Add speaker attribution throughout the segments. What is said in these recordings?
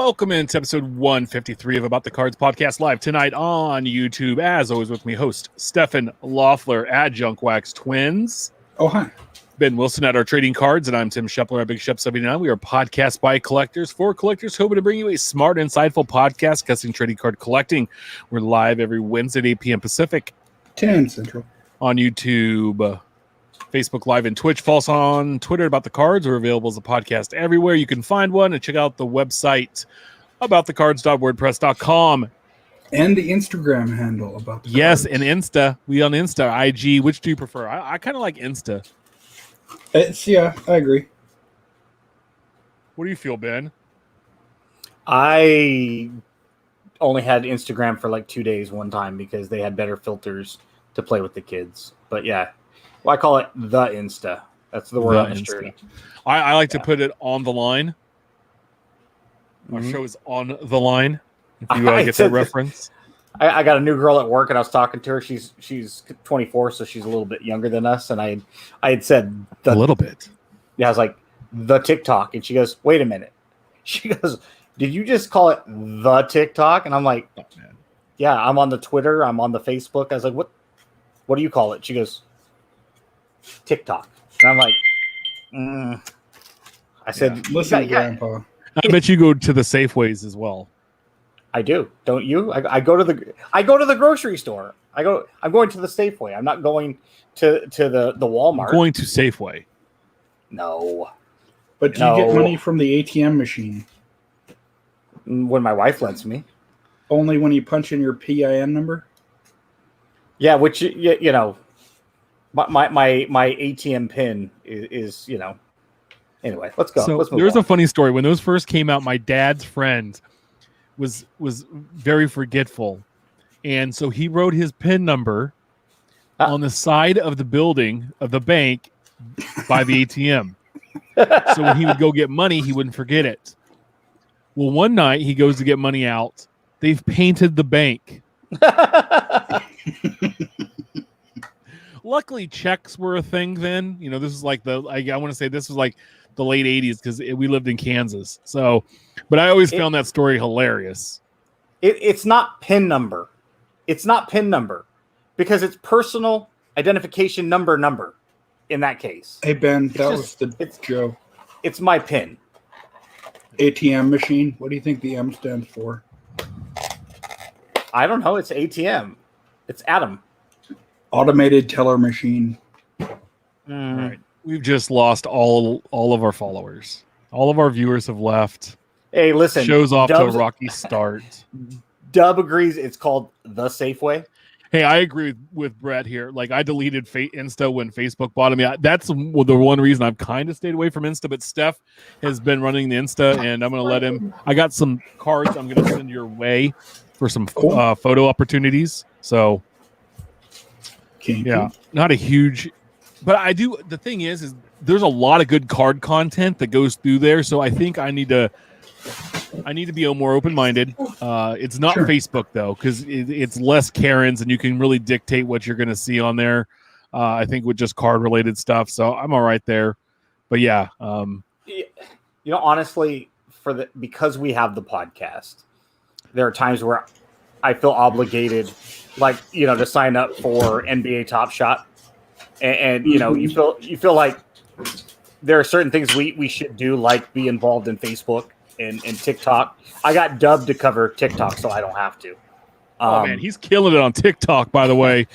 Speaker 1: Welcome into episode 153 of About the Cards podcast, live tonight on YouTube. As always, with me, host Stefan Loeffler at Junkwax Twins.
Speaker 2: Oh, hi.
Speaker 1: Ben Wilson at our Trading Cards, and I'm Tim Shepler at Big Shep 79. We are podcast by collectors for collectors, hoping to bring you a smart, insightful podcast discussing trading card collecting. We're live every Wednesday at 8 p.m. Pacific.
Speaker 2: 10 Central.
Speaker 1: On YouTube, Facebook Live, and Twitch. Follow us on Twitter About the Cards. We're available as a podcast everywhere. You can find one and check out the website aboutthecards.wordpress.com.
Speaker 2: And the Instagram handle About the Cards.
Speaker 1: Yes, and Insta. We on Insta, IG. Which do you prefer? I kind of like Insta.
Speaker 2: Yeah, I agree.
Speaker 1: What do you feel, Ben?
Speaker 3: I only had Instagram for like 2 days one time because they had better filters to play with the kids. But yeah, well, I call it the Insta. That's the word on the street.
Speaker 1: I like to put it on the line. Our show is on the line. If you get that reference.
Speaker 3: I got a new girl at work, and I was talking to her. She's 24, so she's a little bit younger than us. And I had said
Speaker 1: a little bit.
Speaker 3: Yeah, I was like the TikTok, and she goes, "Wait a minute." She goes, "Did you just call it the TikTok?" And I'm like, "Oh, man. Yeah, I'm on the Twitter, I'm on the Facebook." I was like, "What do you call it?" She goes, "TikTok." And I'm like, I said,
Speaker 2: "Listen, Grandpa."
Speaker 1: I bet you go to the Safeways as well.
Speaker 3: I do. Don't you? I go to the grocery store. I'm going to the Safeway. I'm not going to the Walmart.
Speaker 1: I'm going to Safeway.
Speaker 3: No.
Speaker 2: But do you get money from the ATM machine?
Speaker 3: When my wife lets me.
Speaker 2: Only when you punch in your PIN number?
Speaker 3: Yeah, which you know, my ATM pin is you know. Anyway, let's go.
Speaker 1: So there's a funny story. When those first came out, my dad's friend was very forgetful, and so he wrote his PIN number on the side of the building of the bank by the ATM. So when he would go get money, he wouldn't forget it. Well, one night he goes to get money out. They've painted the bank. Luckily, checks were a thing then. You know, this is like I want to say this was like the late 80s because we lived in Kansas. So, but I always found that story hilarious.
Speaker 3: It's not PIN number. It's not PIN number because it's personal identification number in that case.
Speaker 2: Hey, Ben, that was the joke.
Speaker 3: It's my PIN.
Speaker 2: ATM machine. What do you think the M stands for?
Speaker 3: I don't know. It's ATM. It's Adam.
Speaker 2: Automated teller machine.
Speaker 1: All right. We've just lost all of our followers. All of our viewers have left.
Speaker 3: Hey, listen.
Speaker 1: Show's off to a rocky start.
Speaker 3: Dub agrees it's called the Safeway.
Speaker 1: Hey, I agree with Brett here. Like, I deleted Insta when Facebook bought me. That's the one reason I've kind of stayed away from Insta. But Steph has been running the Insta, and I'm going to let him. I got some cards I'm going to send your way for some photo opportunities. So, yeah, not a huge. But I do. The thing is there's a lot of good card content that goes through there. So I think I need to be more open-minded. It's not Facebook though, because it's less Karens, and you can really dictate what you're going to see on there. I think with just card-related stuff. So I'm all right there. But yeah,
Speaker 3: you know, honestly, because we have the podcast, there are times where I feel obligated, like, you know, to sign up for NBA Top Shot. And you know, you feel like there are certain things we should do, like be involved in Facebook and TikTok. I got dubbed to cover TikTok, so I don't have to.
Speaker 1: Oh man, he's killing it on TikTok, by the way.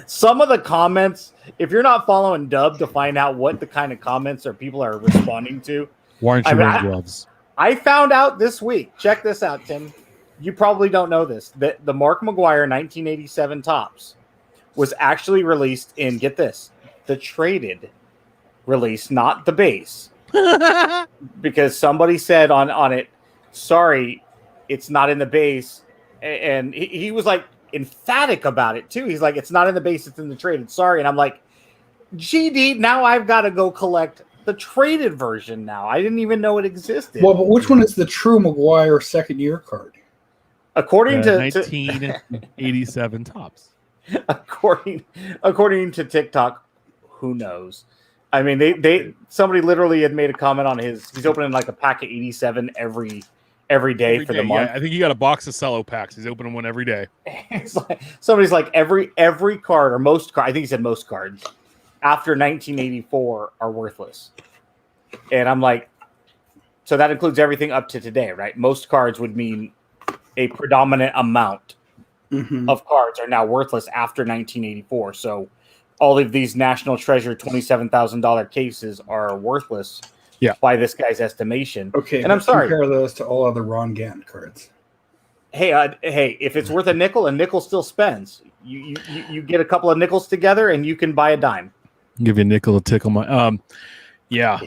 Speaker 3: Some of the comments, if you're not following Dub to find out what the kind of comments or people are responding to,
Speaker 1: why aren't you wearing gloves?
Speaker 3: I found out this week. Check this out, Tim. You probably don't know this. That the Mark McGwire 1987 Topps was actually released in, get this, the traded release, not the base. Because somebody said on it, sorry, it's not in the base. And he was like emphatic about it too. He's like, it's not in the base, it's in the traded. Sorry. And I'm like, GD, now I've got to go collect the traded version now. I didn't even know it existed.
Speaker 2: Well, but which one is the true McGwire second year card?
Speaker 3: According to
Speaker 1: 1987 Topps.
Speaker 3: According to TikTok, who knows? I mean, somebody literally had made a comment on he's opening like a pack of 87 every every day
Speaker 1: Every
Speaker 3: for
Speaker 1: day,
Speaker 3: the month.
Speaker 1: yeah, I think he got a box of cello packs. He's opening one every day.
Speaker 3: It's like somebody's like every card or most card. I think he said most cards after 1984 are worthless. And I'm like, so that includes everything up to today, right? Most cards would mean a predominant amount of cards are now worthless after 1984. So all of these National Treasure $27,000 cases are worthless.
Speaker 1: Yeah.
Speaker 3: By this guy's estimation.
Speaker 2: Okay,
Speaker 3: and I'm sorry.
Speaker 2: Compare those to all other Ron Gant cards.
Speaker 3: Hey, if it's worth a nickel still spends. You get a couple of nickels together and you can buy a dime.
Speaker 1: Give you a nickel to tickle my yeah.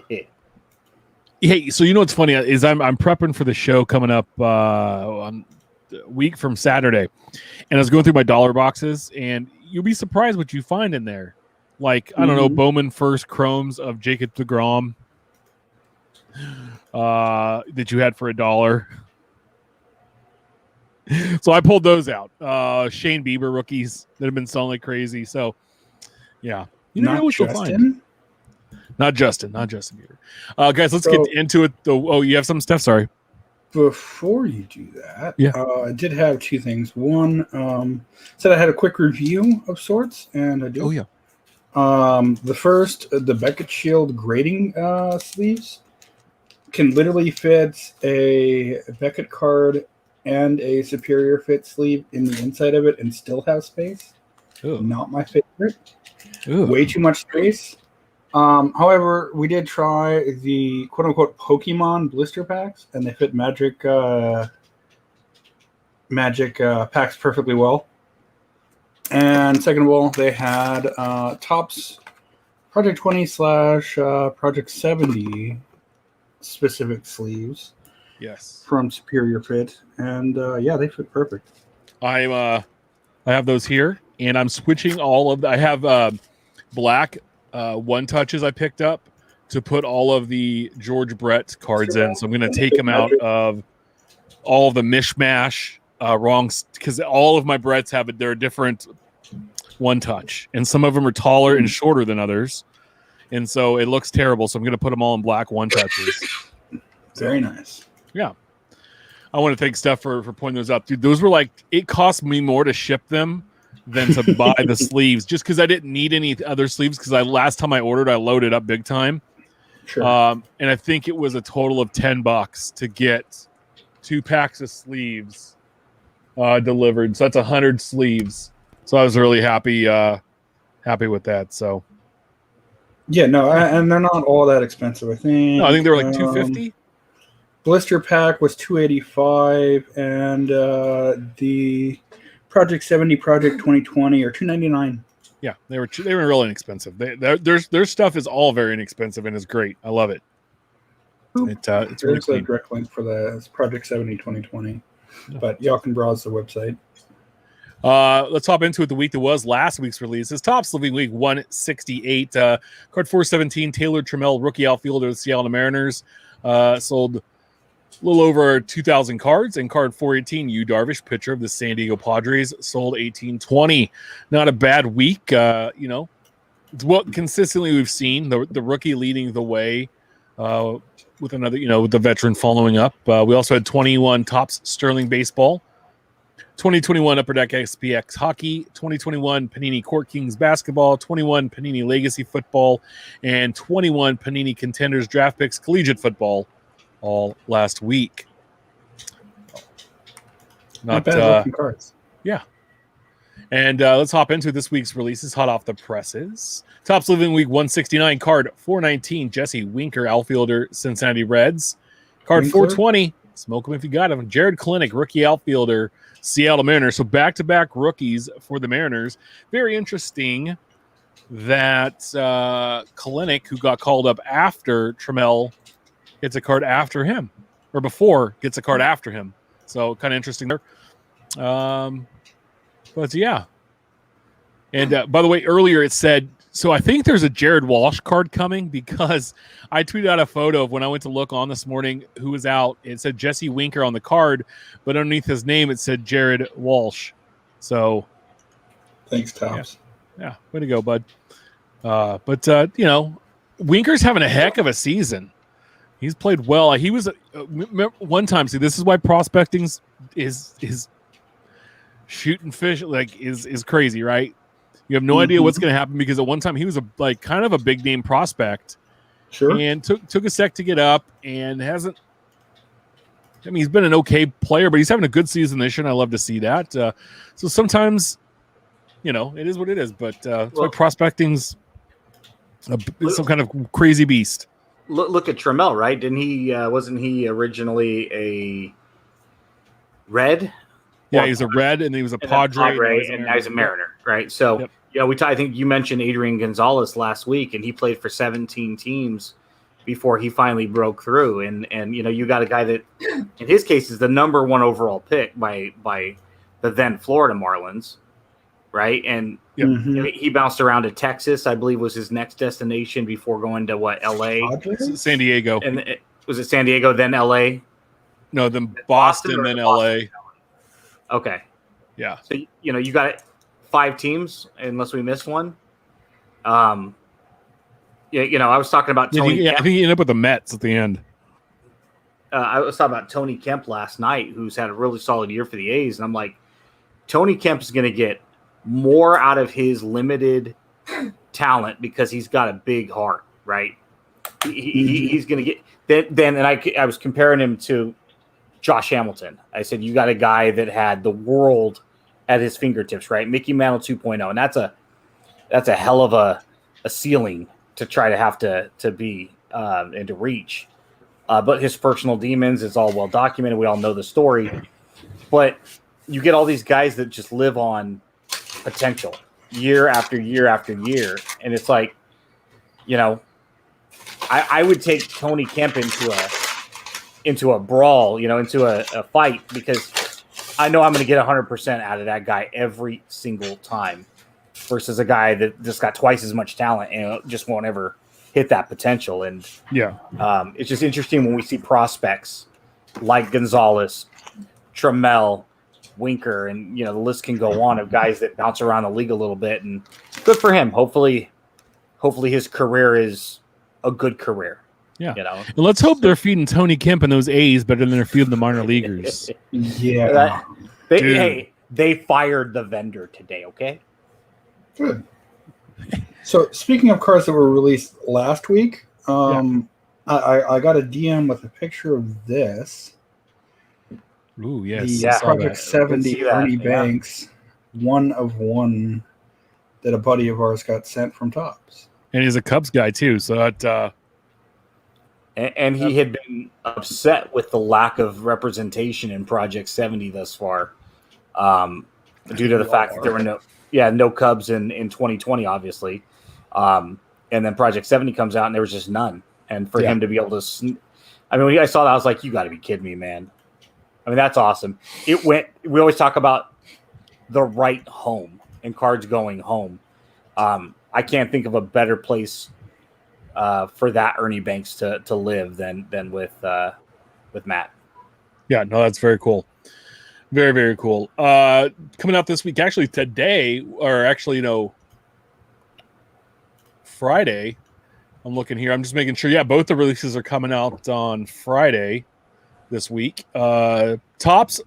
Speaker 1: Hey, so you know what's funny is I'm prepping for the show coming up on a week from Saturday, and I was going through my dollar boxes, and you'll be surprised what you find in there. Like, I don't know, Bowman First Chromes of Jacob deGrom that you had for $1. So I pulled those out. Shane Bieber rookies that have been selling like crazy. So yeah, you never know what you'll find. Not Justin Bieber. Guys, let's get into it. Oh, you have some stuff? Sorry.
Speaker 2: Before you do that,
Speaker 1: yeah,
Speaker 2: I did have two things. One, said I had a quick review of sorts, and I do.
Speaker 1: Oh yeah.
Speaker 2: The first, the Beckett Shield grading sleeves can literally fit a Beckett card and a Superior Fit sleeve in the inside of it and still have space.
Speaker 1: Ooh.
Speaker 2: Not my favorite.
Speaker 1: Ooh.
Speaker 2: Way too much space. However, we did try the quote-unquote Pokemon blister packs, and they fit Magic packs perfectly well. And second of all, they had Topps Project 20 / Project 70 specific sleeves.
Speaker 1: Yes.
Speaker 2: From Superior Fit, and yeah, they fit perfect.
Speaker 1: I have those here, and I'm switching all of. I have black one touches I picked up to put all of the George Brett cards in. So I'm going to take them out of all of the mishmash wrongs, because all of my Bretts have they're different one touch, and some of them are taller and shorter than others, and so it looks terrible. So I'm going to put them all in black one touches.
Speaker 2: Very nice.
Speaker 1: Yeah. I want to thank Steph for pointing those out. Dude, those were like, it cost me more to ship them than to buy the sleeves, just because I didn't need any other sleeves, because last time I ordered, I loaded up big time.
Speaker 2: Sure.
Speaker 1: And I think it was a total of $10 to get 2 packs of sleeves delivered. So that's 100 sleeves. So I was really happy with that. So
Speaker 2: yeah, no, and they're not all that expensive. I think.
Speaker 1: No, I think they were like $250.
Speaker 2: Blister pack was $285, and the Project 70, Project 2020 are $299.
Speaker 1: Yeah, they were really inexpensive. Their stuff is all very inexpensive and is great. I love it. It's really
Speaker 2: There's a direct link for the Project 70 2020, but y'all can browse the website.
Speaker 1: Let's hop into it. The week that was last week's releases. Topps Living Week 168. Card 417, Taylor Trammell, rookie outfielder of the Seattle Mariners. Sold a little over 2,000 cards, and card 418, Yu Darvish, pitcher of the San Diego Padres, sold 1820. Not a bad week. It's what consistently we've seen, the rookie leading the way with another, with the veteran following up. We also had 21 Topps Sterling Baseball, 2021 Upper Deck SPX Hockey, 2021 Panini Court Kings Basketball, 21 Panini Legacy Football, and 21 Panini Contenders Draft Picks Collegiate Football, all last week.
Speaker 2: Not bad looking cards.
Speaker 1: Yeah. And let's hop into this week's releases, hot off the presses. Topps Living Week 169, card 419, Jesse Winker, outfielder, Cincinnati Reds. Card
Speaker 2: Winker?
Speaker 1: 420, smoke him if you got him, Jared Klinick, rookie outfielder, Seattle Mariners. So back-to-back rookies for the Mariners. Very interesting that Klinick, who got called up after Trammell, gets a card after him, or before gets a card after him. So kind of interesting there. But yeah. And by the way, earlier it said, so I think there's a Jared Walsh card coming, because I tweeted out a photo of when I went to look on this morning who was out. It said Jesse Winker on the card, but underneath his name it said Jared Walsh. So
Speaker 2: thanks, Topps.
Speaker 1: Yeah, way to go, bud. But Winker's having a heck of a season. He's played well. He was one time. See, this is why prospecting is shooting fish is crazy, right? You have no idea what's going to happen because at one time he was kind of a big name prospect, and took a sec to get up and hasn't. I mean, he's been an okay player, but he's having a good season this year, and I love to see that. So sometimes, it is what it is. But that's why prospecting's some kind of crazy beast.
Speaker 3: Look at Trammell, right? Didn't he? Wasn't he originally a Red?
Speaker 1: Yeah, he was a Red, and he was a Padre,
Speaker 3: and now he's a Mariner, right? So, I think you mentioned Adrian Gonzalez last week, and he played for 17 teams before he finally broke through. And you got a guy that, in his case, is the number 1 overall pick by the then Florida Marlins, right? And he bounced around to Texas, I believe, was his next destination before going to LA,
Speaker 1: San Diego,
Speaker 3: and was it San Diego then LA?
Speaker 1: No, then Boston then LA.
Speaker 3: Okay.
Speaker 1: Yeah.
Speaker 3: So you got 5 teams unless we missed one. Yeah, I was talking about Tony.
Speaker 1: I think he ended up with the Mets at the end.
Speaker 3: I was talking about Tony Kemp last night, who's had a really solid year for the A's, and I'm like, Tony Kemp is going to get more out of his limited talent because he's got a big heart, right? He's going to get then, and I was comparing him to Josh Hamilton. I said, you got a guy that had the world at his fingertips, right? Mickey Mantle 2.0, and that's a hell of a ceiling to try to have to be and to reach. But his personal demons is all well documented. We all know the story. But you get all these guys that just live on potential year after year after year. And it's like, I would take Tony Kemp into a brawl, into a fight, because I know I'm going to get 100% out of that guy every single time versus a guy that just got twice as much talent and just won't ever hit that potential. And it's just interesting when we see prospects like Gonzalez, Trammell, Winker, and the list can go on of guys that bounce around the league a little bit, and good for him. Hopefully his career is a good career.
Speaker 1: Yeah. And let's hope they're feeding Tony Kemp and those A's better than they're feeding the minor leaguers.
Speaker 2: Yeah.
Speaker 3: They fired the vendor today, okay?
Speaker 2: Good. So speaking of cards that were released last week, I got a DM with a picture of this.
Speaker 1: Ooh, yes.
Speaker 2: The Project 70 Ernie Banks, 1 of 1 that a buddy of ours got sent from Topps.
Speaker 1: And he's a Cubs guy too, so that
Speaker 3: and he had been upset with the lack of representation in Project 70 thus far, due to the fact that there were no Cubs in 2020, obviously. And then Project 70 comes out and there was just none. And for him to be able to, when I saw that, I was like, you got to be kidding me, man. That's awesome. We always talk about the right home and cards going home. I can't think of a better place for that Ernie Banks to live than with Matt.
Speaker 1: Yeah, no, that's very cool. Very, very cool. Coming out this week, actually today, or actually, Friday. I'm looking here. I'm just making sure. Yeah, both the releases are coming out on Friday this week. Topps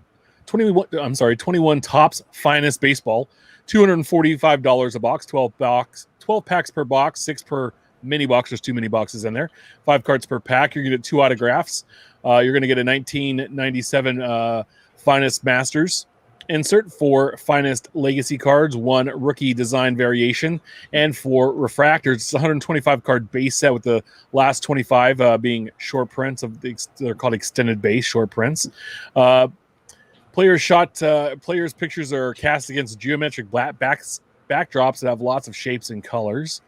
Speaker 1: 21 Topps Finest Baseball, $245 a box, 12 packs per box, 6 per mini box. There's 2 mini boxes in there. 5 cards per pack. You're going to get 2 autographs. You're going to get a 1997 Finest Masters insert, 4 Finest Legacy cards, 1 rookie design variation, and 4 refractors. It's a 125 card base set with the last 25 being short prints they're called extended base short prints. Players pictures are cast against geometric backdrops that have lots of shapes and colors.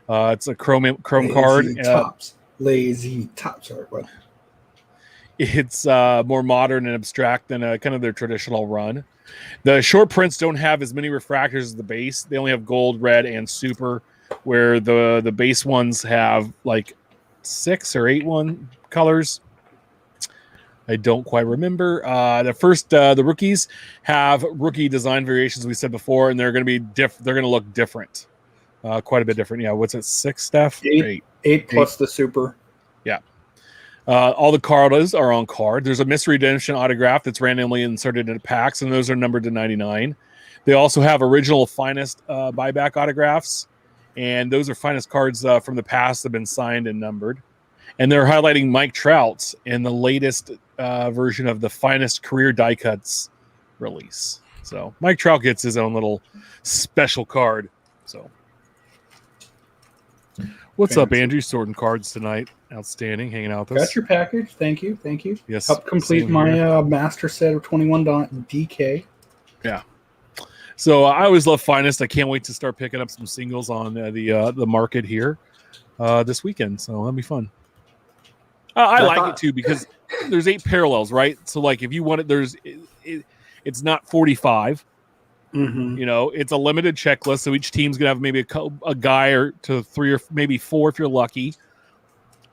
Speaker 1: It's a chrome card.
Speaker 2: Lazy Topps. Sorry, what?
Speaker 1: It's more modern and abstract than kind of their traditional run. The short prints don't have as many refractors as the base. They only have gold, red, and super, where the base ones have like 6 or 8 colors. I don't quite remember. The rookies have rookie design variations, we said before, and they're going to be they're going to look different, quite a bit different. Yeah, what's it? 6, Steph?
Speaker 2: 8 plus the super.
Speaker 1: Yeah. All the cards are on card. There's a mystery redemption autograph that's randomly inserted into packs, and those are numbered to 99. They also have original finest buyback autographs, and those are finest cards from the past that have been signed and numbered. And they're highlighting Mike Trout in the latest version of the finest career die cuts release. So Mike Trout gets his own little special card. So what's up, Andrew? Sorting cards tonight. Outstanding. Hanging out with us.
Speaker 2: Got your package. Thank you. Thank you.
Speaker 1: Yes.
Speaker 2: Help complete my master set of 21 DK.
Speaker 1: Yeah. So I always love finest. I can't wait to start picking up some singles on the market here this weekend. So that'll be fun. I like it too because there's 8 parallels, right? So like if you want it, it's not 45.
Speaker 2: Mm-hmm.
Speaker 1: You know, it's a limited checklist, so each team's gonna have maybe a guy or to 3 or maybe 4 if you're lucky,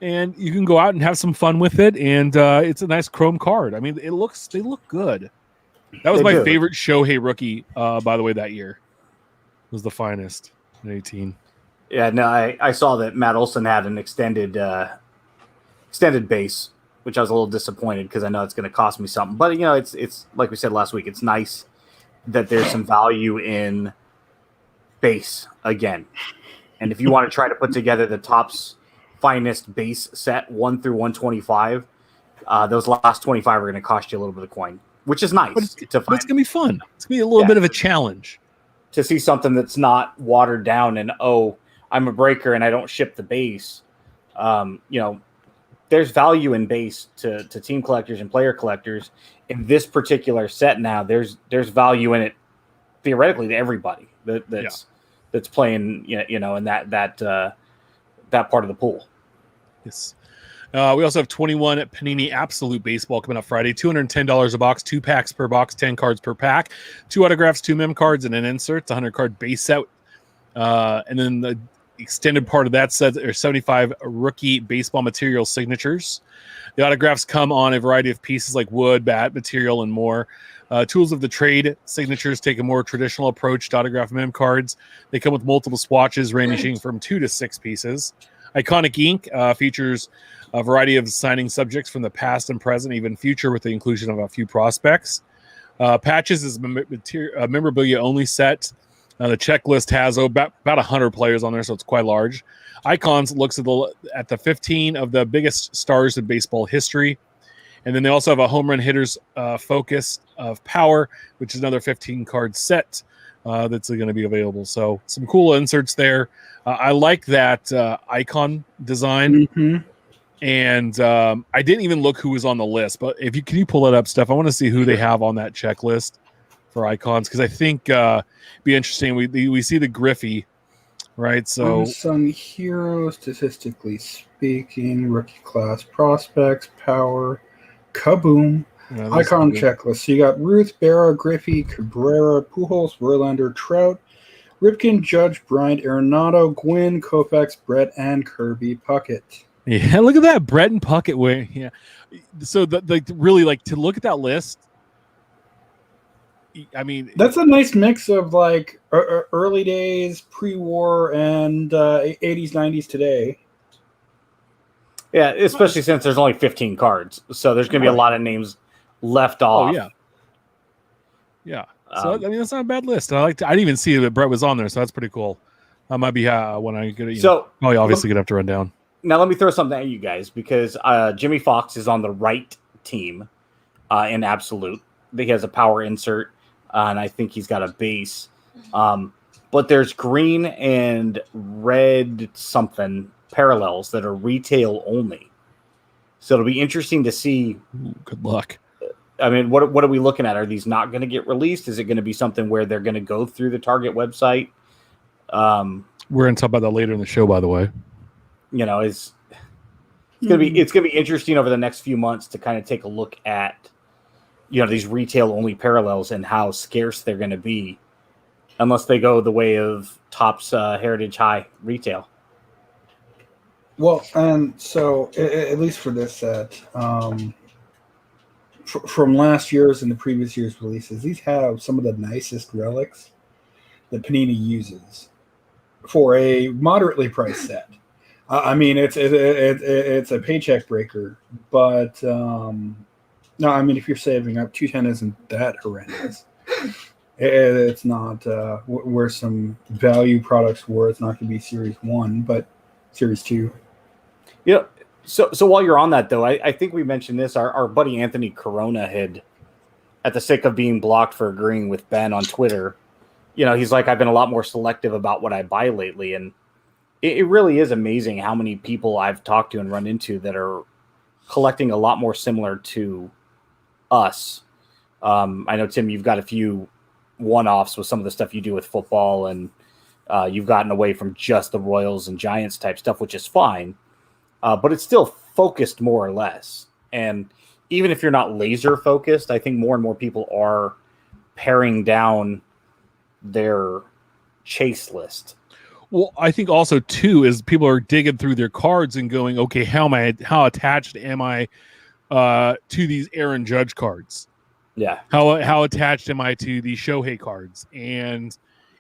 Speaker 1: and you can go out and have some fun with it. And it's a nice chrome card. I mean, they look good. That was my favorite Shohei rookie, by the way, that year. Was the finest in 18.
Speaker 3: Yeah, no, I saw that Matt Olson had an extended base, which I was a little disappointed because I know it's going to cost me something. But you know, it's like we said last week, it's nice that there's some value in base again. And if you want to try to put together the Topps finest base set 1 through 125, those last 25 are going to cost you a little bit of coin, which is nice.
Speaker 1: But it's
Speaker 3: to find.
Speaker 1: But it's going to be fun. It's going to be a little bit of a challenge
Speaker 3: to see something that's not watered down and, oh, I'm a breaker and I don't ship the base. You know, there's value in base to team collectors and player collectors. In this particular set now, there's value in it theoretically to everybody that's playing, you know, in that part of the pool.
Speaker 1: Yes. We also have 21 at Panini Absolute Baseball coming up Friday. $210 a box, 2 packs per box, 10 cards per pack, 2 autographs, 2 mem cards, and an insert. It's a 100-card base set. And then the extended part of that set are 75 rookie baseball material signatures. The autographs come on a variety of pieces like wood, bat, material, and more. Tools of the trade signatures take a more traditional approach to autograph mem cards. They come with multiple swatches ranging from 2 to 6 pieces. Iconic ink features a variety of signing subjects from the past and present, even future, with the inclusion of a few prospects. Patches is a memorabilia-only set. The checklist has about 100 players on there, so it's quite large. Icons looks at the 15 of the biggest stars in baseball history. And then they also have a home run hitters focus of power, which is another 15-card set that's going to be available. So some cool inserts there. I like that icon design.
Speaker 2: Mm-hmm.
Speaker 1: And I didn't even look who was on the list, but can you pull it up, Steph? I want to see who they have on that checklist for icons, because I think be interesting. We see the Griffey, right? So
Speaker 2: unsung hero, statistically speaking, rookie class prospects, power, kaboom, icon checklist. So you got Ruth, Berra, Griffey, Cabrera, Pujols, Verlander, Trout, Ripken, Judge, Bryant, Arenado, Gwynn, Koufax, Brett, and Kirby Puckett.
Speaker 1: Yeah, look at that, Brett and Puckett. Yeah, so really like to look at that list. I mean,
Speaker 2: that's a nice mix of like early days, pre-war, and 80s, 90s today.
Speaker 3: Yeah, especially since there's only 15 cards, so there's going to be a lot of names left off.
Speaker 1: Oh yeah. So I mean, that's not a bad list. I didn't even see that Brett was on there, so that's pretty cool. That might be when I get it. Probably obviously gonna have to run down.
Speaker 3: Now let me throw something at you guys, because Jimmy Fox is on the right team in Absolute. He has a power insert, and I think he's got a base. But there's green and red something parallels that are retail only. So it'll be interesting to see.
Speaker 1: Ooh, good luck.
Speaker 3: I mean, what are we looking at? Are these not going to get released? Is it going to be something where they're going to go through the Target website?
Speaker 1: We're going to talk about that later in the show, by the way.
Speaker 3: You know, it's gonna be interesting over the next few months to kind of take a look at, you know, these retail only parallels and how scarce they're going to be, unless they go the way of Topps Heritage High retail.
Speaker 2: Well, and so at least for this set, from last year's and the previous year's releases, these have some of the nicest relics that Panini uses for a moderately priced set. I mean, it's a paycheck breaker, but no, I mean, if you're saving up, 210 isn't that horrendous. It's not where some value products were. It's not going to be Series 1, but Series 2.
Speaker 3: Yeah. So while you're on that, though, I think we mentioned this. Our buddy Anthony Corona had, at the sake of being blocked for agreeing with Ben on Twitter, he's like, I've been a lot more selective about what I buy lately. And it really is amazing how many people I've talked to and run into that are collecting a lot more similar to us. I know, Tim, you've got a few one-offs with some of the stuff you do with football, and you've gotten away from just the Royals and Giants type stuff, which is fine. But it's still focused more or less. And even if you're not laser focused, I think more and more people are paring down their chase list.
Speaker 1: Well, I think also too is people are digging through their cards and going, okay, how attached am I to these Aaron Judge cards?
Speaker 3: Yeah.
Speaker 1: How attached am I to the Shohei cards? And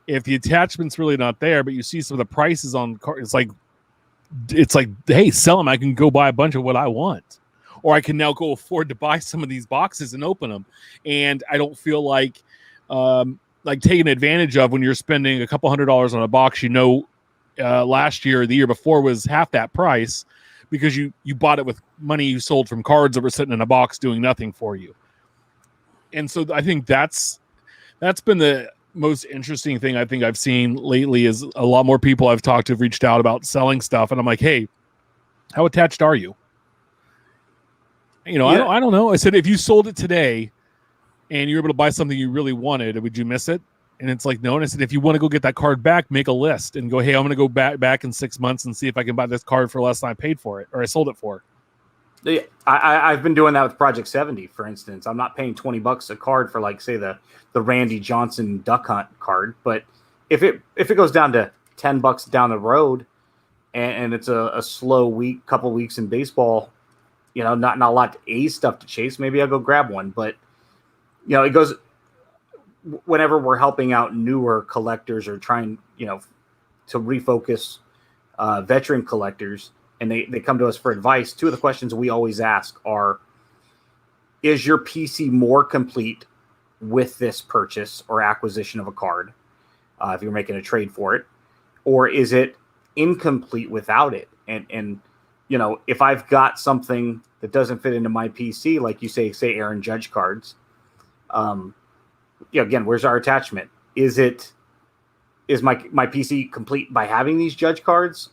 Speaker 1: if the attachment's really not there, but you see some of the prices on cards, it's like, hey, sell them. I can go buy a bunch of what I want, or I can now go afford to buy some of these boxes and open them. And I don't feel like taken advantage of when you're spending a couple $100s on a box. Last year or the year before was half that price because you bought it with money you sold from cards that were sitting in a box doing nothing for you. And so I think that's been the most interesting thing I think I've seen lately is a lot more people I've talked to have reached out about selling stuff. And I'm like, hey, how attached are you? Yeah. I don't know. I said, if you sold it today and you're able to buy something you really wanted, would you miss it? And it's like, no. And I said, if you want to go get that card back, make a list and go, hey, I'm going to go back in 6 months and see if I can buy this card for less than I paid for it or I sold it for.
Speaker 3: Yeah, I've been doing that with Project 70, for instance. I'm not paying $20 a card for, like, say, the Randy Johnson Duck Hunt card. But if it goes down to $10 down the road and it's a slow week, couple weeks in baseball, not a lot of A stuff to chase, maybe I'll go grab one. But, it goes whenever we're helping out newer collectors or trying, to refocus veteran collectors, and they come to us for advice, two of the questions we always ask are, is your PC more complete with this purchase or acquisition of a card, if you're making a trade for it, or is it incomplete without it? And if I've got something that doesn't fit into my PC, like you say Aaron Judge cards, again, where's our attachment? Is my PC complete by having these Judge cards?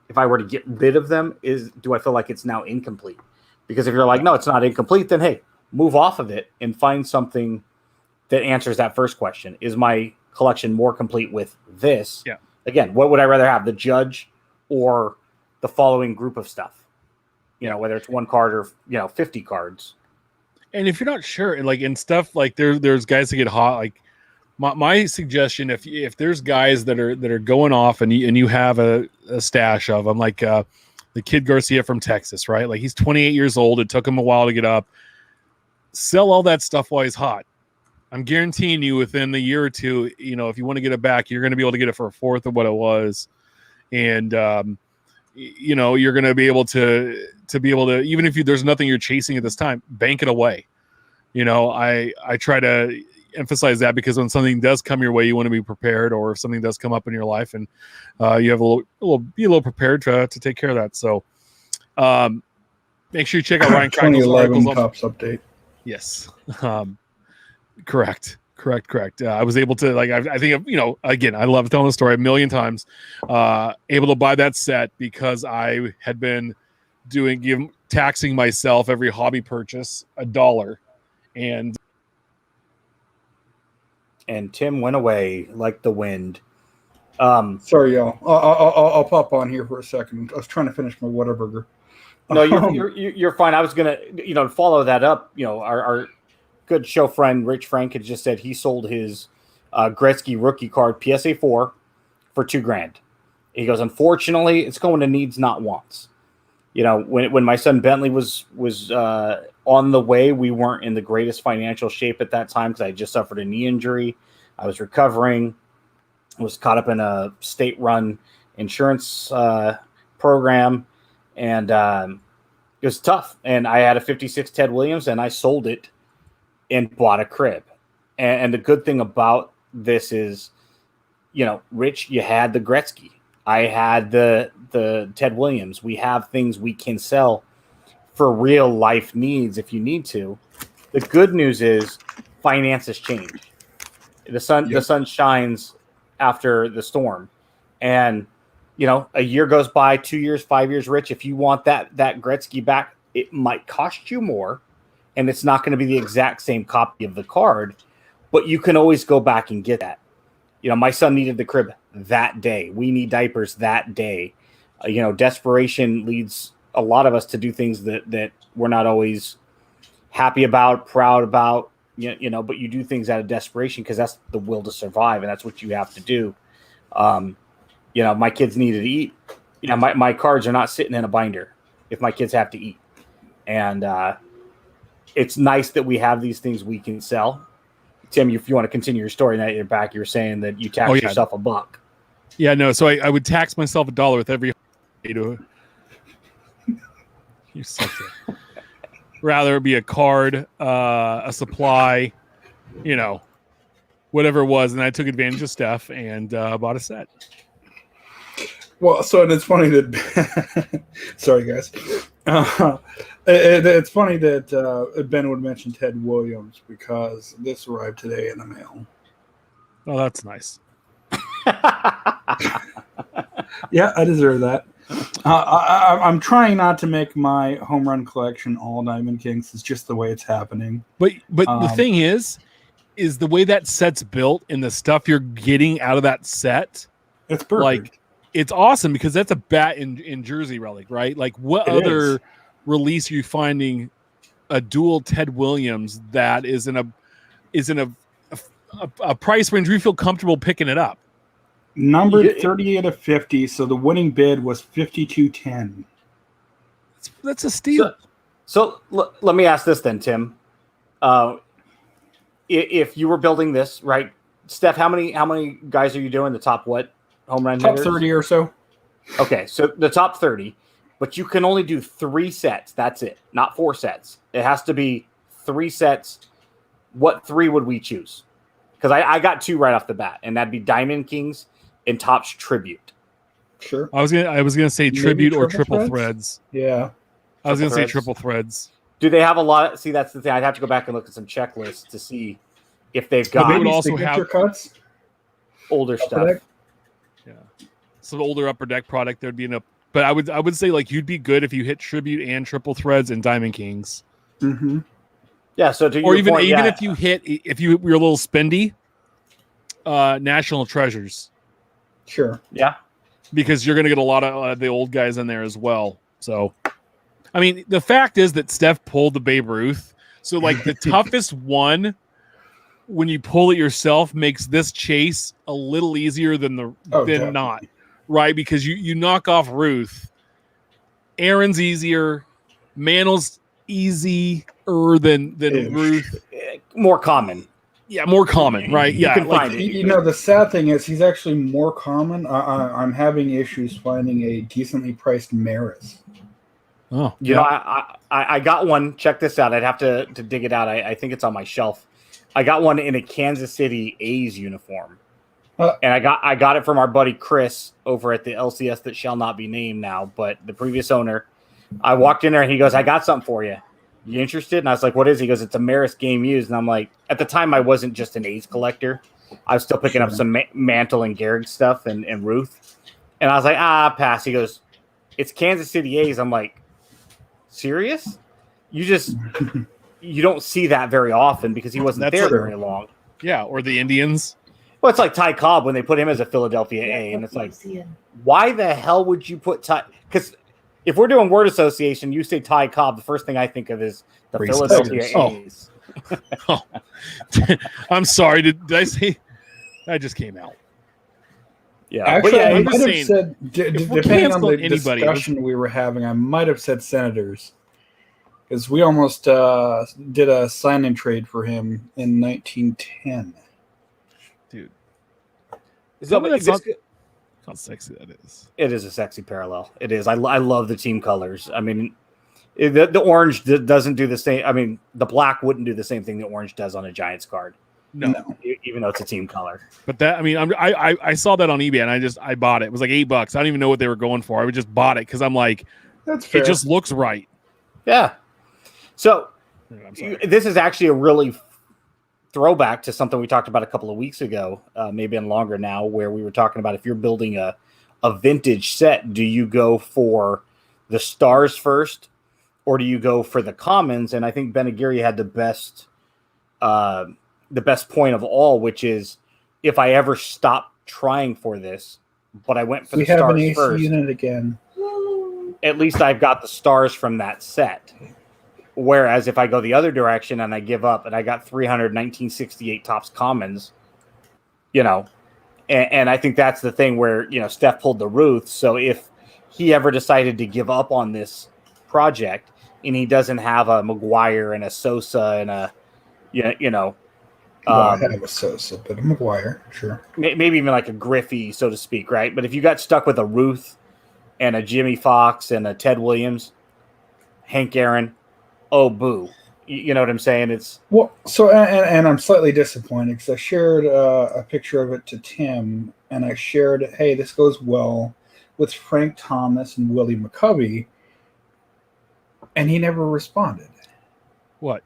Speaker 3: If I were to get rid of them, do I feel like it's now incomplete? Because if you're like, no, it's not incomplete, then hey, move off of it and find something that answers that first question. Is my collection more complete with this?
Speaker 1: Yeah.
Speaker 3: Again, what would I rather have, the Judge or the following group of stuff? Whether it's one card or 50 cards.
Speaker 1: And if you're not sure, and like in stuff like there's guys that get hot, like my suggestion, if there's guys that are going off and you have a stash of them, like the Kid Garcia from Texas, right? Like he's 28 years old. It took him a while to get up. Sell all that stuff while he's hot. I'm guaranteeing you within a year or two, if you want to get it back, you're going to be able to get it for a fourth of what it was. And, you're going to be able to even if there's nothing you're chasing at this time, bank it away. I try to emphasize that because when something does come your way, you want to be prepared, or if something does come up in your life and you have be a little prepared to take care of that. So make sure you check out Ryan Crackle's
Speaker 2: 2011 Tops update.
Speaker 1: Yes. Correct. I was able to, I think, again, I love telling the story a million times, able to buy that set because I had been taxing myself every hobby purchase $1.
Speaker 3: And Tim went away like the wind.
Speaker 2: Sorry, y'all. I'll pop on here for a second. I was trying to finish my Whataburger.
Speaker 3: No, you're fine. I was gonna, follow that up. Our good show friend Rich Frank had just said he sold his Gretzky rookie card PSA 4 for $2,000. He goes, unfortunately, it's going to needs, not wants. When my son Bentley was on the way, we weren't in the greatest financial shape at that time because I just suffered a knee injury. I was recovering. I was caught up in a state-run insurance program, and it was tough. And I had a 56 Ted Williams, and I sold it and bought a crib. And the good thing about this is, Rich, you had the Gretzky. I had the Ted Williams. We have things we can sell for real life needs if you need to. The good news is finances change. The sun shines after the storm. And, a year goes by, 2 years, 5 years, Rich. If you want that Gretzky back, it might cost you more. And it's not going to be the exact same copy of the card, but you can always go back and get that. My son needed the crib that day. We need diapers that day. Desperation leads a lot of us to do things that we're not always happy about, proud about, but you do things out of desperation because that's the will to survive, and that's what you have to do. My kids needed to eat. My cards are not sitting in a binder if my kids have to eat. And it's nice that we have these things we can sell. Tim, if you want to continue your story, now that you're back, you were saying that you taxed yourself $1.
Speaker 1: Yeah, no. So I would tax myself $1 with every. You such a. Rather it be a card, a supply, whatever it was, and I took advantage of Steph and bought a set.
Speaker 2: Well, so it's funny that sorry guys, it's funny that Ben would mention Ted Williams because this arrived today in the mail.
Speaker 1: Oh, that's nice.
Speaker 2: Yeah, I deserve that. I'm trying not to make my home run collection all Diamond Kings. It's just the way it's happening.
Speaker 1: But the thing is the way that set's built and the stuff you're getting out of that set.
Speaker 2: It's perfect.
Speaker 1: Like, it's awesome because that's a bat in Jersey relic, right? Like, what other release are you finding a dual Ted Williams that is in a price range where you feel comfortable picking it up?
Speaker 2: Numbered 38 of 50, so the winning bid was 52.10.
Speaker 1: That's a steal.
Speaker 3: So let me ask this then, Tim. If you were building this, right, Steph, how many guys are you doing? The top what home run hitters?
Speaker 2: Top 30 or so.
Speaker 3: Okay, so the top 30, but you can only do 3 sets. That's it, not 4 sets. It has to be 3 sets. What 3 would we choose? Because I got 2 right off the bat, and that'd be Diamond Kings and Topps Tribute.
Speaker 2: Sure.
Speaker 1: I was gonna say
Speaker 2: Maybe
Speaker 1: Tribute or
Speaker 2: triple
Speaker 1: Triple Threads.
Speaker 2: Yeah.
Speaker 1: I was gonna say
Speaker 3: Threads.
Speaker 1: Triple Threads.
Speaker 3: Do they have a lot? See, that's the thing. I'd have to go back and look at some checklists to see if they've got
Speaker 1: they would also
Speaker 2: signature
Speaker 1: have
Speaker 2: cuts.
Speaker 3: older stuff.
Speaker 1: Yeah. So the older Upper Deck product, there'd be but I would say like you'd be good if you hit Tribute and Triple Threads and Diamond Kings.
Speaker 2: Mm-hmm.
Speaker 3: Yeah. So to
Speaker 1: Or
Speaker 3: your point,
Speaker 1: if you're a little spendy, National Treasures.
Speaker 2: Sure.
Speaker 3: Yeah.
Speaker 1: Because you're gonna get a lot of the old guys in there as well. So, I mean, the fact is that Steph pulled the Babe Ruth. So like the toughest one, when you pull it yourself, makes this chase a little easier than not, right? Because you knock off Ruth. Aaron's easier. Mantl's easier than Ruth.
Speaker 3: More common.
Speaker 1: Yeah, more common, right?
Speaker 3: You
Speaker 1: Yeah,
Speaker 3: can find it.
Speaker 2: The sad thing is he's actually more common. I'm having issues finding a decently priced Maris.
Speaker 1: Oh,
Speaker 3: You know, I got one. Check this out. I'd have to dig it out. I think it's on my shelf. I got one in a Kansas City A's uniform, and I got it from our buddy Chris over at the LCS that shall not be named now, but the previous owner. I walked in there and he goes, "I got something for you. You interested?" And I was like, "What is it?" He goes, "It's a Maris game used." And I'm like, at the time, I wasn't just an A's collector. I was still picking up some Mantle and Gehrig stuff and Ruth. And I was like, pass. He goes, "It's Kansas City A's." I'm like, serious? You don't see that very often because he wasn't there very long.
Speaker 1: Yeah, or the Indians.
Speaker 3: Well, it's like Ty Cobb when they put him as a Philadelphia A. And it's like, why the hell would you put Ty? Because if we're doing word association, you say Ty Cobb, the first thing I think of is the Philadelphia A's.
Speaker 1: Oh. I'm sorry. Did I say that just came out?
Speaker 3: Yeah.
Speaker 2: Actually, I
Speaker 1: I'm
Speaker 2: might
Speaker 1: just
Speaker 2: have
Speaker 1: saying,
Speaker 2: said, depending on the
Speaker 1: anybody,
Speaker 2: discussion we were having, I might have said Senators. Because we almost did a sign and trade for him in 1910.
Speaker 1: Dude. How sexy that is.
Speaker 3: It is a sexy parallel. It is. I love the team colors. I mean, the orange doesn't do the same. I mean, the black wouldn't do the same thing the orange does on a Giants card.
Speaker 1: No.
Speaker 3: Even though it's a team color.
Speaker 1: But that, I mean, I saw that on eBay and I bought it. It was like $8. I don't even know what they were going for. I just bought it because I'm like,
Speaker 2: That's fair.
Speaker 1: it just looks right.
Speaker 3: Yeah. So
Speaker 1: Yeah,
Speaker 3: this is actually a really throwback to something we talked about a couple of weeks ago, maybe been longer now, where we were talking about if you're building a vintage set, do you go for the stars first or do you go for the commons? And I think Benagiri had the best point of all, which is if I ever stop trying for this, but I went for the stars
Speaker 2: have an AC
Speaker 3: first,
Speaker 2: unit again.
Speaker 3: at least I've got the stars from that set. Whereas if I go the other direction and I give up and I got 300 1968 Topps commons, and I think that's the thing where, Steph pulled the Ruth. So if he ever decided to give up on this project and he doesn't have a McGuire and a Sosa and a,
Speaker 2: I have a Sosa, but a McGuire, sure.
Speaker 3: Maybe even like a Griffey, so to speak, right? But if you got stuck with a Ruth and a Jimmy Fox and a Ted Williams, Hank Aaron, oh, boo. You know what I'm saying? It's
Speaker 2: well, so and I'm slightly disappointed because I shared a picture of it to Tim, and I shared, hey, this goes well with Frank Thomas and Willie McCovey, and he never responded.
Speaker 1: What?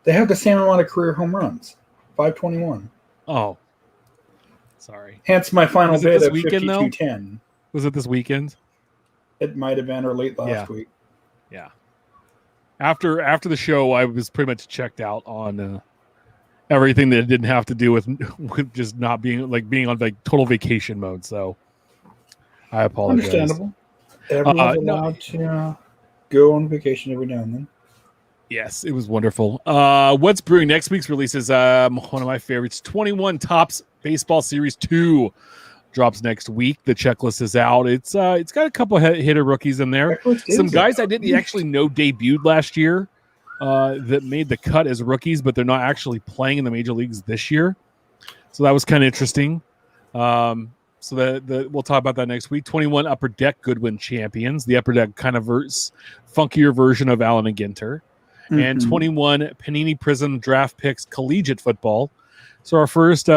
Speaker 2: They have the same amount of career home runs, 521.
Speaker 1: Oh, sorry.
Speaker 2: Hence my final
Speaker 1: Was it
Speaker 2: bid
Speaker 1: this
Speaker 2: of
Speaker 1: weekend, though?
Speaker 2: 5210.
Speaker 1: Was it this weekend?
Speaker 2: It might have been or late last week.
Speaker 1: Yeah. After the show, I was pretty much checked out on everything that didn't have to do with just not being on like total vacation mode. So I apologize.
Speaker 2: Understandable. Everyone's allowed to go on vacation every now and then.
Speaker 1: Yes, it was wonderful. What's brewing? Next week's release is one of my favorites. 21 Topps Baseball Series 2 drops next week. The checklist is out. It's got a couple hitter rookies in there. Some guys I didn't actually know debuted last year that made the cut as rookies, but they're not actually playing in the major leagues this year. So that was kind of interesting. So we'll talk about that next week. 21 Upper Deck Goodwin champions. The Upper Deck kind of funkier version of Allen and Ginter. Mm-hmm. And 21 Panini Prism draft picks collegiate football. So our first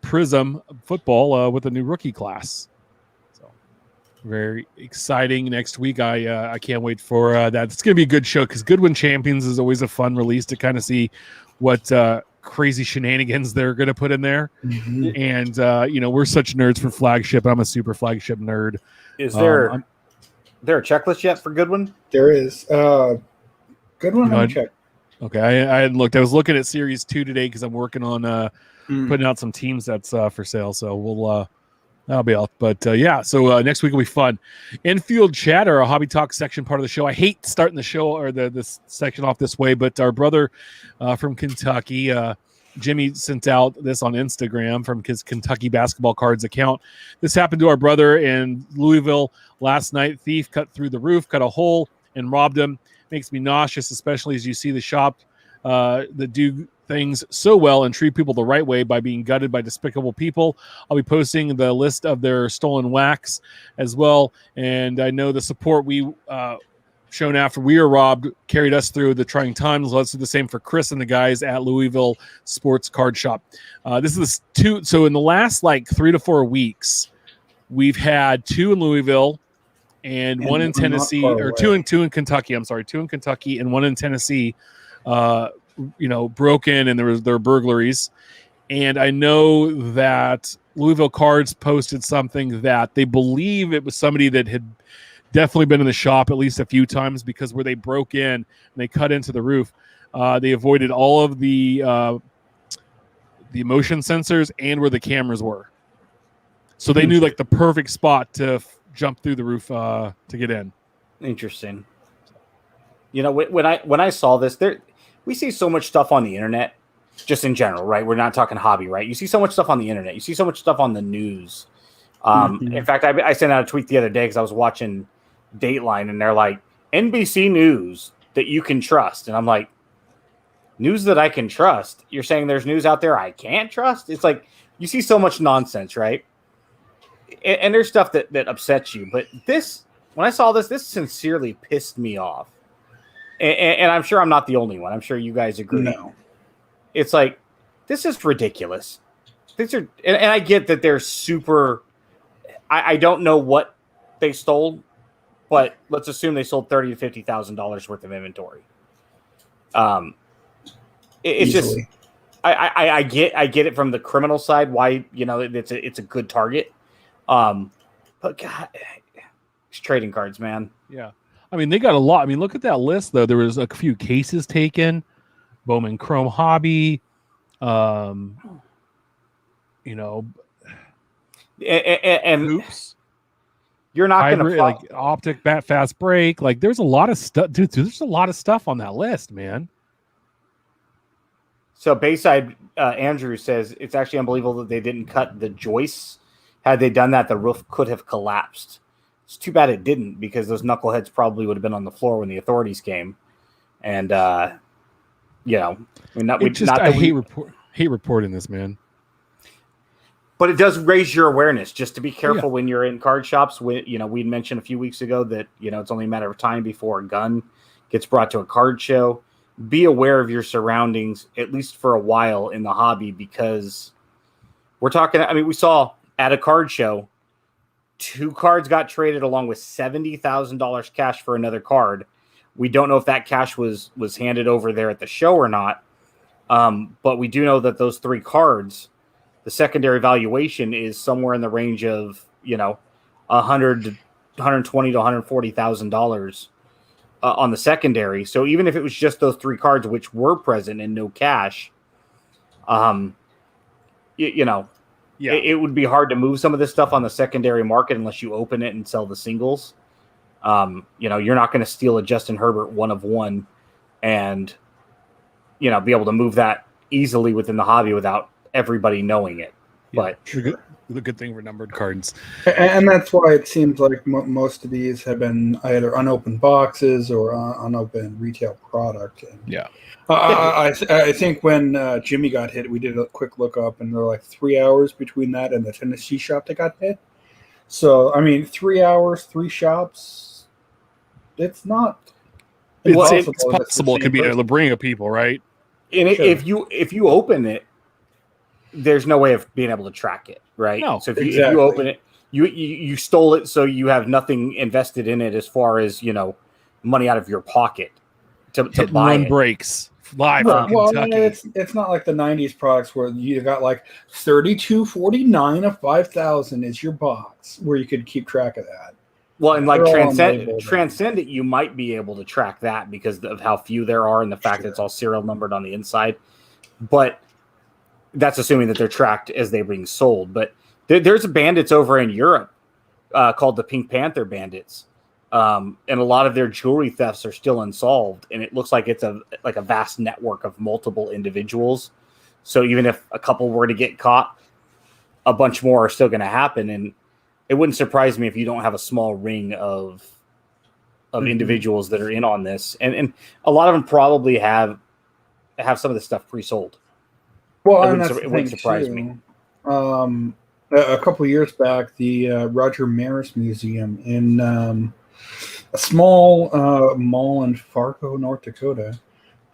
Speaker 1: Prism football with a new rookie class. So very exciting next week. I can't wait for that. It's going to be a good show because Goodwin Champions is always a fun release to kind of see what crazy shenanigans they're going to put in there. Mm-hmm. And we're such nerds for flagship. I'm a super flagship nerd.
Speaker 3: Is there a checklist yet for Goodwin?
Speaker 2: There is. Goodwin, let me check.
Speaker 1: Okay, I hadn't looked. I was looking at Series 2 today because I'm working on putting out some teams that's for sale. So we'll that'll be out. But so next week will be fun. Infield chatter, a hobby talk section part of the show. I hate starting the show or this section off this way, but our brother from Kentucky, Jimmy, sent out this on Instagram from his Kentucky Basketball Cards account. This happened to our brother in Louisville last night. Thief cut through the roof, cut a hole, and robbed him. Makes me nauseous, especially as you see the shop that do things so well and treat people the right way by being gutted by despicable people. I'll be posting the list of their stolen wax as well. And I know the support we shown after we were robbed carried us through the trying times. Let's do the same for Chris and the guys at Louisville Sports Card Shop. This is two. So in the last 3 to 4 weeks, we've had 2 in Louisville, and one in Tennessee, or two in Kentucky. I'm sorry, 2 in Kentucky and 1 in Tennessee. Broke in, and there were burglaries. And I know that Louisville Cards posted something that they believe it was somebody that had definitely been in the shop at least a few times, because where they broke in and they cut into the roof, they avoided all of the motion sensors and where the cameras were. So they knew the perfect spot to jump through the roof to get in.
Speaker 3: Interesting. When I saw this, we see so much stuff on the internet, just in general, right? We're not talking hobby, right? You see so much stuff on the internet. You see so much stuff on the news. In fact, I sent out a tweet the other day because I was watching Dateline, and they're like, NBC News that you can trust. And I'm like, news that I can trust? You're saying there's news out there I can't trust? It's like, you see so much nonsense, right? and there's stuff that upsets you, but when I saw this sincerely pissed me off, and I'm sure I'm not the only one. I'm sure you guys agree.
Speaker 2: No.
Speaker 3: It's like, this is ridiculous. These are, and I get that they're super. I don't know what they stole, but let's assume they sold $30,000 to $50,000 worth of inventory. It's
Speaker 2: Easily.
Speaker 3: just, I get it from the criminal side why it's a good target, but God, it's trading cards, man.
Speaker 1: Yeah, I mean they got a lot. I mean, look at that list though. There was a few cases taken. Bowman Chrome Hobby, and oops.
Speaker 3: You're not going to
Speaker 1: like optic bat fast break. Like there's a lot of stuff, dude. There's a lot of stuff on that list, man.
Speaker 3: So Bayside Andrew says it's actually unbelievable that they didn't cut the joists. Had they done that, the roof could have collapsed. It's too bad it didn't, because those knuckleheads probably would have been on the floor when the authorities came. And I
Speaker 1: hate reporting this, man.
Speaker 3: But it does raise your awareness just to be careful when you're in card shops. We mentioned a few weeks ago that it's only a matter of time before a gun gets brought to a card show. Be aware of your surroundings, at least for a while in the hobby, because we're talking. I mean, we saw at a card show, 2 cards got traded along with $70,000 cash for another card. We don't know if that cash was handed over there at the show or not, but we do know that those 3 cards, the secondary valuation is somewhere in the range of $120,000 to $140,000 on the secondary. So even if it was just those 3 cards which were present and no cash, it would be hard to move some of this stuff on the secondary market unless you open it and sell the singles. You're not going to steal a Justin Herbert 1 of 1 and be able to move that easily within the hobby without everybody knowing it.
Speaker 1: Yeah, but the good thing for numbered cards,
Speaker 2: and that's why it seems like most of these have been either unopened boxes or unopened retail product. And I think when Jimmy got hit, we did a quick look up, and there were like 3 hours between that and the Tennessee shop that got hit. So I mean, 3 hours, 3 shops. It's not.
Speaker 1: It's possible. It could be a Labringa of people, right?
Speaker 3: And if you open it, there's no way of being able to track it, right?
Speaker 1: No,
Speaker 3: so if you open it, you stole it, so you have nothing invested in it as far as money out of your pocket to buy it.
Speaker 1: Breaks live from Kentucky.
Speaker 2: It's not like the '90s products where you got like $32.49 of 5,000 is your box, where you could keep track of that.
Speaker 3: Well, and like Transcendent, you might be able to track that because of how few there are and the fact that it's all serial numbered on the inside. But that's assuming that they're tracked as they're being sold. But there's bandits over in Europe called the Pink Panther Bandits. And a lot of their jewelry thefts are still unsolved. And it looks like it's a vast network of multiple individuals. So even if a couple were to get caught, a bunch more are still going to happen. And it wouldn't surprise me if you don't have a small ring of individuals that are in on this. And a lot of them probably have some of this stuff pre-sold.
Speaker 2: Well,
Speaker 3: it wouldn't surprise me.
Speaker 2: A couple of years back, the Roger Maris Museum in a small mall in Fargo, North Dakota,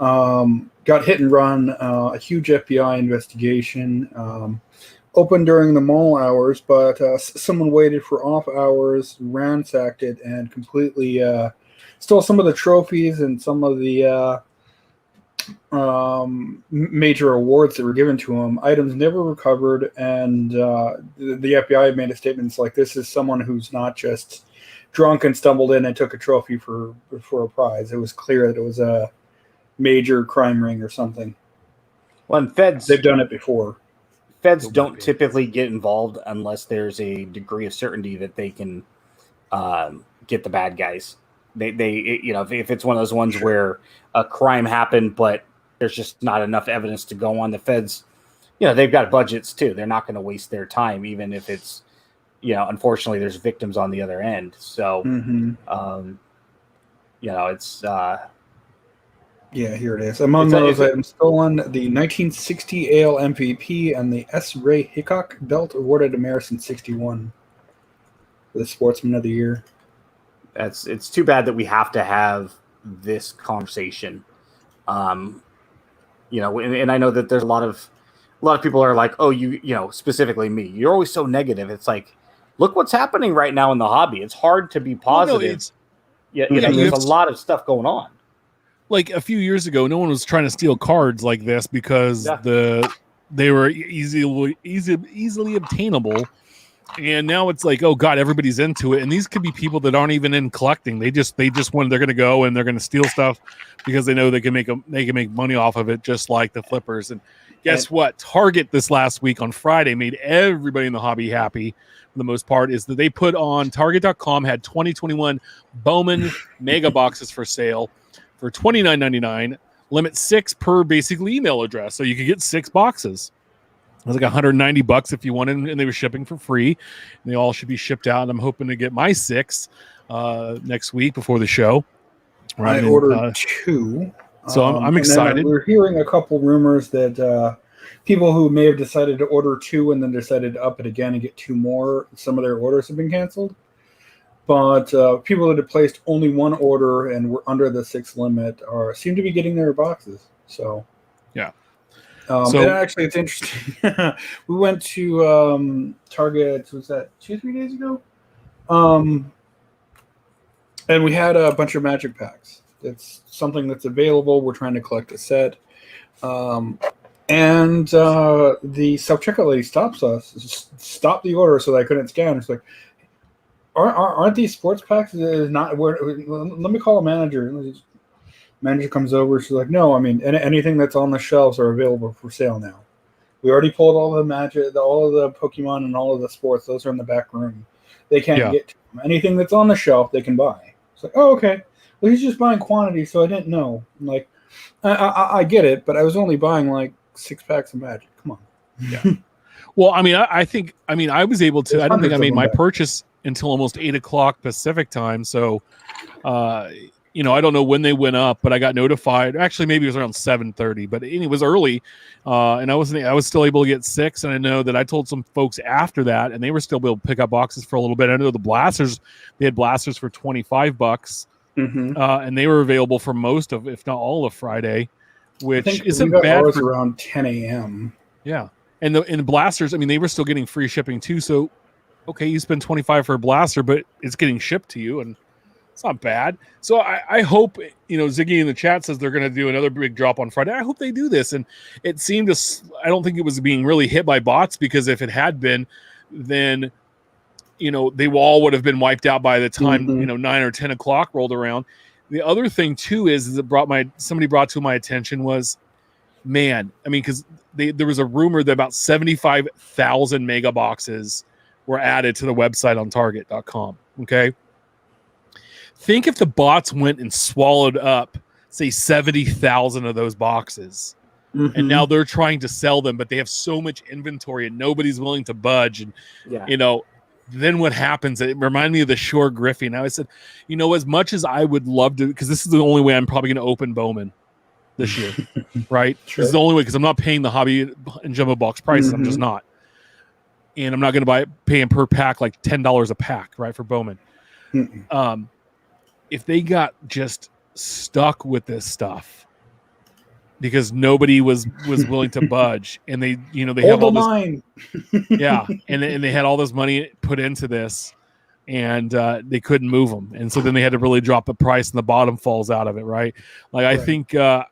Speaker 2: got hit and run. A huge FBI investigation. Open during the mall hours, but someone waited for off hours, ransacked it, and completely stole some of the trophies and some of the major awards that were given to him. Items never recovered, and the FBI made a statement. It's like, this is someone who's not just drunk and stumbled in and took a trophy for a prize. It was clear that it was a major crime ring or something.
Speaker 3: Well, and they've
Speaker 2: done it before.
Speaker 3: Feds don't typically get involved unless there's a degree of certainty that they can get the bad guys. If it's one of those ones where a crime happened, but there's just not enough evidence to go on, the feds, they've got budgets too. They're not going to waste their time, even if it's, unfortunately there's victims on the other end. So, it's,
Speaker 2: yeah, here it is. Among those items stolen, the 1960 AL MVP and the S. Ray Hickok belt awarded to Maris in 61. the Sportsman of the Year.
Speaker 3: It's too bad that we have to have this conversation. And I know that there's a lot of people are like, oh, you know, specifically me, you're always so negative. It's like, look what's happening right now in the hobby. It's hard to be positive. There's a lot of stuff going on.
Speaker 1: Like a few years ago, no one was trying to steal cards like this because they were easily obtainable. And now it's like, oh God, everybody's into it. And these could be people that aren't even in collecting. They're going to go and they're going to steal stuff because they know they can make money off of it, just like the flippers. And guess what? Target this last week on Friday made everybody in the hobby happy for the most part, is that they put on Target.com had 2021 Bowman mega boxes for sale for $29.99, limit 6 per basically email address. So you could get 6 boxes. It was like $190 if you wanted, and they were shipping for free. And they all should be shipped out. And I'm hoping to get my 6 next week before the show.
Speaker 2: Right, I ordered 2.
Speaker 1: So I'm excited.
Speaker 2: We're hearing a couple rumors that people who may have decided to order 2 and then decided to up it again and get 2 more, some of their orders have been canceled. But people that had placed only 1 order and were under the 6 limit seem to be getting their boxes. So
Speaker 1: yeah.
Speaker 2: And actually, it's interesting. We went to Target. Was that 2-3 days ago? And we had a bunch of Magic packs. It's something that's available. We're trying to collect a set. And the self-checkout lady stops us. Stopped the order so that I couldn't scan. It's like, aren't these sports packs? Let me call a manager. Manager comes over. She's like, no, I mean, anything that's on the shelves are available for sale now. We already pulled all the Magic, all of the Pokemon, and all of the sports. Those are in the back room. They can't get to them. Anything that's on the shelf, they can buy. It's like, oh, okay. Well, he's just buying quantity, so I didn't know. I'm like, I get it, but I was only buying like 6 packs of Magic. Come on.
Speaker 1: Yeah. Well, I mean, I was able to. I don't think I made my purchase until almost 8 o'clock Pacific time. So, I don't know when they went up, but I got notified. Actually, maybe it was around 7:30, but it was early, and I was still able to get 6. And I know that I told some folks after that, and they were still able to pick up boxes for a little bit. I know the blasters, they had blasters for $25, and they were available for most of, if not all of Friday, which isn't bad.
Speaker 2: Ours around 10 a.m.
Speaker 1: Yeah, and the blasters, I mean, they were still getting free shipping too. So, okay, you spend $25 for a blaster, but it's getting shipped to you, and it's not bad. So I hope, Ziggy in the chat says they're going to do another big drop on Friday. I hope they do this. And it seemed I don't think it was being really hit by bots, because if it had been, then, they all would have been wiped out by the time, 9 or 10 o'clock rolled around. The other thing too is that somebody brought to my attention was, man, I mean, because there was a rumor that about 75,000 mega boxes were added to the website on Target.com. Okay. Think if the bots went and swallowed up, say, 70,000 of those boxes, and now they're trying to sell them, but they have so much inventory and nobody's willing to budge. And, then what happens? It reminded me of the Shore Griffey. Now I said, as much as I would love to, because this is the only way I'm probably going to open Bowman this year, right? Sure. This is the only way, because I'm not paying the hobby and jumbo box prices. I'm just not. And I'm not going to pay him per pack like $10 a pack, right, for Bowman. If they got just stuck with this stuff because nobody was willing to budge, and they have all this, and they had all this money put into this, and they couldn't move them, and so then they had to really drop the price, and the bottom falls out of it, right? Like, I think God,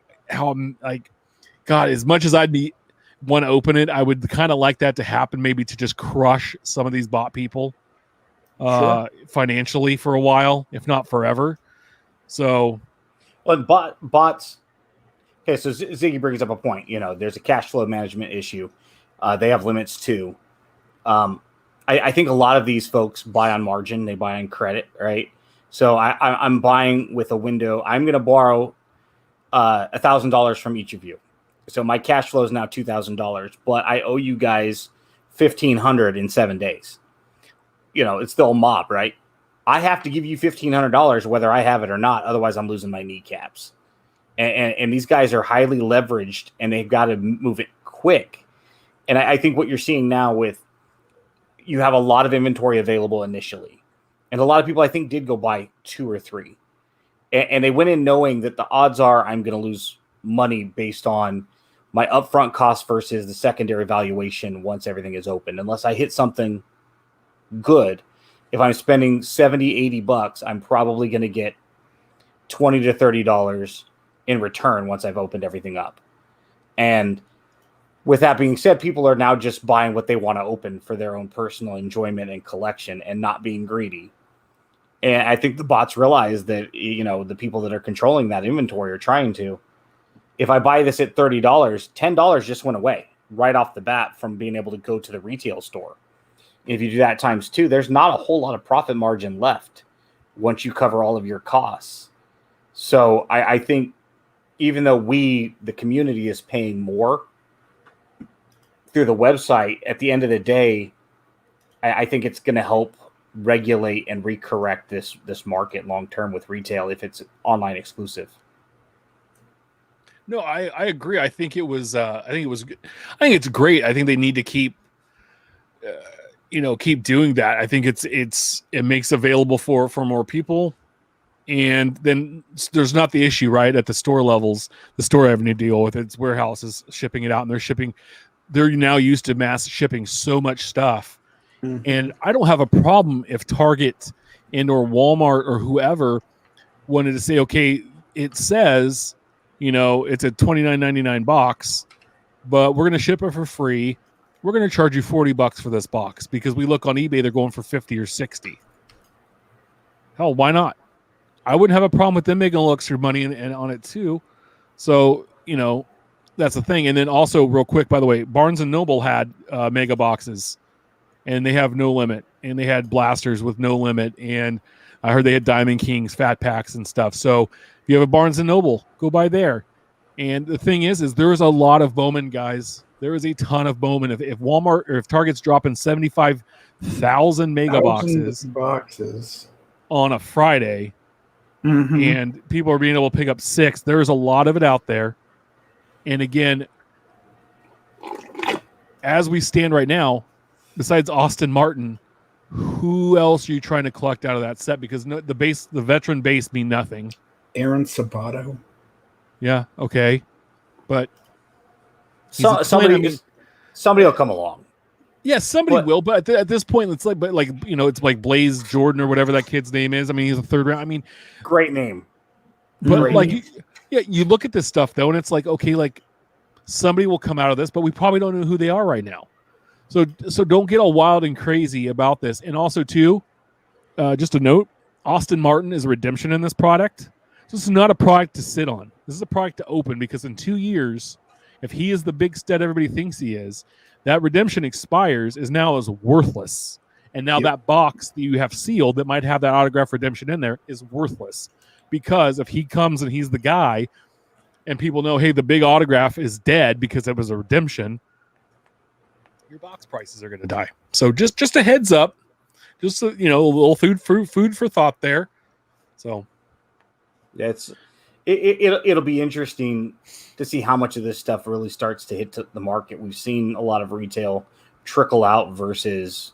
Speaker 1: as much as I'd want to open it, I would kind of like that to happen, maybe to just crush some of these bot people. Financially for a while, if not forever. So,
Speaker 3: bots. Okay, so Ziggy brings up a point. There's a cash flow management issue. They have limits too. I think a lot of these folks buy on margin. They buy on credit, right? So I'm buying with a window. I'm going to borrow $1,000 from each of you. So my cash flow is now $2,000, but I owe you guys $1,500 in 7 days. It's still a mob, right? I have to give you $1,500 whether I have it or not. Otherwise, I'm losing my kneecaps. And these guys are highly leveraged, and they've got to move it quick. And I think what you're seeing now you have a lot of inventory available initially. And a lot of people, I think, did go buy 2 or 3. And they went in knowing that the odds are I'm going to lose money based on my upfront cost versus the secondary valuation once everything is open. Unless I hit something good, if I'm spending $70, $80, I'm probably going to get $20 to $30 in return once I've opened everything up. And with that being said, people are now just buying what they want to open for their own personal enjoyment and collection and not being greedy. And I think the bots realize that, you know, the people that are controlling that inventory are trying to. If I buy this at $30, $10 just went away right off the bat from being able to go to the retail store. If you do that times 2, there's not a whole lot of profit margin left once you cover all of your costs. So I think even though the community is paying more through the website, at the end of the day, I think it's going to help regulate and recorrect this market long term with retail if it's online exclusive.
Speaker 1: No, I agree. I think it's great. I think they need to keep keep doing that. I think it makes available for more people. And then there's not the issue, right? At the store levels, the store having to deal with its warehouses shipping it out, and they're now used to mass shipping so much stuff. Mm-hmm. And I don't have a problem if Target and or Walmart or whoever wanted to say, okay, it says, it's a $29.99 box, but we're going to ship it for free. We're going to charge you $40 for this box because we look on eBay, they're going for 50 or 60. Hell, why not? I wouldn't have a problem with them making a little extra money and on it too. So, that's the thing. And then also real quick, by the way, Barnes & Noble had mega boxes and they have no limit, and they had blasters with no limit. And I heard they had Diamond Kings, fat packs and stuff. So if you have a Barnes & Noble, go buy there. And the thing is there's a lot of Bowman guys. There is a ton of Bowman. If Walmart or if Target's dropping 75,000 mega boxes on a Friday, mm-hmm. and people are being able to pick up 6, there's a lot of it out there. And again, as we stand right now, besides Austin Martin, who else are you trying to collect out of that set? Because the veteran base mean nothing.
Speaker 2: Aaron Sabato.
Speaker 1: Yeah, okay. But
Speaker 3: somebody will come along.
Speaker 1: Yes, somebody will, but at this point, it's like Blaze Jordan or whatever that kid's name is. I mean, he's a 3rd round. I mean,
Speaker 3: great name.
Speaker 1: But you look at this stuff though, and it's like, okay, like somebody will come out of this, but we probably don't know who they are right now. So don't get all wild and crazy about this. And also too, just a note, Austin Martin is a redemption in this product. So this is not a product to sit on. This is a product to open, because in 2 years, if he is the big stud everybody thinks he is, that redemption expires is worthless. And now that box that you have sealed that might have that autograph redemption in there is worthless, because if he comes and he's the guy and people know, hey, the big autograph is dead because it was a redemption, your box prices are going to die. So just a heads up, just a little food for thought there. So
Speaker 3: yeah, it'll be interesting to see how much of this stuff really starts to hit the market. We've seen a lot of retail trickle out versus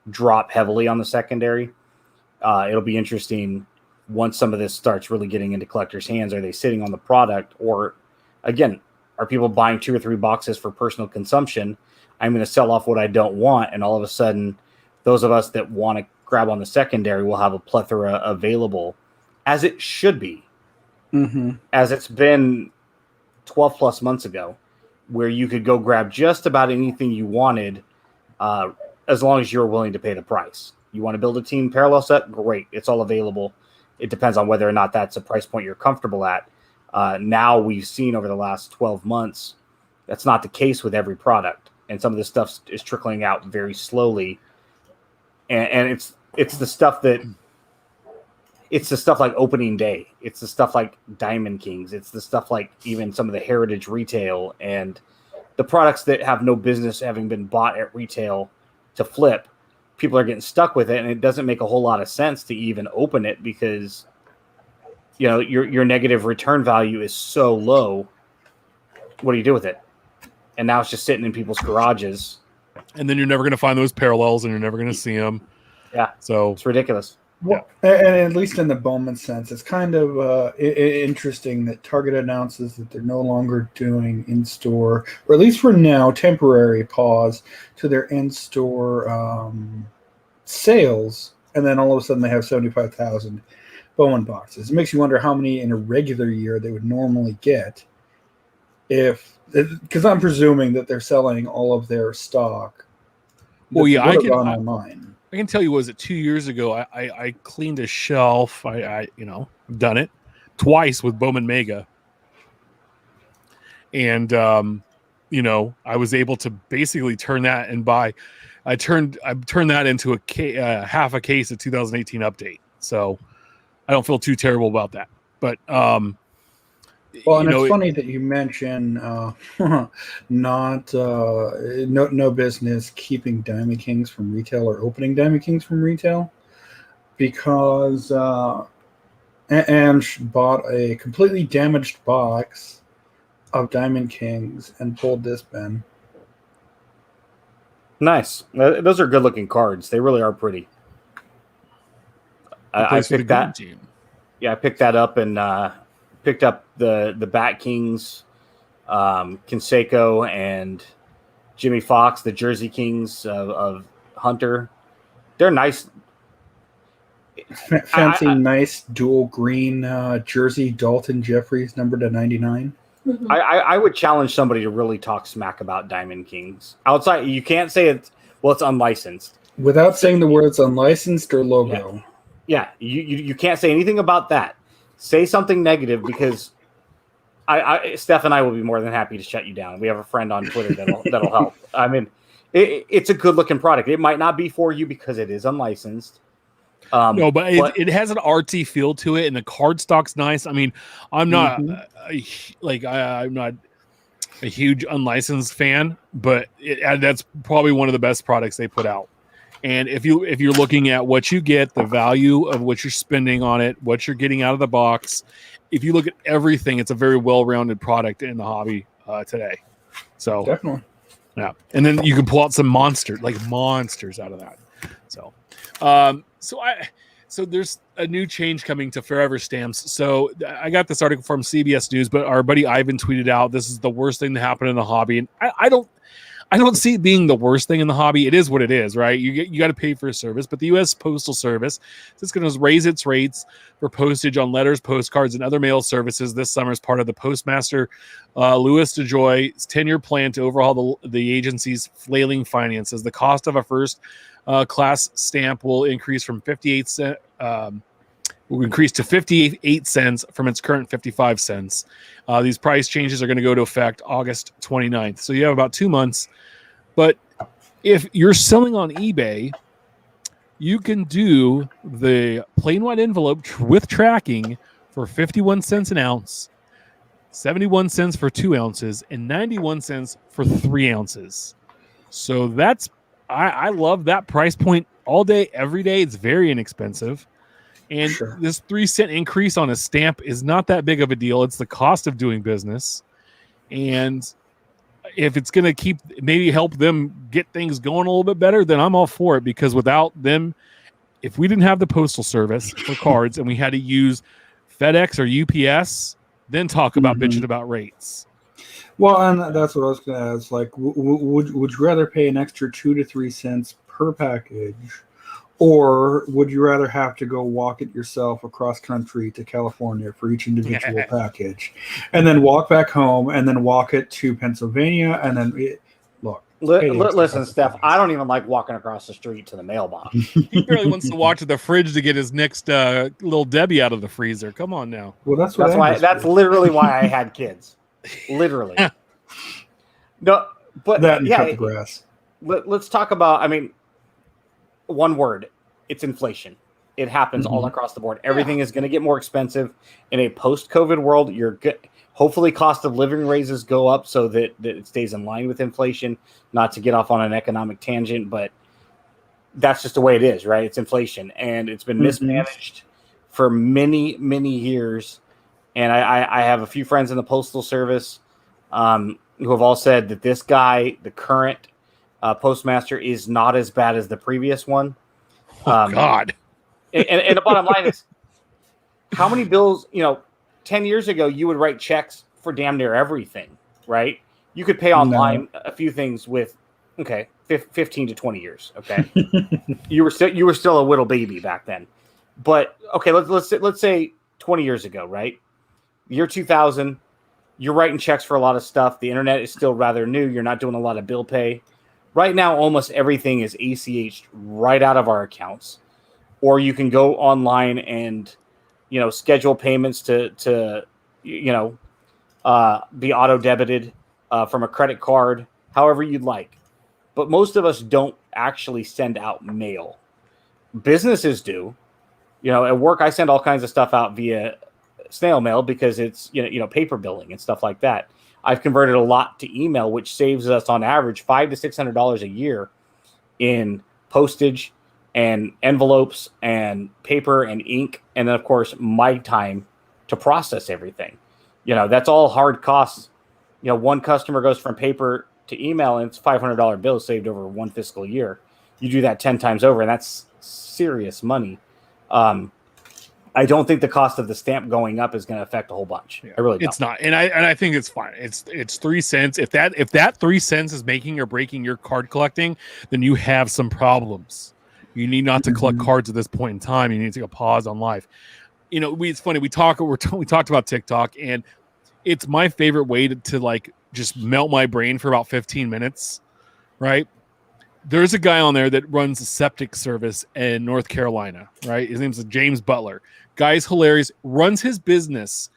Speaker 3: drop heavily on the secondary. It'll be interesting once some of this starts really getting into collectors' hands. Are they sitting on the product, or again, are people buying 2 or 3 boxes for personal consumption? I'm going to sell off what I don't want, and all of a sudden, those of us that want to grab on the secondary will have a plethora available, as it should be. Mm-hmm. As it's been 12 plus months ago, where you could go grab just about anything you wanted, as long as you're willing to pay the price. You want to build a team parallel set? Great. It's all available. It depends on whether or not that's a price point you're comfortable at. Now we've seen over the last 12 months, that's not the case with every product. And some of this stuff is trickling out very slowly. And it's the stuff like opening day. It's the stuff like Diamond Kings. It's the stuff like even some of the heritage retail and the products that have no business having been bought at retail to flip. People are getting stuck with it, and it doesn't make a whole lot of sense to even open it because your negative return value is so low. What do you do with it? And now it's just sitting in people's garages.
Speaker 1: And then you're never going to find those parallels, and you're never going to see them.
Speaker 3: Yeah.
Speaker 1: So
Speaker 3: it's ridiculous.
Speaker 2: Well, and at least in the Bowman sense, it's kind of interesting that Target announces that they're no longer doing in-store, or at least for now, temporary pause to their in-store sales, and then all of a sudden they have 75,000 Bowman boxes. It makes you wonder how many in a regular year they would normally get, because I'm presuming that they're selling all of their stock.
Speaker 1: Well, yeah,
Speaker 2: I online.
Speaker 1: I can tell you, was it 2 years ago? I cleaned a shelf. I've done it twice with Bowman Mega, and I was able to basically turn that and buy. I turned that into half a case of 2018 update. So I don't feel too terrible about that. But
Speaker 2: well, and it's funny that you mention no business keeping Diamond Kings from retail or opening Diamond Kings from retail, because Ange bought a completely damaged box of Diamond Kings and pulled this bin.
Speaker 3: Nice. Those are good looking cards. They really are pretty. I picked that. Yeah, I picked that up and picked up the Bat Kings, Canseco, and Jimmy Fox, the Jersey Kings of Hunter. They're nice.
Speaker 2: Fancy, nice dual green jersey, Dalton Jeffries, numbered to 99.
Speaker 3: Mm-hmm. I would challenge somebody to really talk smack about Diamond Kings. Outside, you can't say it's unlicensed.
Speaker 2: Without saying the words unlicensed or logo.
Speaker 3: Yeah, you can't say anything about that. Say something negative, because Steph and I will be more than happy to shut you down. We have a friend on Twitter that'll help. I mean, it's a good looking product. It might not be for you because it is unlicensed.
Speaker 1: No, but it has an artsy feel to it, and the card stock's nice. I mean, I'm not I'm not a huge unlicensed fan, but that's probably one of the best products they put out. And if you're looking at what you get, the value of what you're spending on it, what you're getting out of the box, if you look at everything, it's a very well-rounded product in the hobby today. So
Speaker 2: definitely,
Speaker 1: yeah. And then you can pull out some monsters out of that. So there's a new change coming to Forever Stamps. So I got this article from CBS News, but our buddy Ivan tweeted out, this is the worst thing to happen in the hobby. And I don't see it being the worst thing in the hobby. It is what it is, right? You got to pay for a service, but the U.S. Postal Service is going to raise its rates for postage on letters, postcards, and other mail services this summer as part of the Postmaster Louis DeJoy's 10-year plan to overhaul the agency's flailing finances. The cost of a first class stamp will increase from 58 cents. Will increase to 58 cents from its current 55 cents. These price changes are going to go to effect August 29th. So you have about 2 months. But if you're selling on eBay, you can do the plain white envelope with tracking for 51 cents an ounce, 71 cents for 2 ounces, and 91 cents for 3 ounces. So I love that price point all day, every day. It's very inexpensive. And this 3 cent increase on a stamp is not that big of a deal. It's the cost of doing business. And if it's going to maybe help them get things going a little bit better, then I'm all for it, because without them, if we didn't have the Postal Service for cards and we had to use FedEx or UPS, then talk about bitching about rates.
Speaker 2: Well, and that's what I was going to ask. Like, would you rather pay an extra 2 to 3 cents per package, or would you rather have to go walk it yourself across country to California for each individual package, and then walk back home, and then walk it to Pennsylvania, and then
Speaker 3: listen, Steph, I don't even like walking across the street to the mailbox.
Speaker 1: He barely wants to walk to the fridge to get his next little Debbie out of the freezer. Come on now.
Speaker 2: Well, that's
Speaker 3: literally why I had kids. Literally. No, but
Speaker 2: that and cut the grass.
Speaker 3: Let's talk about. I mean, one word: it's inflation. It happens all across the board. Everything is going to get more expensive in a post-COVID world. You're good. Hopefully, cost of living raises go up so that it stays in line with inflation. Not to get off on an economic tangent, but that's just the way it is, right? It's inflation, and it's been mismanaged for many, many years. And I have a few friends in the Postal Service who have all said that this guy, the current postmaster, is not as bad as the previous one.
Speaker 1: God.
Speaker 3: And the bottom line is, how many bills, 10 years ago, you would write checks for damn near everything, right? You could pay online a few things with, 15 to 20 years. Okay. you were still a little baby back then. But okay, let's say 20 years ago, right? Year 2000, you're writing checks for a lot of stuff. The internet is still rather new. You're not doing a lot of bill pay. Right now, almost everything is ACH'd right out of our accounts. Or you can go online and, schedule payments to be auto debited from a credit card, however you'd like. But most of us don't actually send out mail. Businesses do. At work, I send all kinds of stuff out via snail mail because it's, paper billing and stuff like that. I've converted a lot to email, which saves us on average $500 to $600 a year in postage and envelopes and paper and ink. And then, of course, my time to process everything. That's all hard costs. One customer goes from paper to email and it's $500 bill saved over one fiscal year. You do that 10 times over and that's serious money. I don't think the cost of the stamp going up is going to affect a whole bunch. Yeah, I really don't.
Speaker 1: It's not. And I think it's fine. It's 3 cents. If that 3 cents is making or breaking your card collecting, then you have some problems. You need not to collect cards at this point in time. You need to take a pause on life. It's funny. We talked about TikTok, and it's my favorite way to like just melt my brain for about 15 minutes, right? There's a guy on there that runs a septic service in North Carolina, right? His name's James Butler. Guy's hilarious. Runs his business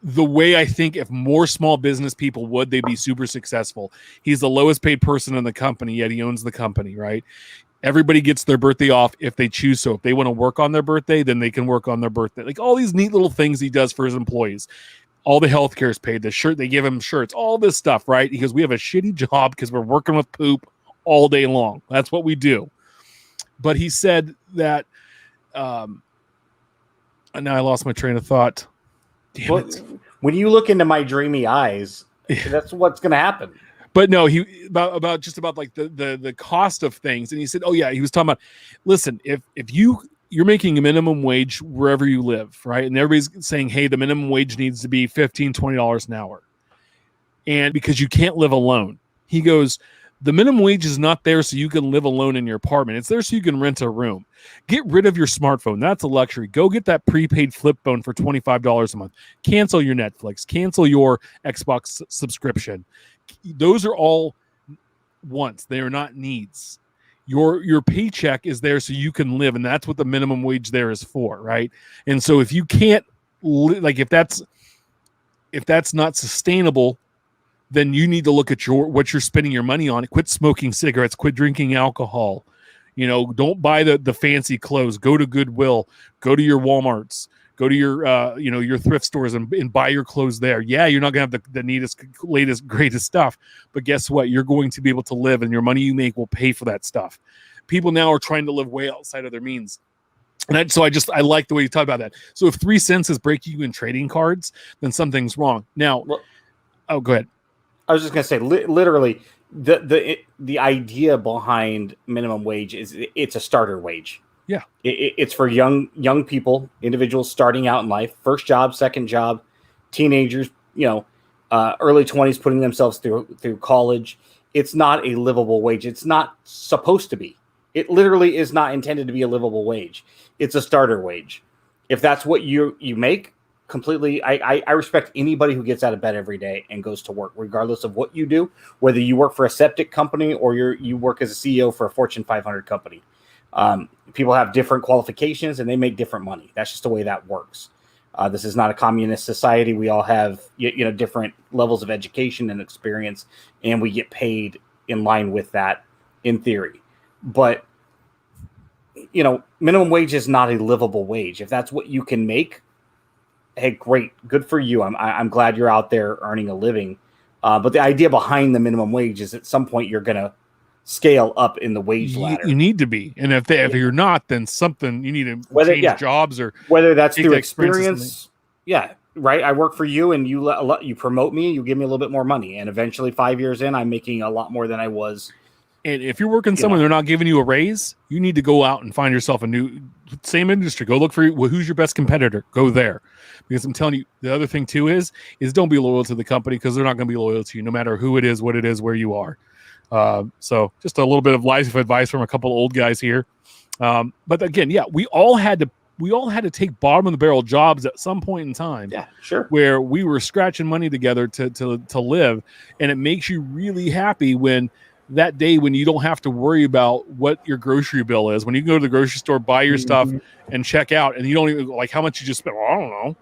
Speaker 1: the way I think if more small business people would, they'd be super successful. He's the lowest paid person in the company, yet he owns the company, right? Everybody gets their birthday off if they choose so. If they want to work on their birthday, then they can work on their birthday. Like all these neat little things he does for his employees. All the healthcare is paid. The shirt, they give him shirts, all this stuff, right? Because we have a shitty job because we're working with poop all day long. That's what we do. But he said that, and now I lost my train of thought. Damn it.
Speaker 3: When you look into my dreamy eyes, that's what's going to happen.
Speaker 1: But no, he about like the cost of things, and he said, oh yeah, he was talking about. Listen, if you're making a minimum wage wherever you live, right? And everybody's saying, hey, the minimum wage needs to be $15, $20 an hour. And because you can't live alone. He goes, the minimum wage is not there so you can live alone in your apartment. It's there so you can rent a room. Get rid of your smartphone. That's a luxury. Go get that prepaid flip phone for $25 a month. Cancel your Netflix. Cancel your Xbox subscription. Those are all wants. They are not needs. Your paycheck is there so you can live, and that's what the minimum wage there is for, right? And so if you can't if that's not sustainable, then you need to look at what you're spending your money on. Quit smoking cigarettes, quit drinking alcohol. Don't buy the fancy clothes. Go to Goodwill, go to your Walmarts, go to your thrift stores and buy your clothes there. Yeah, you're not going to have the neatest, latest, greatest stuff, but guess what? You're going to be able to live, and your money you make will pay for that stuff. People now are trying to live way outside of their means. And I like the way you talk about that. So if 3 cents is breaking you in trading cards, then something's wrong. Now, go ahead.
Speaker 3: I was just going to say, literally, the idea behind minimum wage is it's a starter wage.
Speaker 1: Yeah,
Speaker 3: it's for young people, individuals starting out in life, first job, second job, teenagers, early 20s, putting themselves through college. It's not a livable wage. It's not supposed to be. It literally is not intended to be a livable wage. It's a starter wage. If that's what you make, completely, I respect anybody who gets out of bed every day and goes to work, regardless of what you do, whether you work for a septic company or you work as a CEO for a Fortune 500 company. People have different qualifications and they make different money. That's just the way that works. This is not a communist society. We all have different levels of education and experience, and we get paid in line with that in theory. But minimum wage is not a livable wage. If that's what you can make, hey, great, good for you. I'm glad you're out there earning a living. But the idea behind the minimum wage is at some point you're going to scale up in the wage ladder.
Speaker 1: You need to be, and if you're not, then something you need to change jobs, or
Speaker 3: whether that's through experience. Yeah, right. I work for you, and you promote me. You give me a little bit more money, and eventually, 5 years in, I'm making a lot more than I was
Speaker 1: And if you're working somewhere they're not giving you a raise, you need to go out and find yourself a new same industry. Go look for who's your best competitor. Go there. Because I'm telling you, the other thing too is don't be loyal to the company because they're not going to be loyal to you no matter who it is, what it is, where you are. So just a little bit of life advice from a couple of old guys here. But again, yeah, we all had to take bottom of the barrel jobs at some point in time.
Speaker 3: Yeah, sure.
Speaker 1: Where we were scratching money together to live. And it makes you really happy when that day when you don't have to worry about what your grocery bill is, when you can go to the grocery store, buy your stuff and check out, and you don't even like how much you just spent. Well, I don't know.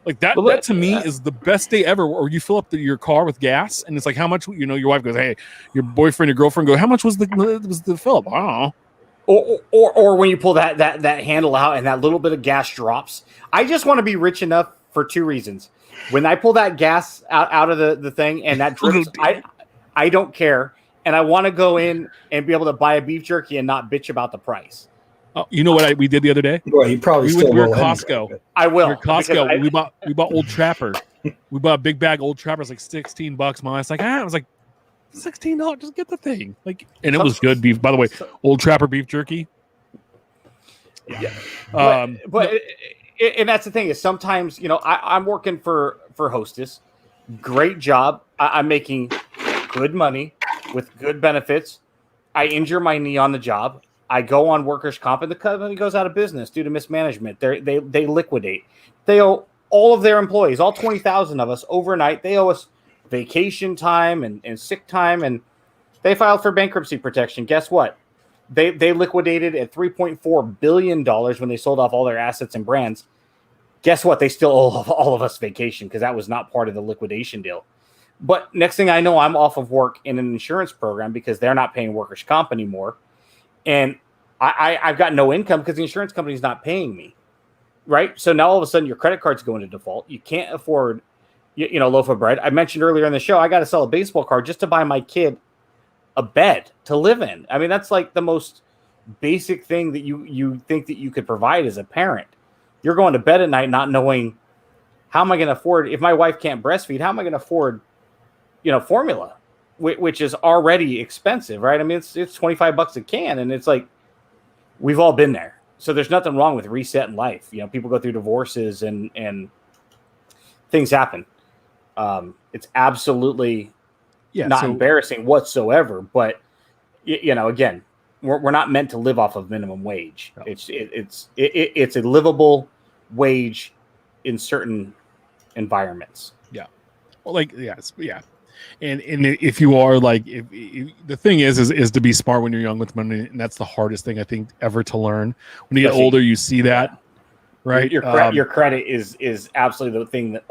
Speaker 1: Like that, that to me is the best day ever. Or you fill up your car with gas, and it's like how much your wife goes, hey, your boyfriend, your girlfriend go, how much was the fill up? I don't know.
Speaker 3: Or when you pull that handle out and that little bit of gas drops. I just want to be rich enough for two reasons. When I pull that gas out of the thing and that drips, I don't care. And I want to go in and be able to buy a beef jerky and not bitch about the price.
Speaker 1: Oh, you know what we did the other day?
Speaker 2: Well, you probably
Speaker 1: we were at Costco.
Speaker 3: I will.
Speaker 1: We were at Costco. We bought Old Trapper. We bought a big bag of Old Trapper. It's like $16. My wife's like, I was like, $16. Just get the thing. Like, and it was good beef. By the way, Old Trapper beef jerky.
Speaker 3: Yeah. But and that's the thing is sometimes I'm working for Hostess. Great job. I'm making good money with good benefits. I injure my knee on the job. I go on workers' comp, and the company goes out of business due to mismanagement. They liquidate. They owe all of their employees, all 20,000 of us, overnight. They owe us vacation time and sick time, and they filed for bankruptcy protection. Guess what? They liquidated at $3.4 billion when they sold off all their assets and brands. Guess what? They still owe all of us vacation because that was not part of the liquidation deal. But next thing I know, I'm off of work in an insurance program because they're not paying workers' comp anymore. And I've got no income because the insurance company's not paying me. Right? So now all of a sudden your credit card's going to default. You can't afford, a loaf of bread. I mentioned earlier in the show, I got to sell a baseball card just to buy my kid a bed to live in. I mean, that's like the most basic thing that you think that you could provide as a parent. You're going to bed at night not knowing how am I going to afford, if my wife can't breastfeed, how am I going to afford formula, which is already expensive, right? I mean, it's $25 a can, and it's like we've all been there. So there's nothing wrong with reset in life. People go through divorces and things happen. It's absolutely not embarrassing whatsoever. But again, we're not meant to live off of minimum wage. No. It's a livable wage in certain environments.
Speaker 1: Yeah. Well, yeah. And if you are the thing is to be smart when you're young with money, and that's the hardest thing I think ever to learn. When you get older, you see that, right?
Speaker 3: Your credit is absolutely the thing that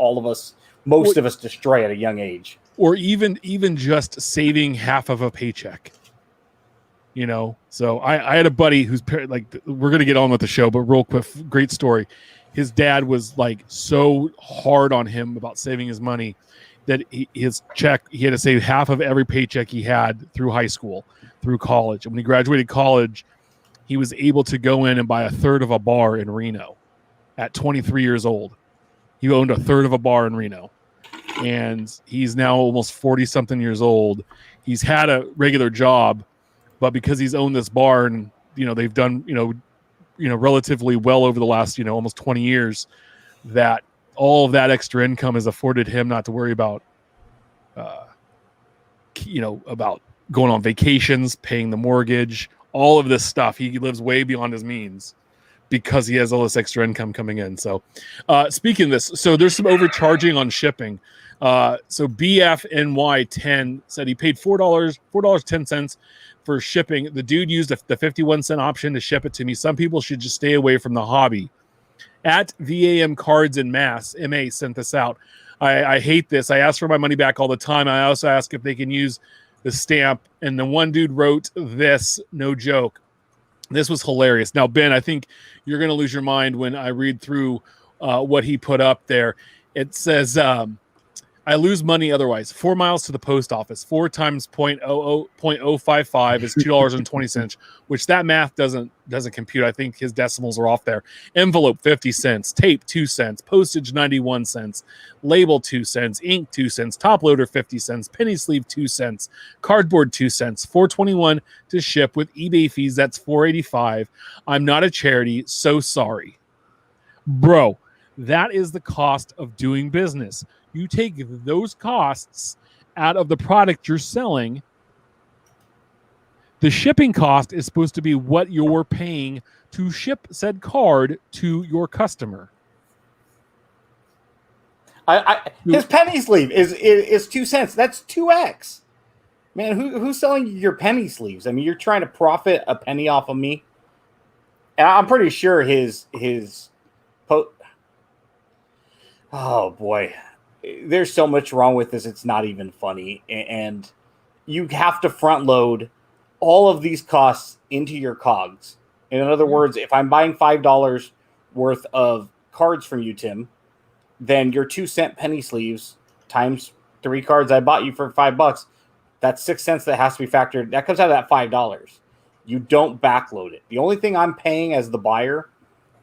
Speaker 3: most of us destroy at a young age.
Speaker 1: Or even just saving half of a paycheck. So I had a buddy who's we're gonna get on with the show, but real quick, great story. His dad was so hard on him about saving his money that his check, he had to save half of every paycheck he had through high school, through college. And when he graduated college, he was able to go in and buy a third of a bar in Reno at 23 years old. He owned a third of a bar in Reno. And he's now almost 40 something years old. He's had a regular job, but because he's owned this bar and, they've done, relatively well over the last, almost 20 years, that all of that extra income has afforded him not to worry about, about going on vacations, paying the mortgage, all of this stuff. He lives way beyond his means because he has all this extra income coming in. So speaking of this, so there's some overcharging on shipping. So BFNY10 said he paid $4.10 for shipping. The dude used the 51-cent option to ship it to me. Some people should just stay away from the hobby. At VAM Cards in Mass, MA sent this out. I hate this. I ask for my money back all the time. I also ask if they can use the stamp. And the one dude wrote this, no joke. This was hilarious. Now, Ben, I think you're going to lose your mind when I read through what he put up there. It says, I lose money otherwise. 4 miles to the post office. 4 times 0.055 is $2.20, which that math doesn't compute. I think his decimals are off there. Envelope 50 cents, tape 2 cents, postage 91 cents, label 2 cents, ink 2 cents, top loader 50 cents, penny sleeve 2 cents, cardboard 2 cents, $4.21 to ship with eBay fees. That's $4.85. I'm not a charity, so sorry. Bro, that is the cost of doing business. You take those costs out of the product you're selling. The shipping cost is supposed to be what you're paying to ship said card to your customer.
Speaker 3: His penny sleeve is 2 cents. That's 2x. Man, who's selling your penny sleeves? I mean, you're trying to profit a penny off of me. And I'm pretty sure oh boy, there's so much wrong with this. It's not even funny. And you have to front load all of these costs into your COGS. In other words, if I'm buying $5 worth of cards from you, Tim, then your 2 cent penny sleeves times 3 cards I bought you for $5, that's 6 cents that has to be factored. That comes out of that $5. You don't backload it. The only thing I'm paying as the buyer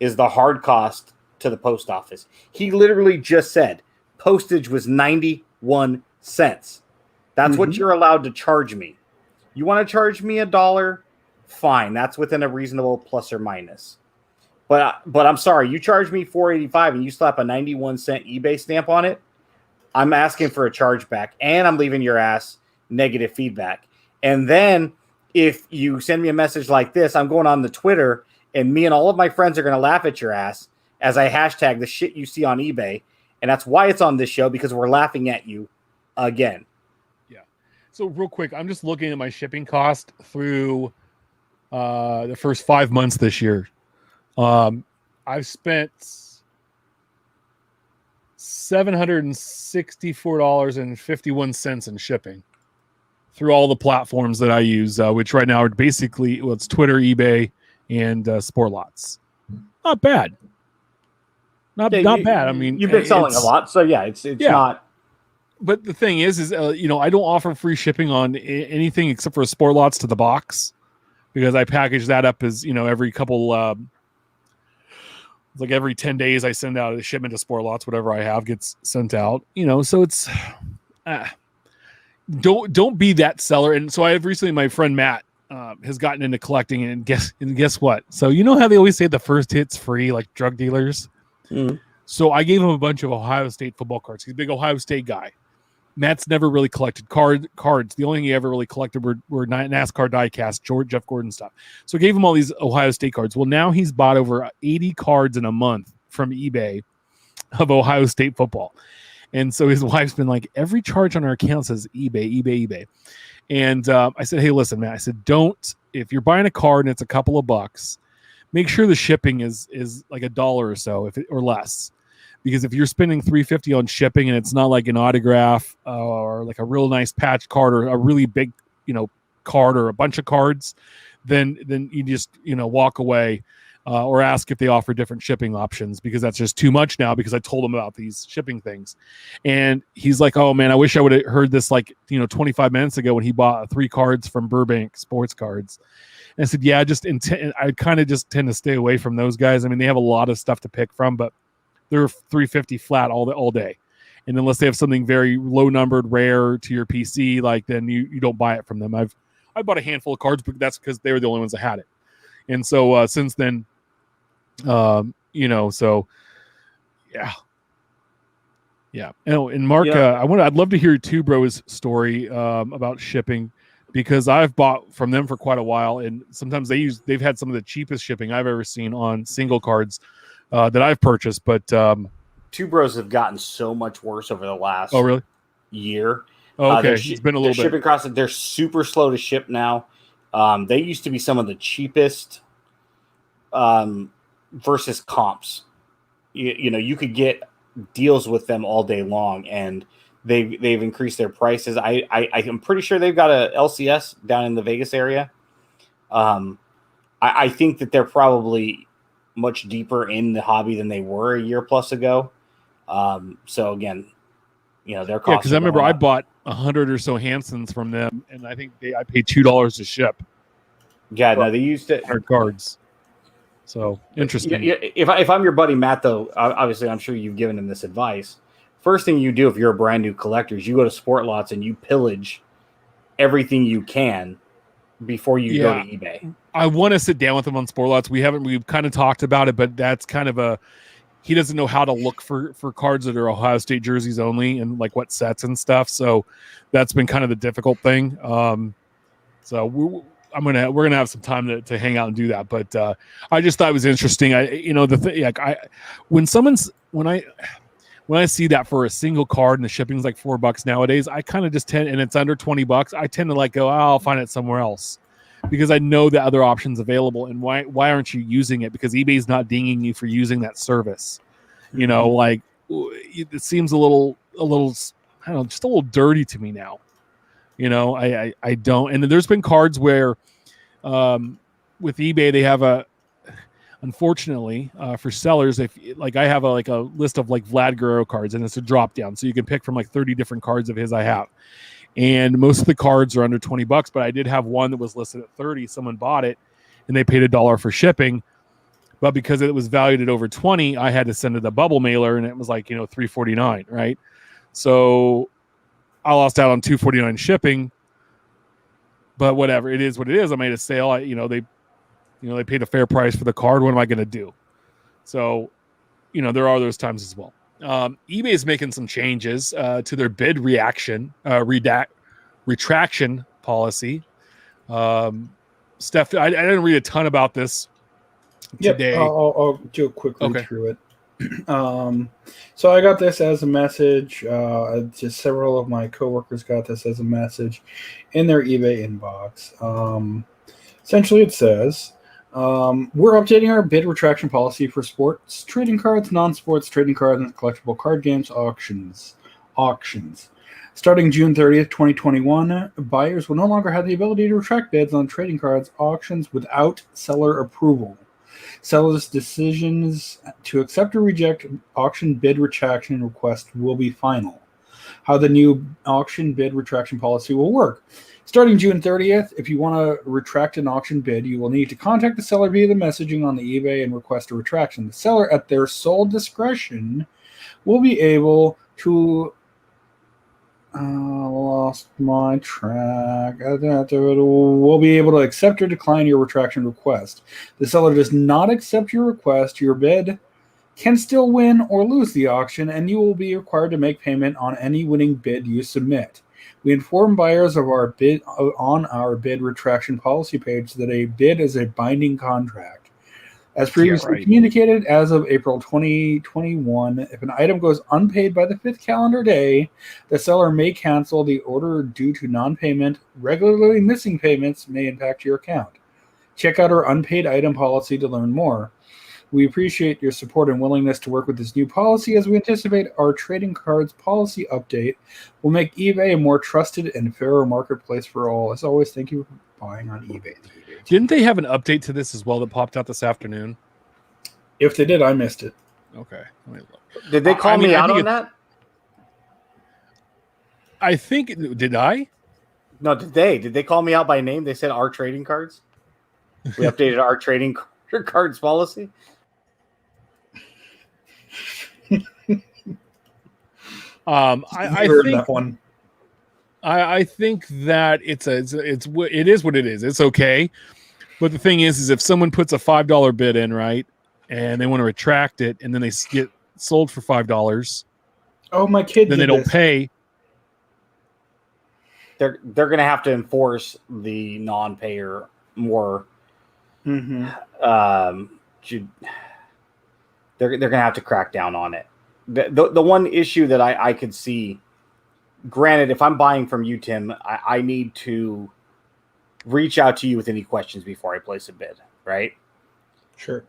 Speaker 3: is the hard cost to the post office. He literally just said postage was 91 cents. That's what you're allowed to charge me. You want to charge me $1? Fine. That's within a reasonable plus or minus. But I'm sorry, you charge me $4.85 and you slap a 91 cent eBay stamp on it. I'm asking for a chargeback and I'm leaving your ass negative feedback. And then if you send me a message like this, I'm going on the Twitter and me and all of my friends are going to laugh at your ass as I hashtag the shit you see on eBay. And that's why it's on this show, because we're laughing at you again.
Speaker 1: Yeah. So real quick, I'm just looking at my shipping cost through the first 5 months this year. I've spent $764.51 in shipping through all the platforms that I use, which right now are basically, it's Twitter, eBay, and Sportlots. Not bad. Not bad. I mean,
Speaker 3: you've been selling a lot, so yeah, it's not.
Speaker 1: But the thing is I don't offer free shipping on anything except for Sportlots to the box, because I package that up as every couple, like every 10 days I send out a shipment to Sportlots. Whatever I have gets sent out. So it's don't be that seller. And so I have recently, my friend Matt has gotten into collecting, and guess what? So how they always say the first hit's free, like drug dealers. So I gave him a bunch of Ohio State football cards. He's a big Ohio State guy. Matt's never really collected cards. The only thing he ever really collected were NASCAR diecast, Jeff Gordon stuff. So I gave him all these Ohio State cards. Well, now he's bought over 80 cards in a month from eBay of Ohio State football. And so his wife's been like, every charge on our account says eBay. And I said, hey, listen, Matt. I said, if you're buying a card and it's a couple of bucks, make sure the shipping is like $1 or so, or less. Because if you're spending $3.50 on shipping and it's not like an autograph or like a real nice patch card or a really big, card or a bunch of cards, then you just walk away or ask if they offer different shipping options, because that's just too much now. Because I told him about these shipping things, and he's like, "Oh man, I wish I would have heard this 25 minutes ago when he bought 3 cards from Burbank Sports Cards." And I said, "Yeah, I kind of just tend to stay away from those guys. I mean, they have a lot of stuff to pick from, but they're $3.50 flat all day. And unless they have something very low numbered, rare to your PC, then you don't buy it from them. I bought a handful of cards, but that's because they were the only ones that had it. And so since then, so yeah. And Mark, I'd love to hear too, bro's story about shipping, because I've bought from them for quite a while, and sometimes they've had some of the cheapest shipping I've ever seen on single cards that I've purchased. But
Speaker 3: Two Bros have gotten so much worse over the last year.
Speaker 1: Oh, okay. It's been a little bit.
Speaker 3: Shipping costs, they're super slow to ship now. They used to be some of the cheapest versus comps. You could get deals with them all day long, and they've increased their prices. I'm pretty sure they've got a LCS down in the Vegas area. I think that they're probably much deeper in the hobby than they were a year plus ago. So again, Their costs.
Speaker 1: Yeah, because I
Speaker 3: are
Speaker 1: remember
Speaker 3: going
Speaker 1: I
Speaker 3: up.
Speaker 1: bought 100 or so Hansons from them, and I think I paid $2 to ship
Speaker 3: Yeah, no, they used to.
Speaker 1: 100 cards. So interesting.
Speaker 3: If I'm your buddy Matt, though, obviously I'm sure you've given him this advice. First thing you do if you're a brand new collector is you go to Sport Lots and you pillage everything you can before you go to eBay.
Speaker 1: I want to sit down with him on Sport Lots. We've kind of talked about it, but that's kind of he doesn't know how to look for cards that are Ohio State jerseys only and like what sets and stuff. So that's been kind of the difficult thing. So we're gonna have some time to hang out and do that. But I just thought it was interesting. When I see that for a single card and the shipping's like $4 nowadays, I kind of just tend, and it's under $20, I tend to go, I'll find it somewhere else, because I know the other options available. And why aren't you using it? Because eBay's not dinging you for using that service. It seems a little, I don't know, just a little dirty to me now. I don't. And there's been cards where, with eBay, they have unfortunately, for sellers, if I have a list of Vlad Guerrero cards, and it's a drop down, so you can pick from 30 different cards of his I have, and most of the cards are under $20. But I did have one that was listed at 30. Someone bought it, and they paid $1 for shipping, but because it was valued at over 20, I had to send it a bubble mailer, and it was $3.49, right? So I lost out on $2.49 shipping, but whatever, it is what it is. I made a sale. They paid a fair price for the card. What am I going to do? So, there are those times as well. eBay is making some changes to their bid retraction policy. Steph, I didn't read a ton about this today.
Speaker 2: I'll do a quick read through it. So I got this as a message. Just several of my coworkers got this as a message in their eBay inbox. Essentially, it says, we're updating our bid retraction policy for sports trading cards, non-sports trading cards, and collectible card games auctions. Starting June 30th, 2021, buyers will no longer have the ability to retract bids on trading cards auctions without seller approval. Sellers' decisions to accept or reject auction bid retraction request will be final. How the new auction bid retraction policy will work. Starting June 30th, if you want to retract an auction bid, you will need to contact the seller via the messaging on the eBay and request a retraction. The seller, at their sole discretion, will be able to... lost my track. Will be able to accept or decline your retraction request. The seller does not accept your request, your bid can still win or lose the auction, and you will be required to make payment on any winning bid you submit. We inform buyers of our bid on our bid retraction policy page that a bid is a binding contract. As previously communicated, as of April 2021, if an item goes unpaid by the 5th calendar day, the seller may cancel the order due to non-payment. Regularly missing payments may impact your account. Check out our unpaid item policy to learn more. We appreciate your support and willingness to work with this new policy, as we anticipate our trading cards policy update will make eBay a more trusted and fairer marketplace for all. As always, thank you for buying on eBay.
Speaker 1: Didn't they have an update to this as well that popped out this afternoon?
Speaker 2: If they did, I missed it.
Speaker 1: Okay.
Speaker 3: Did they call me out on that?
Speaker 1: I think, did I?
Speaker 3: No, did they call me out by name? They said our trading cards. We updated our trading cards policy.
Speaker 2: I think that one.
Speaker 1: I think that it is what it is. It's okay, but the thing is if someone puts a $5 bid in, right, and they want to retract it, and then they get sold for $5.
Speaker 2: Oh, my kid!
Speaker 1: Then they don't pay.
Speaker 3: They're going to have to enforce the non-payer more.
Speaker 2: Mm-hmm.
Speaker 3: They're going to have to crack down on it. The one issue that I could see, granted, if I'm buying from you, Tim, I need to reach out to you with any questions before I place a bid, right?
Speaker 2: Sure.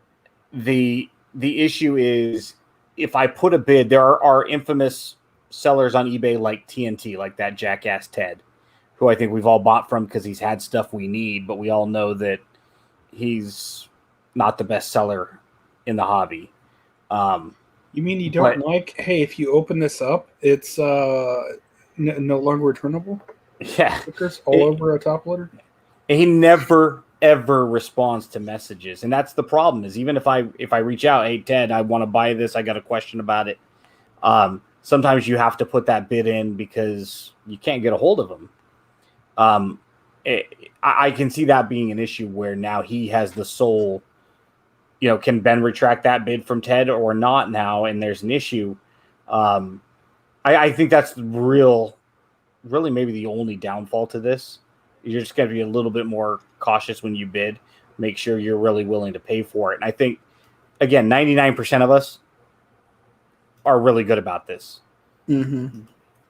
Speaker 3: The issue is, if I put a bid, there are infamous sellers on eBay like TNT, like that jackass Ted, who I think we've all bought from because he's had stuff we need, but we all know that he's not the best seller in the hobby.
Speaker 2: You mean you don't like? Hey, if you open this up, it's no longer returnable.
Speaker 3: Yeah,
Speaker 2: Stickers all over a top loader.
Speaker 3: he never ever responds to messages, and that's the problem. Is even if I reach out, hey Ted, I want to buy this, I got a question about it. Sometimes you have to put that bid in because you can't get a hold of him. I can see that being an issue where now he has the sole. Can Ben retract that bid from Ted or not now? And there's an issue. I think that's really maybe the only downfall to this. You're just going to be a little bit more cautious when you bid. Make sure you're really willing to pay for it. And I think, again, 99% of us are really good about this.
Speaker 2: Mm-hmm.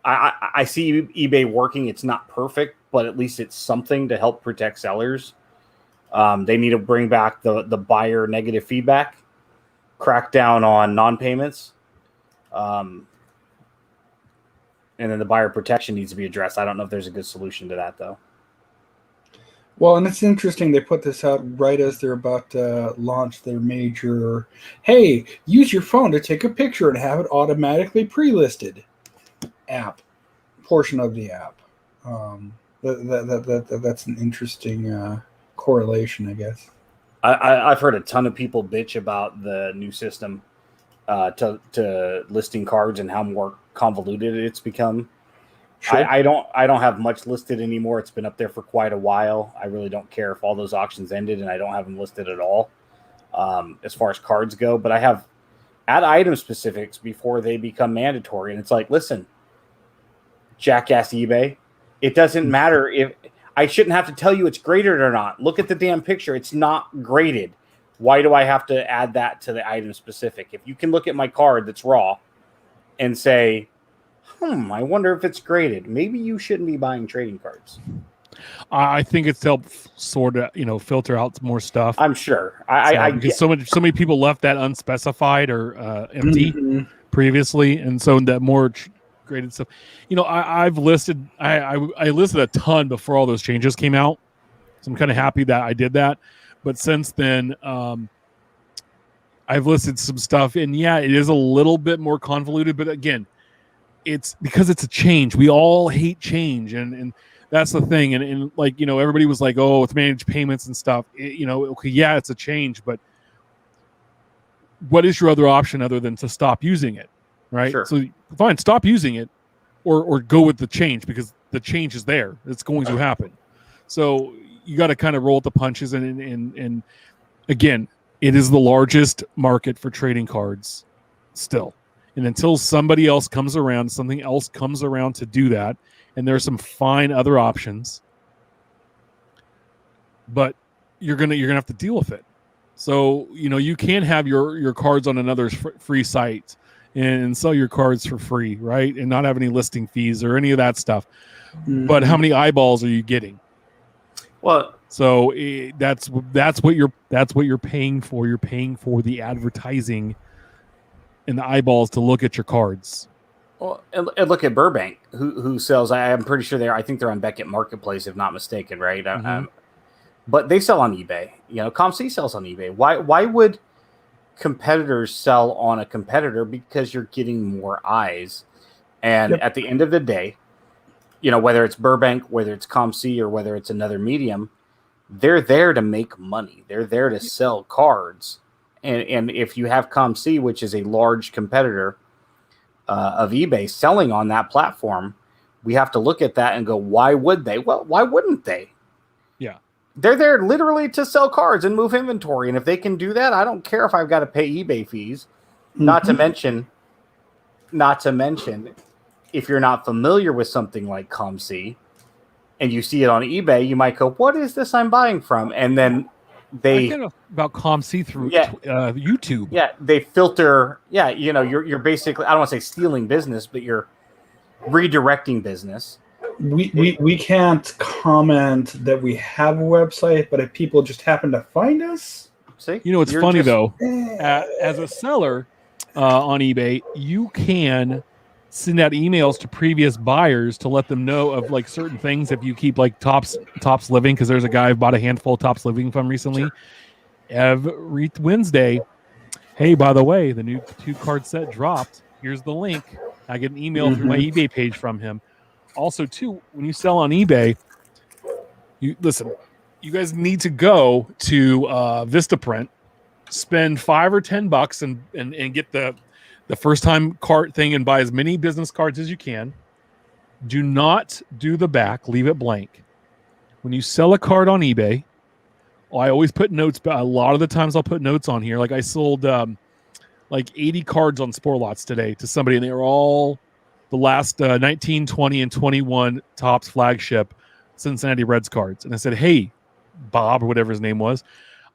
Speaker 3: I see eBay working. It's not perfect, but at least it's something to help protect sellers. They need to bring back the buyer negative feedback, crack down on non-payments, and then the buyer protection needs to be addressed. I don't know if there's a good solution to that, though.
Speaker 2: Well, and it's interesting they put this out right as they're about to launch their major, hey, use your phone to take a picture and have it automatically pre-listed app, portion of the app. That's an interesting correlation, I guess.
Speaker 3: I've heard a ton of people bitch about the new system to listing cards and how more convoluted it's become. Sure. I don't have much listed anymore. It's been up there for quite a while. I really don't care if all those auctions ended and I don't have them listed at all as far as cards go. But I have add item specifics before they become mandatory. And it's like, listen, jackass eBay, it doesn't matter if I shouldn't have to tell you it's graded or not. Look at the damn picture. It's not graded. Why do I have to add that to the item specific? If you can look at my card that's raw and say, I wonder if it's graded. Maybe you shouldn't be buying trading cards.
Speaker 1: I think it's to help sort of, filter out more stuff.
Speaker 3: I'm sure.
Speaker 1: Because so many people left that unspecified or empty previously, and so that more graded stuff. I've listed. I listed a ton before all those changes came out, so I'm kind of happy that I did that. But since then, I've listed some stuff, and yeah, it is a little bit more convoluted. But again, it's because it's a change. We all hate change, and that's the thing. And like, everybody was like, oh, it's managed payments and stuff. Okay, yeah, it's a change, but what is your other option other than to stop using it, right? Sure. So fine, stop using it or go with the change, because the change is there. It's going to happen. So you got to kind of roll with the punches. And again, it is the largest market for trading cards still. And until somebody else comes around, something else comes around to do that, and there's some fine other options, but you're gonna have to deal with it. So you can't have your cards on another free site and sell your cards for free, right? And not have any listing fees or any of that stuff. Mm-hmm. But how many eyeballs are you getting?
Speaker 3: Well,
Speaker 1: so that's what you're paying for. You're paying for the advertising and the eyeballs to look at your cards.
Speaker 3: Well, and look at Burbank, who sells. I'm pretty sure I think they're on Beckett Marketplace, if not mistaken, right? Mm-hmm. But they sell on eBay. ComC sells on eBay. Why would competitors sell on a competitor? Because you're getting more eyes. And at the end of the day, whether it's Burbank, whether it's ComC, or whether it's another medium, they're there to make money. They're there to sell cards. And if you have ComC, which is a large competitor of eBay, selling on that platform, we have to look at that and go, why would they? Well, why wouldn't they?
Speaker 1: Yeah.
Speaker 3: They're there literally to sell cards and move inventory. And if they can do that, I don't care if I've got to pay eBay fees. Mm-hmm. Not to mention, if you're not familiar with something like ComC and you see it on eBay, you might go, what is this I'm buying from? And then I
Speaker 1: get about ComC through YouTube.
Speaker 3: Yeah, they filter. Yeah, you're basically, I don't want to say stealing business, but you're redirecting business.
Speaker 2: We can't comment that we have a website, but if people just happen to find us,
Speaker 1: see, it's funny though. As a seller on eBay, you can send out emails to previous buyers to let them know of like certain things. If you keep like Tops Living, because there's a guy I've bought a handful of Tops Living from recently. Sure. Every Wednesday, hey, by the way, the new 2-card set dropped. Here's the link. I get an email through my eBay page from him. Also, too, when you sell on eBay, you guys need to go to Vistaprint, spend $5 or $10 and get the first time cart thing and buy as many business cards as you can. Do not do the back, leave it blank. When you sell a card on eBay, I always put notes, but a lot of the times I'll put notes on here. Like I sold like 80 cards on Sport Lots today to somebody, and they were all the last 19, 20, and 21 Topps flagship Cincinnati Reds cards. And I said, hey, Bob, or whatever his name was,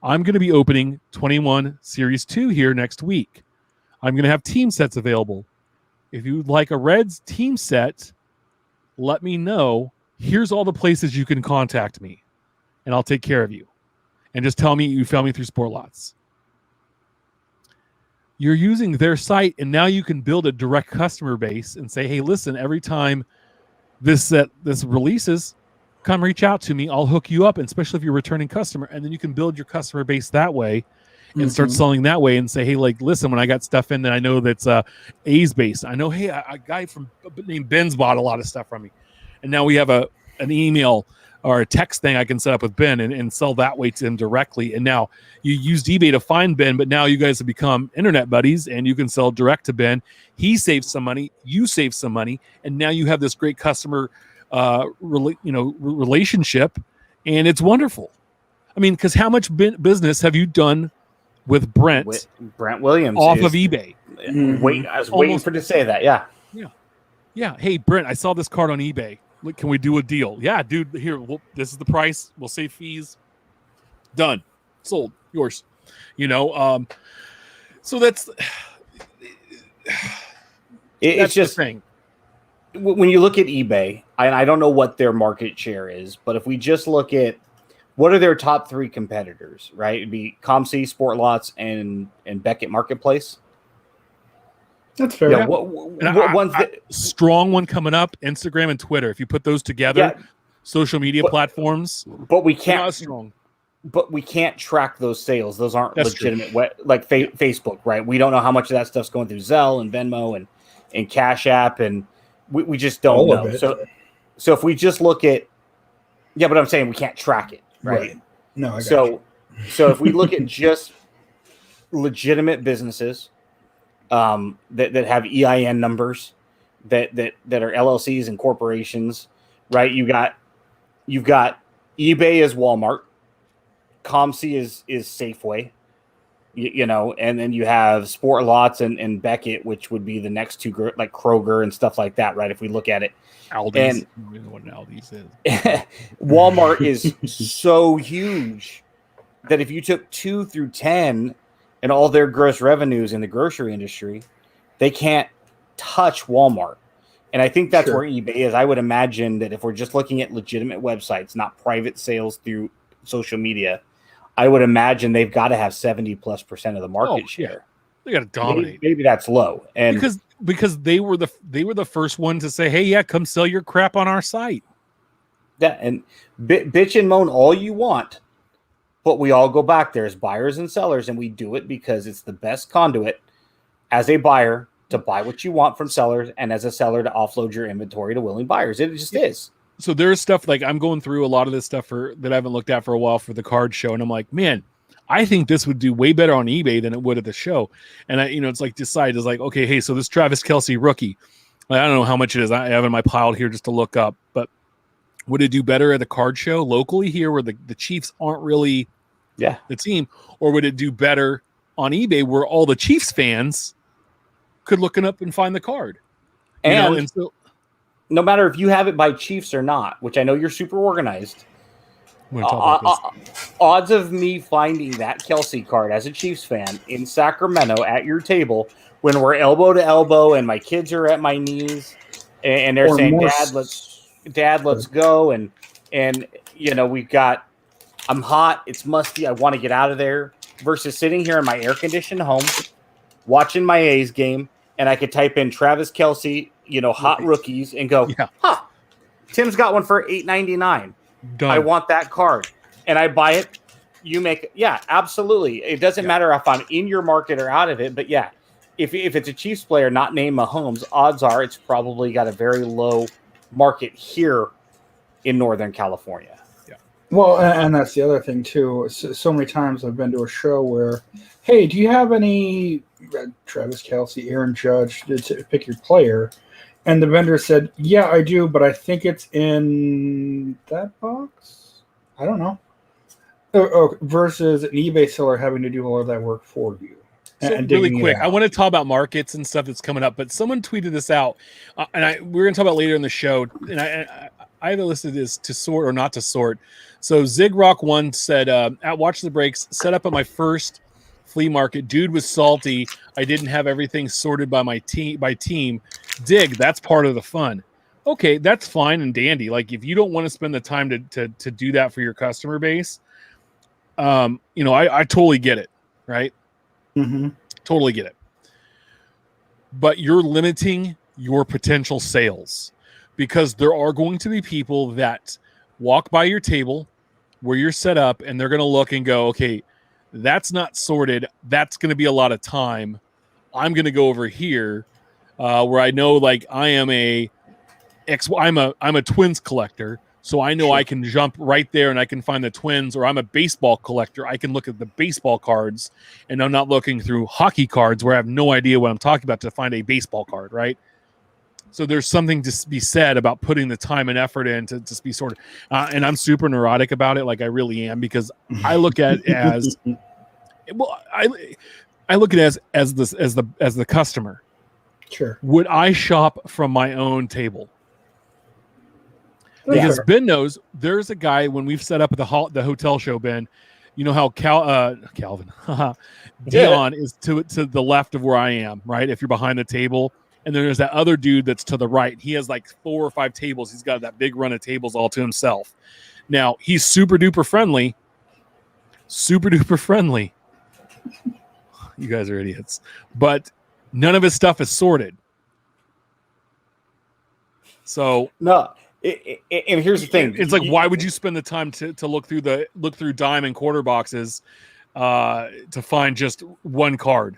Speaker 1: I'm going to be opening 21 Series 2 here next week. I'm going to have team sets available. If you'd like a Reds team set, let me know. Here's all the places you can contact me, and I'll take care of you. And just tell me you found me through Sport Lots. You're using their site, and now you can build a direct customer base and say, hey, listen, every time this releases, come reach out to me. I'll hook you up, and especially if you're a returning customer. And then you can build your customer base that way and start selling that way and say, hey, like, listen, when I got stuff in that I know that's A's based, I know, hey, a guy named Ben's bought a lot of stuff from me. And now we have an email or a text thing I can set up with Ben and sell that way to him directly. And now you used eBay to find Ben, but now you guys have become internet buddies and you can sell direct to Ben. He saves some money, you save some money, and now you have this great customer relationship, and it's wonderful. I mean, because how much business have you done with Brent
Speaker 3: Williams
Speaker 1: off of eBay?
Speaker 3: I was waiting for to say that. Yeah.
Speaker 1: Hey, Brent, I saw this card on eBay. Look, can we do a deal? Yeah, dude. Here, this is the price. We'll save fees. Done. Sold. Yours. So that's
Speaker 3: it's just
Speaker 1: the thing.
Speaker 3: When you look at eBay, and I don't know what their market share is, but if we just look at what are their top 3 competitors, right? It'd be ComC, Sport Lots, and Beckett Marketplace.
Speaker 2: That's fair.
Speaker 3: Yeah, what one's
Speaker 1: strong one coming up? Instagram and Twitter. If you put those together, social media platforms.
Speaker 3: But we can't.
Speaker 1: Not strong.
Speaker 3: But we can't track those sales. Those aren't legitimate. Like Facebook, right? We don't know how much of that stuff's going through Zelle and Venmo and Cash App, and we just don't know. So if we just look at, but I'm saying we can't track it, right?
Speaker 2: No, I got
Speaker 3: so if we look at just legitimate businesses that have EIN numbers that are LLCs and corporations, right? You've got eBay as Walmart, ComC is Safeway, and then you have Sport Lots and Beckett, which would be the next 2, like Kroger and stuff like that, right? If we look at it,
Speaker 1: Aldi's. I don't know what an Aldi's
Speaker 3: is. Walmart is so huge that if you took 2 through 10 and all their gross revenues in the grocery industry, they can't touch Walmart. And I think that's where eBay is. I would imagine that if we're just looking at legitimate websites, not private sales through social media, I would imagine they've got to have 70+% of the market share.
Speaker 1: They got to dominate.
Speaker 3: Maybe that's low. And
Speaker 1: because they were the first one to say, hey, yeah, come sell your crap on our site.
Speaker 3: Yeah, and bitch and moan all you want, but we all go back there as buyers and sellers, and we do it because it's the best conduit as a buyer to buy what you want from sellers, and as a seller to offload your inventory to willing buyers. It just is.
Speaker 1: So there's stuff like I'm going through a lot of this stuff that I haven't looked at for a while for the card show, and I'm like, man, I think this would do way better on eBay than it would at the show. And it's like it's like, okay, hey, so this Travis Kelce rookie, I don't know how much it is. I have in my pile here just to look up, but would it do better at the card show locally here where the Chiefs aren't really the team, or would it do better on eBay where all the Chiefs fans could look it up and find the card?
Speaker 3: And so, no matter if you have it by Chiefs or not, which I know you're super organized, odds of me finding that Kelce card as a Chiefs fan in Sacramento at your table when we're elbow to elbow and my kids are at my knees and they're saying, Dad, let's go. And we've got, I'm hot, it's musty, I want to get out of there, versus sitting here in my air-conditioned home, watching my A's game, and I could type in Travis Kelce, hot rookies, and go, Tim's got one for $8.99. I want that card. And I buy it you make, yeah, absolutely. It doesn't matter if I'm in your market or out of it, but yeah, if it's a Chiefs player not named Mahomes, odds are it's probably got a very low market here in Northern California.
Speaker 1: Yeah.
Speaker 2: Well, and that's the other thing too. So many times I've been to a show where, hey, do you have any Travis Kelce, Aaron Judge to pick your player? And the vendor said, yeah, I do, but I think it's in that box. I don't know. Versus an eBay seller having to do all of that work for you.
Speaker 1: So really quick, I want to talk about markets and stuff that's coming up, but someone tweeted this out, and we're going to talk about later in the show. And I either listed this to sort or not to sort. So Zigrock1 said, "At Watch the Breaks, set up at my first flea market. Dude was salty. I didn't have everything sorted by my team. Dig, that's part of the fun." Okay, that's fine and dandy. Like if you don't want to spend the time to do that for your customer base, I totally get it, right?
Speaker 2: Mm-hmm.
Speaker 1: Totally get it. But you're limiting your potential sales because there are going to be people that walk by your table where you're set up and they're going to look and go, okay, that's not sorted. That's going to be a lot of time. I'm going to go over here where I know like I'm a Twins collector. So I know I can jump right there and I can find the Twins, or I'm a baseball collector. I can look at the baseball cards and I'm not looking through hockey cards where I have no idea what I'm talking about to find a baseball card, right? So there's something to be said about putting the time and effort in to be sorted. And I'm super neurotic about it. Like I really am, because I look at it as, well, I look at it as the customer.
Speaker 2: Sure.
Speaker 1: Would I shop from my own table? Because Ben knows there's a guy when we've set up at the hotel show, Ben, you know how Calvin, Dion is to the left of where I am, right? If you're behind the table, and then there's that other dude that's to the right. He has like 4 or 5 tables. He's got that big run of tables all to himself. Now he's super duper friendly. You guys are idiots, but none of his stuff is sorted. So
Speaker 3: no. And here's the thing:
Speaker 1: it's like, why would you spend the time to look through dime and quarter boxes to find just one card?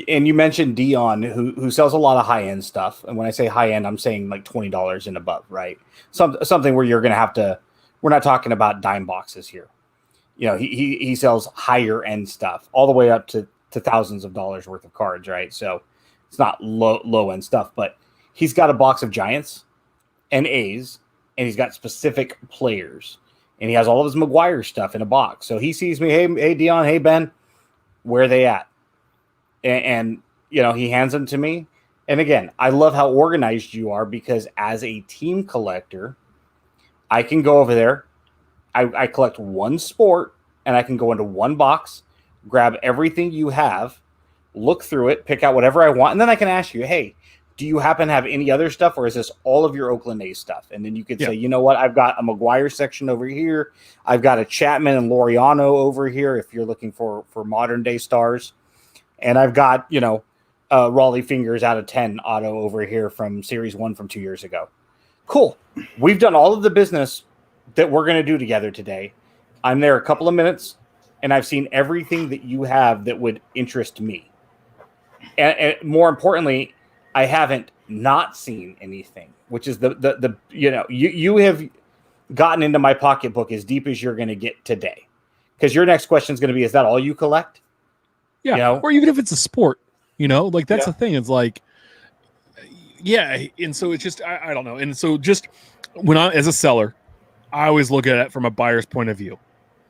Speaker 3: And you mentioned Dion, who sells a lot of high end stuff. And when I say high end, I'm saying like $20 and above, right? Something where you're going to have to. We're not talking about dime boxes here. You know, he sells higher end stuff, all the way up to thousands of dollars worth of cards, right? So it's not low end stuff, but he's got a box of Giants and A's, and he's got specific players, and he has all of his McGuire stuff in a box. So he sees me, hey Dion, hey Ben, where are they at? And he hands them to me. And again, I love how organized you are, because as a team collector, I can go over there. I collect one sport, and I can go into one box, grab everything you have, look through it, pick out whatever I want, and then I can ask you, hey, do you happen to have any other stuff, or is this all of your Oakland A's stuff? And then you could say, you know what? I've got a McGuire section over here. I've got a Chapman and Laureano over here if you're looking for modern day stars. And I've got, Raleigh Fingers out of 10 auto over here from Series 1 from 2 years ago. Cool. We've done all of the business that we're going to do together today. I'm there a couple of minutes, and I've seen everything that you have that would interest me. And more importantly, I haven't not seen anything, which is you have gotten into my pocketbook as deep as you're going to get today, because your next question is going to be, is that all you collect?
Speaker 1: Yeah. Or even if it's a sport, like that's the thing. It's like, yeah. And so it's just, I don't know. And so just when as a seller, I always look at it from a buyer's point of view.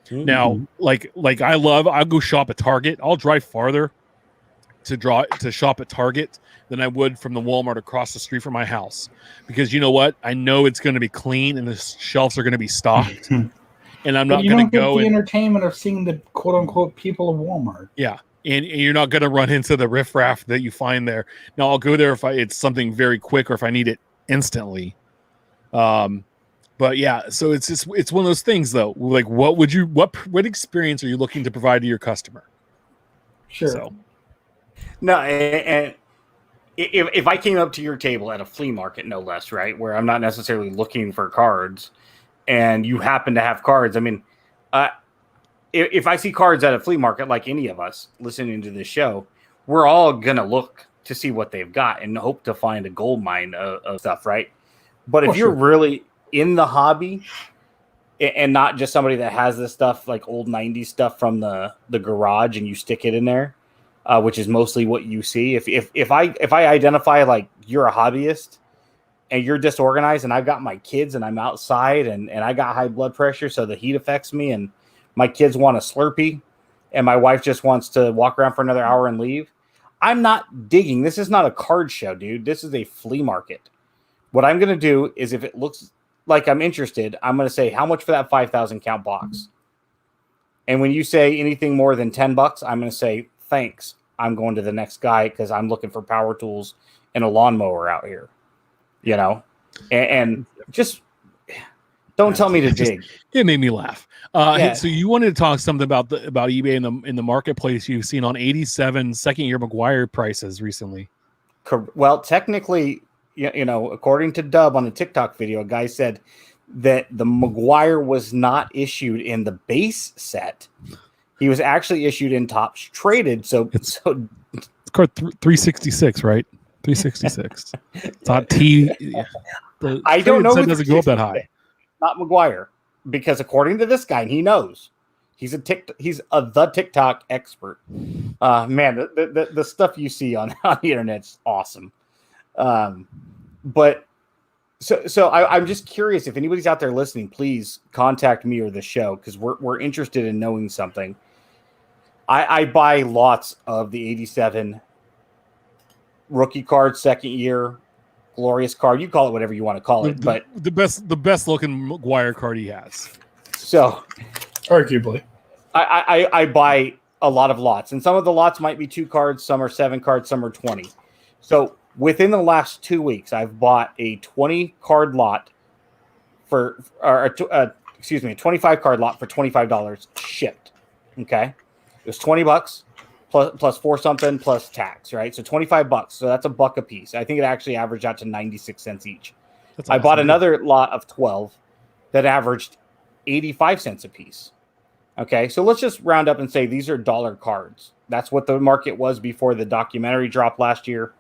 Speaker 1: Mm-hmm. Now, like I'll go shop at Target. I'll drive farther to shop at Target than I would from the Walmart across the street from my house, because you know what? I know it's going to be clean and the shelves are going to be stocked, and I'm not going to go
Speaker 2: the entertainment of seeing the quote unquote people of Walmart.
Speaker 1: Yeah. And you're not going to run into the riffraff that you find there. Now I'll go there if it's something very quick or if I need it instantly. But yeah, so it's one of those things though. Like, what experience are you looking to provide to your customer?
Speaker 2: Sure.
Speaker 1: So.
Speaker 3: No, and if I came up to your table at a flea market, no less, right, where I'm not necessarily looking for cards, and you happen to have cards, I mean, if I see cards at a flea market, like any of us listening to this show, we're all going to look to see what they've got and hope to find a gold mine of stuff, right? But if you're really in the hobby and not just somebody that has this stuff, like old 90s stuff from the garage, and you stick it in there, which is mostly what you see. If I identify like you're a hobbyist and you're disorganized, and I've got my kids and I'm outside and I got high blood pressure, so the heat affects me, and my kids want a Slurpee and my wife just wants to walk around for another hour and leave, I'm not digging. This is not a card show, dude. This is a flea market. What I'm going to do is, if it looks like I'm interested, I'm going to say, how much for that 5,000 count box? And when you say anything more than $10, I'm going to say, thanks. I'm going to the next guy because I'm looking for power tools and a lawnmower out here, you know, and just don't tell me to dig.
Speaker 1: It made me laugh. So you wanted to talk something about eBay in the marketplace you've seen on 87 second-year McGuire prices recently.
Speaker 3: Well, technically, you know, according to Dub on a TikTok video, a guy said that the McGuire was not issued in the base set. He was actually issued in Topps Traded. So
Speaker 1: it's card 366, right? 366. It's not T.
Speaker 3: I don't know.
Speaker 1: It doesn't go up that high.
Speaker 3: Not McGuire, because according to this guy, and he knows, he's the TikTok expert. Man, the stuff you see on the internet's awesome. But so I'm just curious, if anybody's out there listening, please contact me or the show, because we're interested in knowing something. I buy lots of the 87 rookie card, second year, glorious card. You call it whatever you want to call it, but
Speaker 1: the best looking McGuire card he has.
Speaker 3: So
Speaker 2: arguably,
Speaker 3: I buy a lot of lots, and some of the lots might be 2 cards, some are 7 cards, some are 20. So within the last 2 weeks, I've bought a 20 card lot a 25 card lot for $25 shipped. Okay. It was $20 plus 4 something plus tax, right? So $25. So that's $1 a piece. I think it actually averaged out to 96 cents each. That's awesome. I bought another lot of 12 that averaged 85 cents a piece. Okay. So let's just round up and say these are dollar cards. That's what the market was before the documentary dropped last year.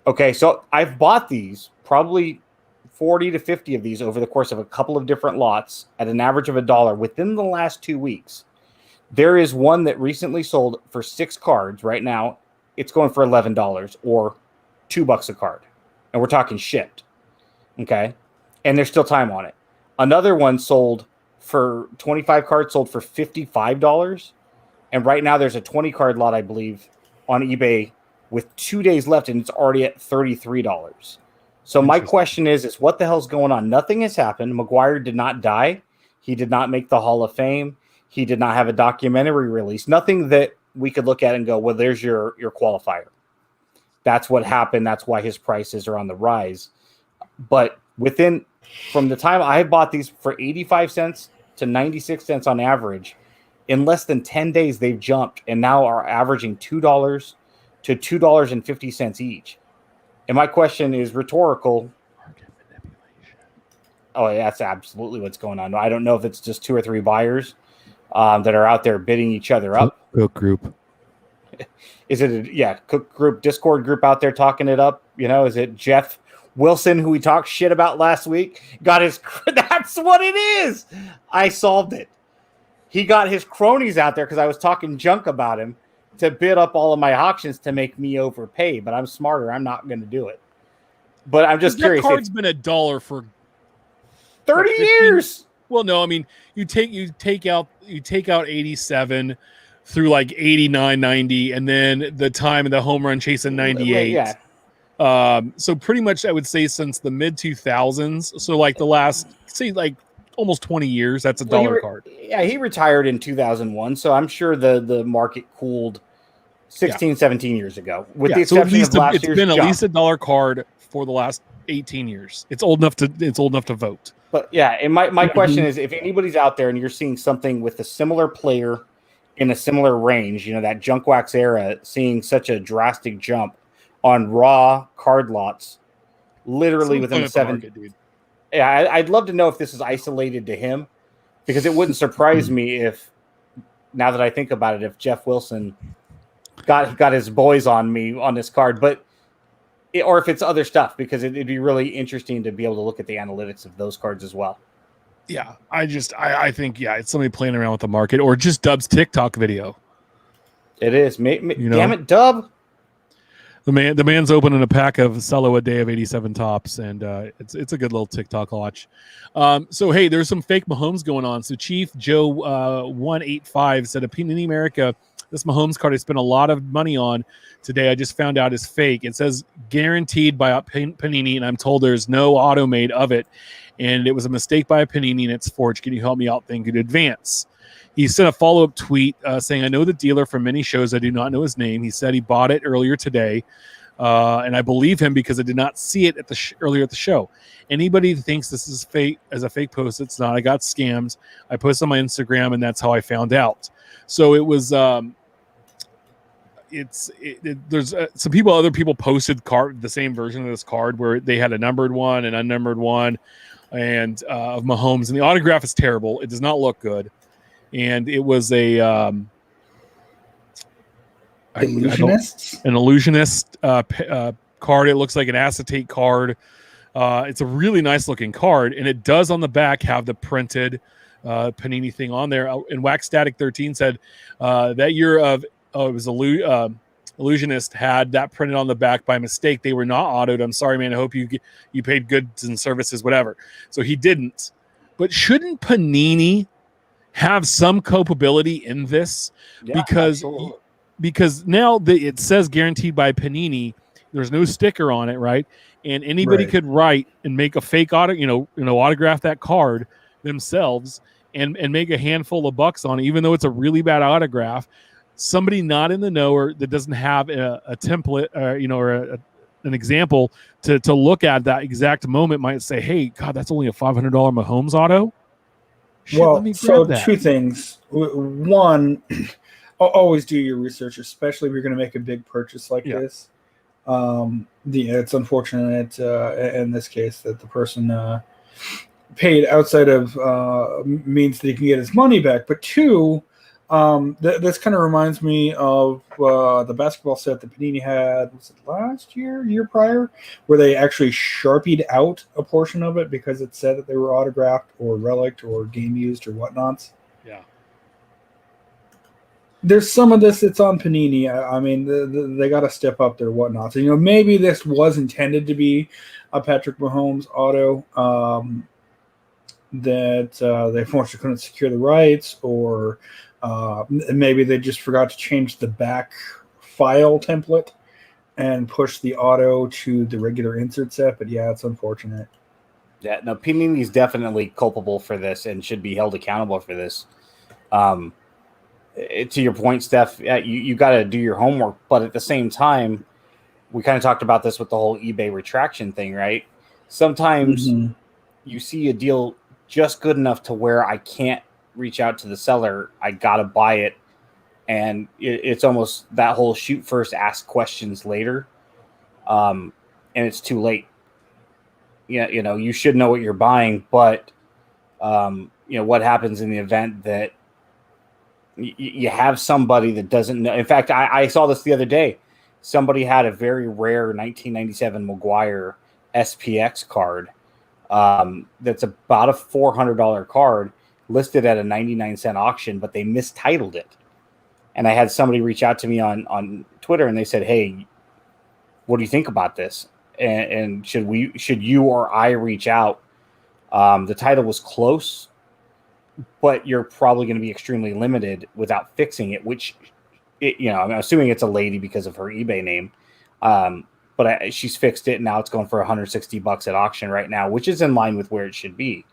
Speaker 3: Okay. So I've bought these, probably 40 to 50 of these over the course of a couple of different lots at an average of $1 within the last 2 weeks. There is one that recently sold for 6 cards. Right now, it's going for $11 or $2 a card. And we're talking shipped. Okay. And there's still time on it. Another one sold for 25 cards, sold for $55. And right now there's a 20 card lot, I believe, on eBay with 2 days left, and it's already at $33. So my question is what the hell's going on? Nothing has happened. McGuire did not die. He did not make the Hall of Fame. He did not have a documentary release. Nothing that we could look at and go, well, there's your qualifier. That's what happened. That's why his prices are on the rise. But from the time I bought these for 85 cents to 96 cents on average, in less than 10 days, they've jumped and now are averaging $2 to $2.50 each. And my question is rhetorical. Oh, yeah, that's absolutely what's going on. I don't know if it's just 2 or 3 buyers that are out there bidding each other up.
Speaker 1: Cook group.
Speaker 3: Is it Cook group, Discord group out there talking it up? You know, is it Jeff Wilson, who we talked shit about last week, got his, that's what it is. I solved it. He got his cronies out there because I was talking junk about him to bid up all of my auctions to make me overpay, but I'm smarter. I'm not going to do it. But I'm just curious.
Speaker 1: That card's been $1 for
Speaker 3: 30 years.
Speaker 1: Well, no, I mean, you take out 87 through like 89, 90, and then the time of the home run chase in 98.
Speaker 3: Yeah.
Speaker 1: So pretty much I would say since the mid 2000s. So like the last, say like almost 20 years, that's $1 card.
Speaker 3: Yeah. He retired in 2001. So I'm sure the market cooled 17 years ago, with the exception of last year's
Speaker 1: it's been
Speaker 3: jump.
Speaker 1: At least $1 card for the last 18 years. It's old enough to vote.
Speaker 3: But yeah, and my question is, if anybody's out there and you're seeing something with a similar player in a similar range, you know, that junk wax era, seeing such a drastic jump on raw card lots, literally within the 7.
Speaker 1: Dude.
Speaker 3: Yeah, I'd love to know if this is isolated to him, because it wouldn't surprise me if now that I think about it, if Jeff Wilson got his boys on me on this card, but or if it's other stuff, because it'd be really interesting to be able to look at the analytics of those cards as well.
Speaker 1: Yeah, I think it's somebody playing around with the market, or just Dub's TikTok video.
Speaker 3: It is. Damn it, Dub.
Speaker 1: The man's opening a pack of Cello a day of 87 tops, and it's a good little TikTok watch. So hey, there's some fake Mahomes going on. So Chief Joe 185 said, "Panini America, this Mahomes card I spent a lot of money on today. I just found out is fake. It says guaranteed by Panini, and I'm told there's no auto made of it, and it was a mistake by Panini, and it's forged. Can you help me out? Thank you in advance." He sent a follow-up tweet saying, "I know the dealer from many shows. I do not know his name. He said he bought it earlier today, and I believe him because I did not see it at the earlier at the show. Anybody who thinks this is fake as a fake post, it's not. I got scammed. I posted on my Instagram, and that's how I found out." So it was. There's some people, other people posted the same version of this card where they had a numbered one and unnumbered one, and of Mahomes, and the autograph is terrible. It does not look good. And it was an illusionist card. It looks like an acetate card. It's a really nice looking card, and it does on the back have the printed Panini thing on there. And Wax Static 13 said that year it was illusionist had that printed on the back by mistake. They were not autoed. I'm sorry, man. I hope you paid goods and services, whatever. So he didn't. But shouldn't Panini have some culpability in this?
Speaker 3: Yeah,
Speaker 1: because now it says guaranteed by Panini. There's no sticker on it, right? And anybody could write and make a fake autograph that card themselves and make a handful of bucks on it, even though it's a really bad autograph. Somebody not in the know or that doesn't have a template, or an example to look at that exact moment might say, "Hey, God, that's only a $500 Mahomes auto." Shit,
Speaker 2: well, so two things. One, always do your research, especially if you're going to make a big purchase like this. It's unfortunate in this case that the person paid outside of means that he can get his money back. But two, this kind of reminds me of the basketball set that Panini had, was it year prior, where they actually Sharpied out a portion of it because it said that they were autographed or relict or game used or whatnots.
Speaker 1: Yeah.
Speaker 2: There's some of this that's on Panini. I mean, they got to step up their whatnots. And, maybe this was intended to be a Patrick Mahomes auto that they unfortunately couldn't secure the rights, or maybe they just forgot to change the back file template and push the auto to the regular insert set. But yeah, it's unfortunate.
Speaker 3: Yeah, no, Panini is definitely culpable for this and should be held accountable for this. To your point, Steph, you got to do your homework, but at the same time, we kind of talked about this with the whole eBay retraction thing, right? Sometimes you see a deal just good enough to where I can't reach out to the seller. I got to buy it. And it's almost that whole shoot first, ask questions later. And it's too late. Yeah, you should know what you're buying, but what happens in the event that you have somebody that doesn't know. In fact, I saw this the other day. Somebody had a very rare 1997 Maguire SPX card that's about a $400 card listed at a 99-cent auction, but they mistitled it. And I had somebody reach out to me on Twitter, and they said, "Hey, what do you think about this? And should you or I reach out?" The title was close, but you're probably going to be extremely limited without fixing it, I'm assuming it's a lady because of her eBay name. But she's fixed it, and now it's going for $160 at auction right now, which is in line with where it should be.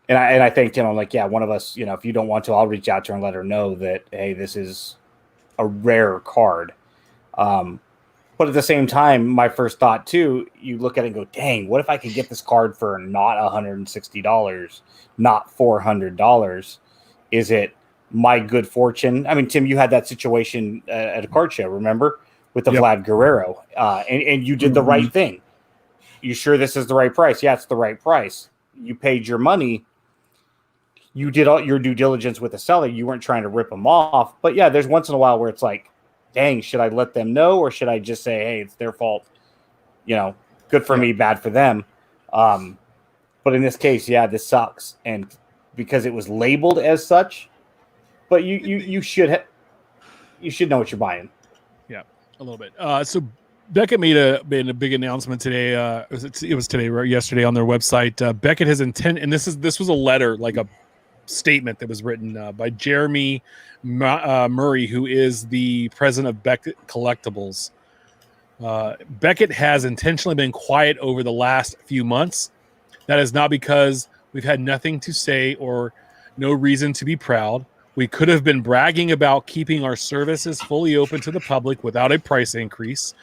Speaker 3: And I thanked him. I'm like, yeah, one of us, if you don't want to, I'll reach out to her and let her know that, hey, this is a rare card. But at the same time, my first thought too, you look at it and go, dang, what if I could get this card for not $160, not $400? Is it my good fortune? I mean, Tim, you had that situation at a card show, remember? With the Vlad Guerrero. And you did the right thing. You sure this is the right price? Yeah, it's the right price. You paid your money. you did all your due diligence with the seller. You weren't trying to rip them off. But yeah, there's once in a while where it's like, dang, should I let them know or should I just say, hey, it's their fault? Good for me, bad for them. But in this case, yeah, this sucks. And because it was labeled as such, but you should know what you're buying.
Speaker 1: Yeah, a little bit. So Beckett made a big announcement today. It was today or yesterday on their website. Beckett has and this was a letter, like a statement that was written by Jeremy Murray, who is the president of Beckett Collectibles. Beckett has intentionally been quiet over the last few months. That is not because we've had nothing to say or no reason to be proud. We could have been bragging about keeping our services fully open to the public without a price increase.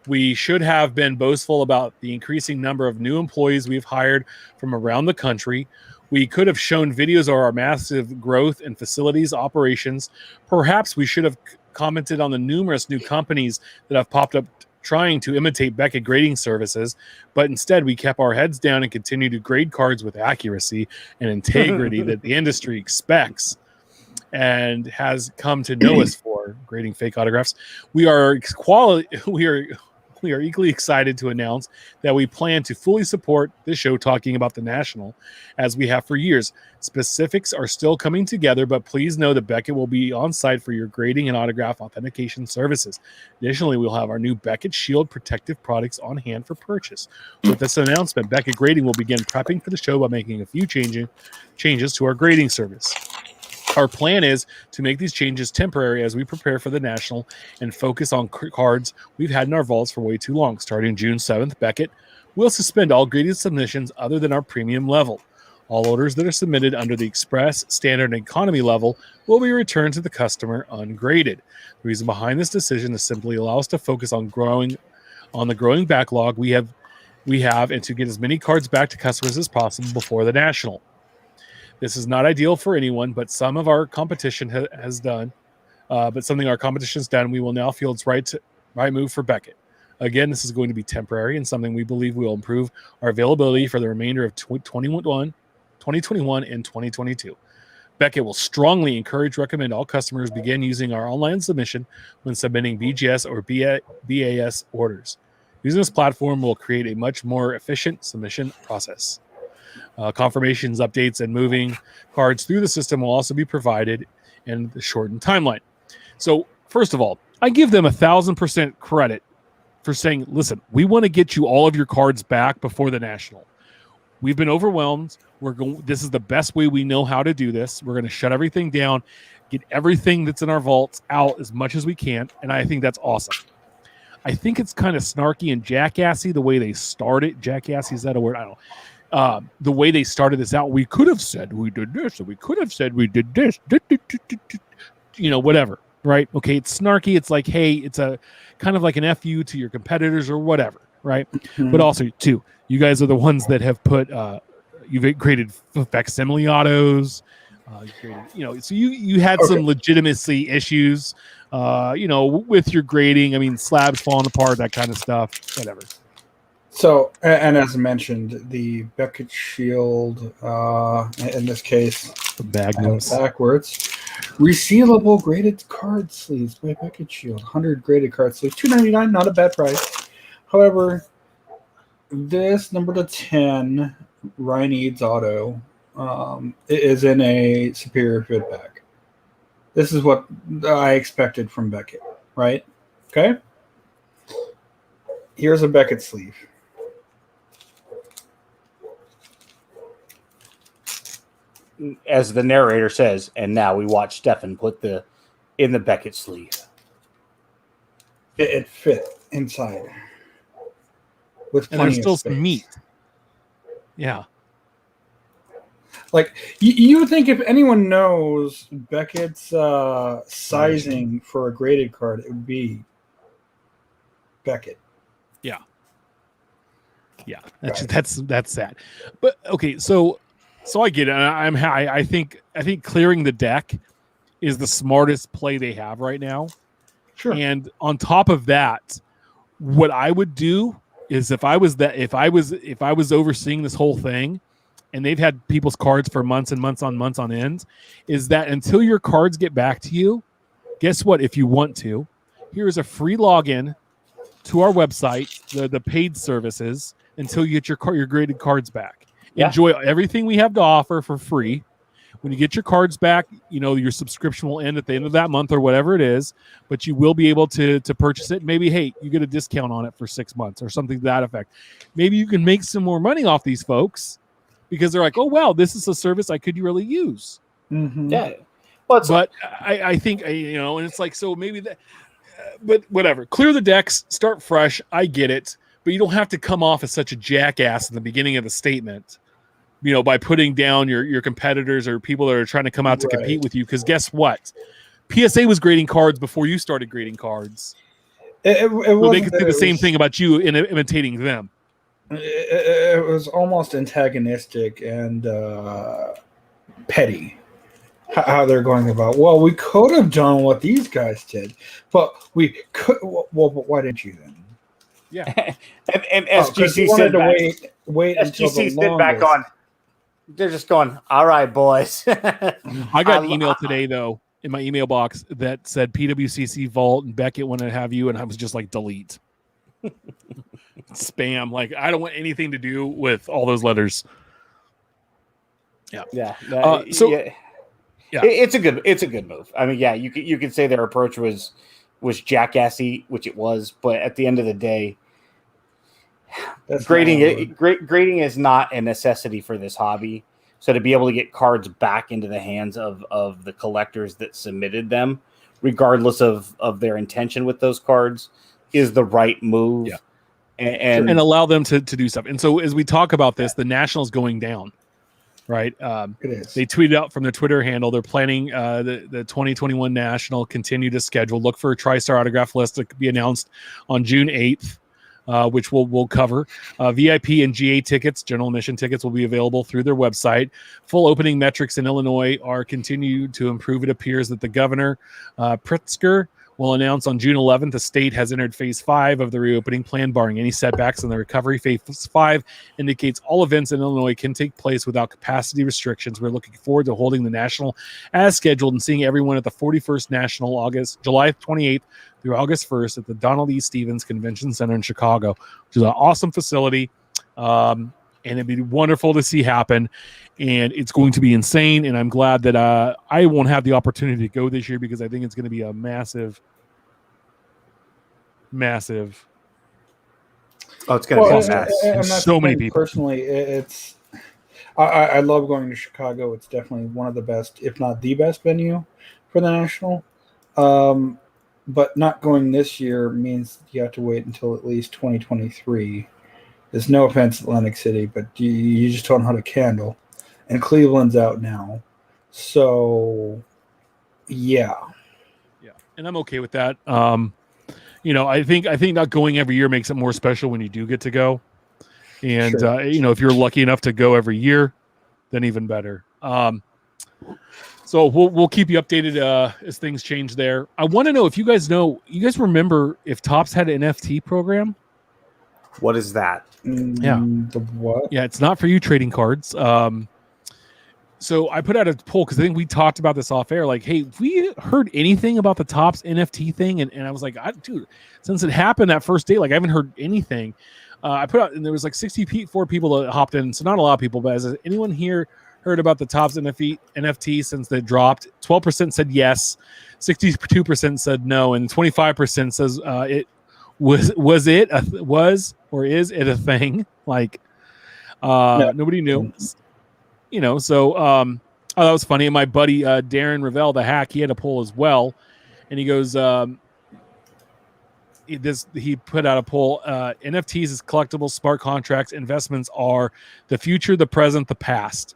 Speaker 1: We should have been boastful about the increasing number of new employees we've hired from around the country. We could have shown videos of our massive growth and facilities operations. Perhaps we should have commented on the numerous new companies that have popped up trying to imitate Beckett grading services, but instead we kept our heads down and continued to grade cards with accuracy and integrity that the industry expects and has come to know us for, grading fake autographs. We are equally excited to announce that we plan to fully support this show talking about the National as we have for years. Specifics are still coming together, but please know that Beckett will be on site for your grading and autograph authentication services. Additionally, we'll have our new Beckett Shield protective products on hand for purchase. With this announcement, Beckett Grading will begin prepping for the show by making a few changes to our grading service. Our plan is to make these changes temporary as we prepare for the National and focus on cards we've had in our vaults for way too long. Starting June 7th, Beckett will suspend all graded submissions other than our premium level. All orders that are submitted under the Express, Standard, and Economy level will be returned to the customer ungraded. The reason behind this decision is simply allow us to focus on the growing backlog we have and to get as many cards back to customers as possible before the National. This is not ideal for anyone, but some of our competition has done. But something our competition has done, we will now feel it's right move for Beckett. Again, this is going to be temporary and something we believe will improve our availability for the remainder of 2021 and 2022. Beckett will strongly recommend all customers begin using our online submission when submitting BGS or BAS orders. Using this platform will create a much more efficient submission process. Confirmations, updates, and moving cards through the system will also be provided in the shortened timeline. So, first of all, I give them 1,000% credit for saying, listen, we want to get you all of your cards back before the National. We've been overwhelmed. This is the best way we know how to do this. We're going to shut everything down, get everything that's in our vaults out as much as we can, and I think that's awesome. I think it's kind of snarky and jackassy the way they started. Jackassy, is that a word? I don't know. The way they started this out, we could have said we did this, or we could have said we did this, whatever, right? Okay, it's snarky. It's like, hey, it's a kind of like an FU to your competitors or whatever, right? Mm-hmm. But also, too, you guys are the ones that have put, you've created facsimile autos, so you had some legitimacy issues, with your grading. I mean, slabs falling apart, that kind of stuff, whatever.
Speaker 2: So, and as I mentioned, the Beckett Shield, in this case, backwards, resealable graded card sleeves by Beckett Shield, 100 graded card sleeves, $2.99, not a bad price. However, this number 10 Ryan Eads auto is in a superior fit pack. This is what I expected from Beckett, right? Okay. Here's a Beckett sleeve.
Speaker 3: As the narrator says, and now we watch Stefan put in the Beckett sleeve.
Speaker 2: It fit inside with plenty
Speaker 1: and there's still
Speaker 2: of space.
Speaker 1: Some meat. Yeah.
Speaker 2: Like you would think if anyone knows Beckett's sizing for a graded card, it would be Beckett.
Speaker 1: Yeah. Yeah. That's sad. But okay, so I get it. I think clearing the deck is the smartest play they have right now.
Speaker 2: Sure.
Speaker 1: And on top of that, what I would do is if I was overseeing this whole thing, and they've had people's cards for months and months on end, is that until your cards get back to you, guess what? If you want to, here's a free login to our website, the paid services, until you get your graded cards back.
Speaker 3: Yeah.
Speaker 1: Enjoy everything we have to offer for free. When you get your cards back, your subscription will end at the end of that month or whatever it is, but you will be able to purchase it. Maybe, hey, you get a discount on it for 6 months or something to that effect. Maybe you can make some more money off these folks because they're like, oh, wow, this is a service I could really use.
Speaker 2: Mm-hmm.
Speaker 3: Yeah. Well,
Speaker 1: But I think, and it's like, so maybe that, but whatever. Clear the decks, start fresh. I get it. But you don't have to come off as such a jackass in the beginning of the statement, by putting down your competitors or people that are trying to come out to compete with you. Because guess what? PSA was grading cards before you started grading cards. So they could do the same thing about you in imitating them.
Speaker 2: It was almost antagonistic and petty how they're going about. Well, we could have done what these guys did, but we could. Well, but why didn't you then?
Speaker 1: Yeah,
Speaker 3: and SGC
Speaker 2: wanted
Speaker 3: said
Speaker 2: to wait until the
Speaker 3: SGC sit back
Speaker 2: longest.
Speaker 3: on. They're just going, all right, boys.
Speaker 1: I got an email today though in my email box that said PWCC Vault and Beckett want to have you, and I was just like, delete. Spam. Like, I don't want anything to do with all those letters. Yeah.
Speaker 3: Yeah.
Speaker 1: Yeah.
Speaker 3: It's a good move. I mean, yeah, you could say their approach was jackassy, which it was, but at the end of the day, grading is not a necessity for this hobby. So to be able to get cards back into the hands of the collectors that submitted them, regardless of their intention with those cards, is the right move.
Speaker 1: Yeah.
Speaker 3: And
Speaker 1: allow them to do stuff. And so as we talk about this, the National's going down, right?
Speaker 2: It is.
Speaker 1: They tweeted out from their Twitter handle, they're planning the 2021 National continue to schedule. Look for a TriStar autograph list to be announced on June 8th. Which we'll cover. VIP and GA tickets, general admission tickets, will be available through their website. Full opening metrics in Illinois are continued to improve. It appears that the governor, Pritzker, will announce on June 11th the state has entered phase 5 of the reopening plan, barring any setbacks in the recovery. Phase 5 indicates all events in Illinois can take place without capacity restrictions. We're looking forward to holding the National as scheduled and seeing everyone at the 41st National July 28th through August 1st at the Donald E. Stevens Convention Center in Chicago, which is an awesome facility. And it'd be wonderful to see happen. And it's going to be insane. And I'm glad that I won't have the opportunity to go this year because I think it's going to be a massive.
Speaker 3: Oh, it's going to be
Speaker 2: massive.
Speaker 1: So many people.
Speaker 2: Personally, it's. I love going to Chicago. It's definitely one of the best, if not the best venue for the National. But not going this year means you have to wait until at least 2023. There's no offense, Atlantic City, but you just don't know how to handle. And Cleveland's out now. So, yeah.
Speaker 1: Yeah, and I'm okay with that. I think not going every year makes it more special when you do get to go. And,
Speaker 2: Sure.
Speaker 1: If you're lucky enough to go every year, then even better. So we'll keep you updated as things change there. I want to know if you guys remember if Topps had an NFT program?
Speaker 3: What is that?
Speaker 1: Yeah.
Speaker 2: The what?
Speaker 1: Yeah, it's not for you trading cards. So I put out a poll because I think we talked about this off air. Like, hey, have we heard anything about the Topps NFT thing? And I was like, dude, since it happened that first day, like I haven't heard anything. I put out, and there was like 64 people that hopped in. So not a lot of people, but has anyone here heard about the Topps NFT since they dropped? 12% said yes, 62% said no, and 25% says it was or is it a thing? Like nobody knew. So that was funny. And my buddy Darren Ravel, the hack, he had a poll as well, and he goes, he put out a poll. NFTs is collectibles, smart contracts, investments are the future, the present, the past.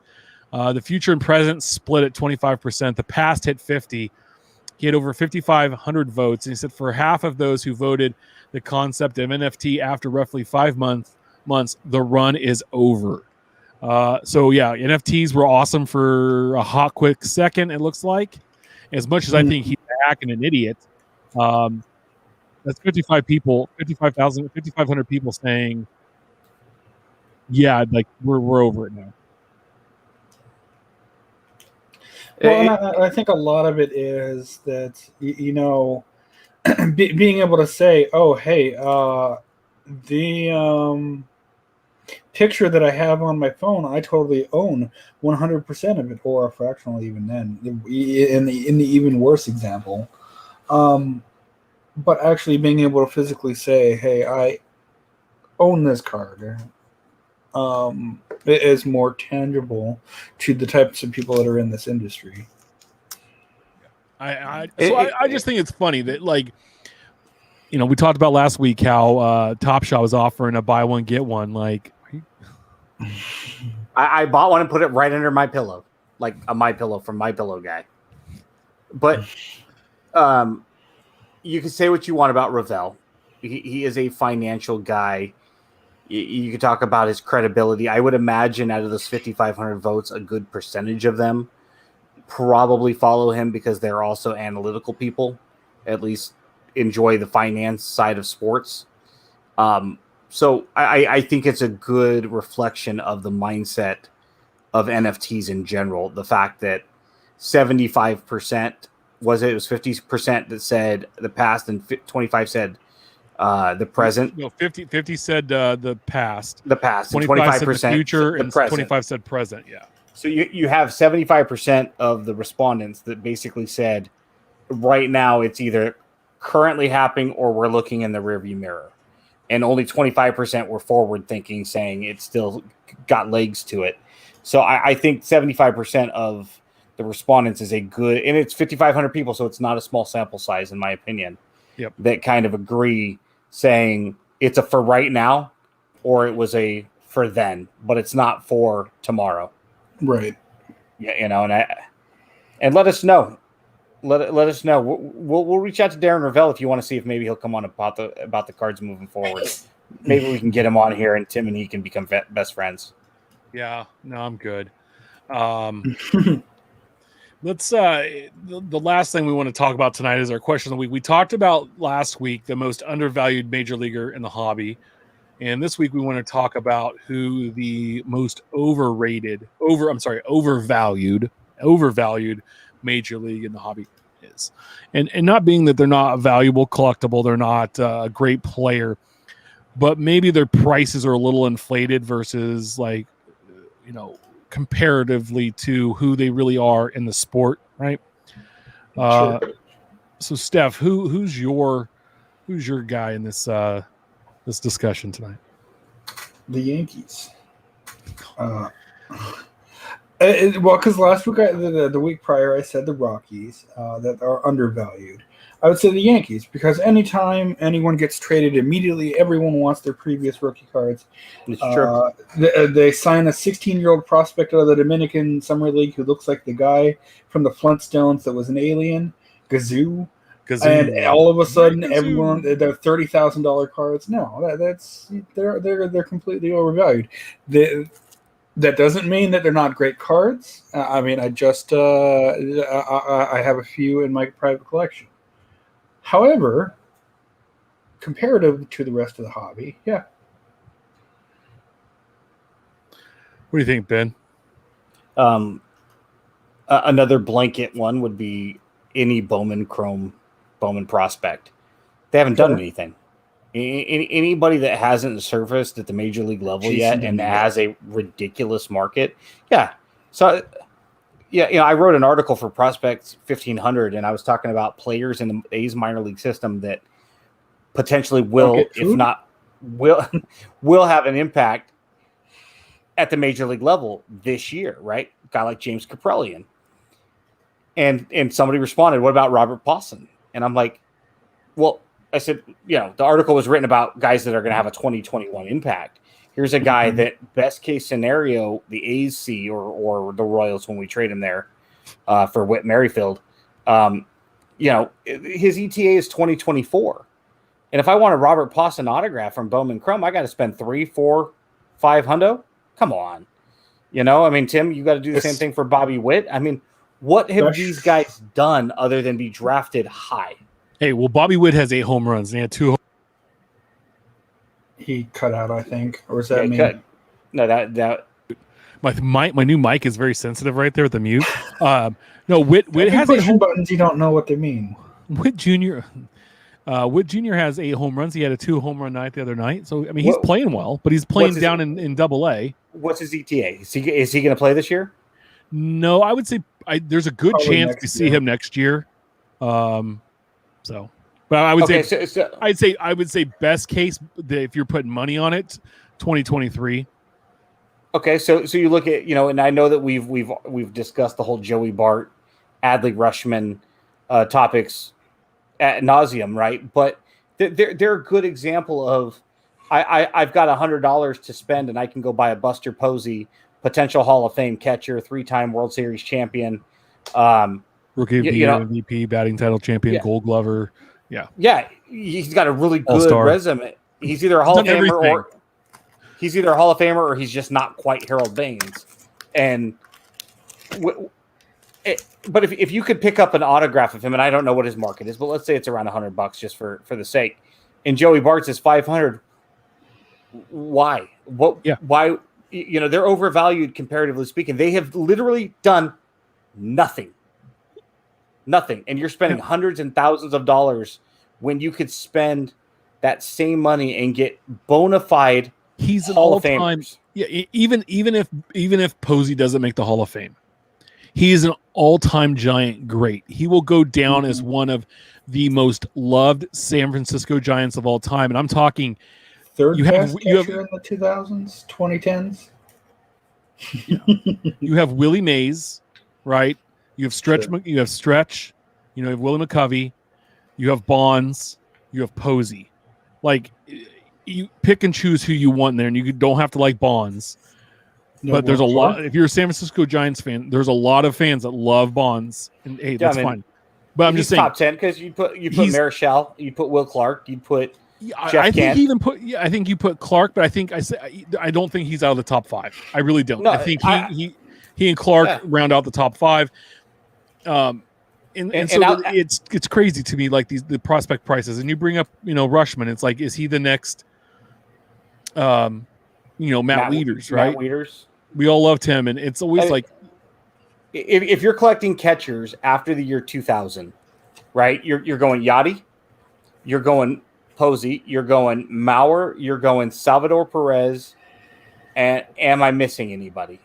Speaker 1: The future and present split at 25%. The past hit 50. He had over 5,500 votes, and he said for half of those who voted the concept of NFT after roughly 5 months, the run is over. So yeah, NFTs were awesome for a hot, quick second. It looks like, as much as I think he's a hack and an idiot. That's 5,500 people saying, yeah, like we're over it now.
Speaker 2: Well, and I think a lot of it is that being able to say, "Oh, hey, the picture that I have on my phone, I totally own 100% of it, or fractionally even then." In the even worse example, but actually being able to physically say, "Hey, I own this card," it is more tangible to the types of people that are in this industry.
Speaker 1: I just think it's funny that, like, we talked about last week how Top Shot was offering a buy one get one. Like,
Speaker 3: I bought one and put it right under my pillow, like a My Pillow from My Pillow guy. But you can say what you want about Ravel. He is a financial guy. You could talk about his credibility. I would imagine out of those 5,500 votes, a good percentage of them probably follow him because they're also analytical people, at least enjoy the finance side of sports. So I think it's a good reflection of the mindset of NFTs in general. The fact that 75% it was 50% that said the past and 25 said the present.
Speaker 1: No, 50 said the past.
Speaker 3: The past.
Speaker 1: 25% said the
Speaker 3: 25%
Speaker 1: future,
Speaker 3: the
Speaker 1: and
Speaker 3: present.
Speaker 1: 25 said present. Yeah.
Speaker 3: So you have 75% of the respondents that basically said right now it's either currently happening or we're looking in the rearview mirror. And only 25% were forward thinking, saying it's still got legs to it. So I think 75% of the respondents is a good, and it's 5,500 people, so it's not a small sample size, in my opinion.
Speaker 1: Yep.
Speaker 3: That kind of agree, saying it's a for right now, or it was a for then, but it's not for tomorrow.
Speaker 2: Right.
Speaker 3: Yeah, and let us know. Let us know. We'll reach out to Darren Ravel if you want to see if maybe he'll come on about the cards moving forward. Maybe we can get him on here, and Tim and he can become best friends.
Speaker 1: Yeah. No, I'm good. Let's the last thing we want to talk about tonight is our question of the week. We talked about last week the most undervalued major leaguer in the hobby, and this week we want to talk about who the most overvalued major league in the hobby is. And not being that they're not a valuable collectible, they're not a great player, but maybe their prices are a little inflated versus, like, comparatively to who they really are in the sport, right?
Speaker 2: Sure.
Speaker 1: So Steph, who's your guy in this this discussion tonight?
Speaker 2: The Yankees. Well, because last week, the week prior, I said the Rockies that are undervalued. I would say the Yankees, because anytime anyone gets traded immediately, everyone wants their previous rookie cards.
Speaker 3: It's true.
Speaker 2: They sign a 16-year-old prospect out of the Dominican Summer League who looks like the guy from the Flintstones that was an alien, Gazoo. And all of a sudden, everyone, they're $30,000 cards. No, they're completely overvalued. That doesn't mean that they're not great cards. I mean, I have a few in my private collection. However, comparative to the rest of the hobby, yeah.
Speaker 1: What do you think, Ben?
Speaker 3: Another blanket one would be any Bowman prospect. They haven't done anything. Anybody that hasn't surfaced at the major league level yet and has a ridiculous market. Yeah. So, yeah, I wrote an article for Prospects 1500, and I was talking about players in the A's minor league system that potentially will, if not will have an impact at the major league level this year, right? A guy like James Kaprelian. And somebody responded, what about Robert Poston? And I'm like, well, I said, the article was written about guys that are going to have a 2021 impact. Here's a guy that best case scenario, the A's see or the Royals when we trade him there for Whit Merrifield. His ETA is 2024. And if I want a Robert Poston autograph from Bowman Chrome, I got to spend $300, $400, $500. Come on. I mean, Tim, you got to do the same thing for Bobby Witt. I mean, what have these guys done other than be drafted high?
Speaker 1: Hey, well, Bobby Witt has 8 home runs. And he had 2.
Speaker 2: He cut out, I think, or is that me?
Speaker 3: No, that.
Speaker 1: My new mic is very sensitive right there at the mute. No, Witt has a
Speaker 2: pushing buttons. You don't know what they mean.
Speaker 1: Witt Jr. Witt Jr. has 8 home runs. He had a 2 home run night the other night. So I mean, he's playing well, but he's playing down in Double A.
Speaker 3: What's his ETA? Is he going to play this year?
Speaker 1: No, I would say there's a good
Speaker 2: Probably
Speaker 1: chance we see him next year. But I would say I would say best case if you're putting money on it, 2023.
Speaker 3: Okay, so you look at, and I know that we've discussed the whole Joey Bart, Adley Rutschman topics ad nauseum, right? But they're a good example of I've got $100 to spend and I can go buy a Buster Posey, potential Hall of Fame catcher, 3-time World Series champion,
Speaker 1: rookie of the year, MVP, batting title champion, Gold Glover. Yeah,
Speaker 3: he's got a really good
Speaker 1: All-star
Speaker 3: resume. He's either a Hall of Famer or he's just not quite Harold Baines. And but if you could pick up an autograph of him, and I don't know what his market is, but let's say it's around $100 just for the sake, and Joey Bart's is $500. Why? Why? They're overvalued comparatively speaking. They have literally done nothing, and you're spending hundreds and thousands of dollars when you could spend that same money and get bona fide.
Speaker 1: He's an
Speaker 3: Hall of
Speaker 1: all-time.
Speaker 3: Famers.
Speaker 1: Yeah, even if Posey doesn't make the Hall of Fame, he is an all-time Giant great. He will go down as one of the most loved San Francisco Giants of all time, and I'm talking
Speaker 2: third best catcher in the 2000s, 2010s.
Speaker 1: You have Willie Mays, right? You have Stretch.
Speaker 2: Sure.
Speaker 1: You have Stretch. You have Willie McCovey. You have Bonds. You have Posey. Like, you pick and choose who you want there, and you don't have to like Bonds. But there's a lot. If you're a San Francisco Giants fan, there's a lot of fans that love Bonds, and hey, that's fine. But I'm just saying,
Speaker 3: top 10 because you put Marichal, you put Will Clark, you put.
Speaker 1: I think he even put. Yeah, I think you put Clark, but I don't think he's out of the top 5. I really don't.
Speaker 3: No,
Speaker 1: I think he and Clark round out the top 5. It's crazy to me, like the prospect prices, and you bring up Rutschman. It's like, is he the next Matt Wieters, right?
Speaker 3: Matt Wieters.
Speaker 1: We all loved him, and it's always like,
Speaker 3: if you're collecting catchers after the year 2000, right? You're going Yachty, you're going Posey, you're going Mauer, you're going Salvador Perez, and am I missing anybody?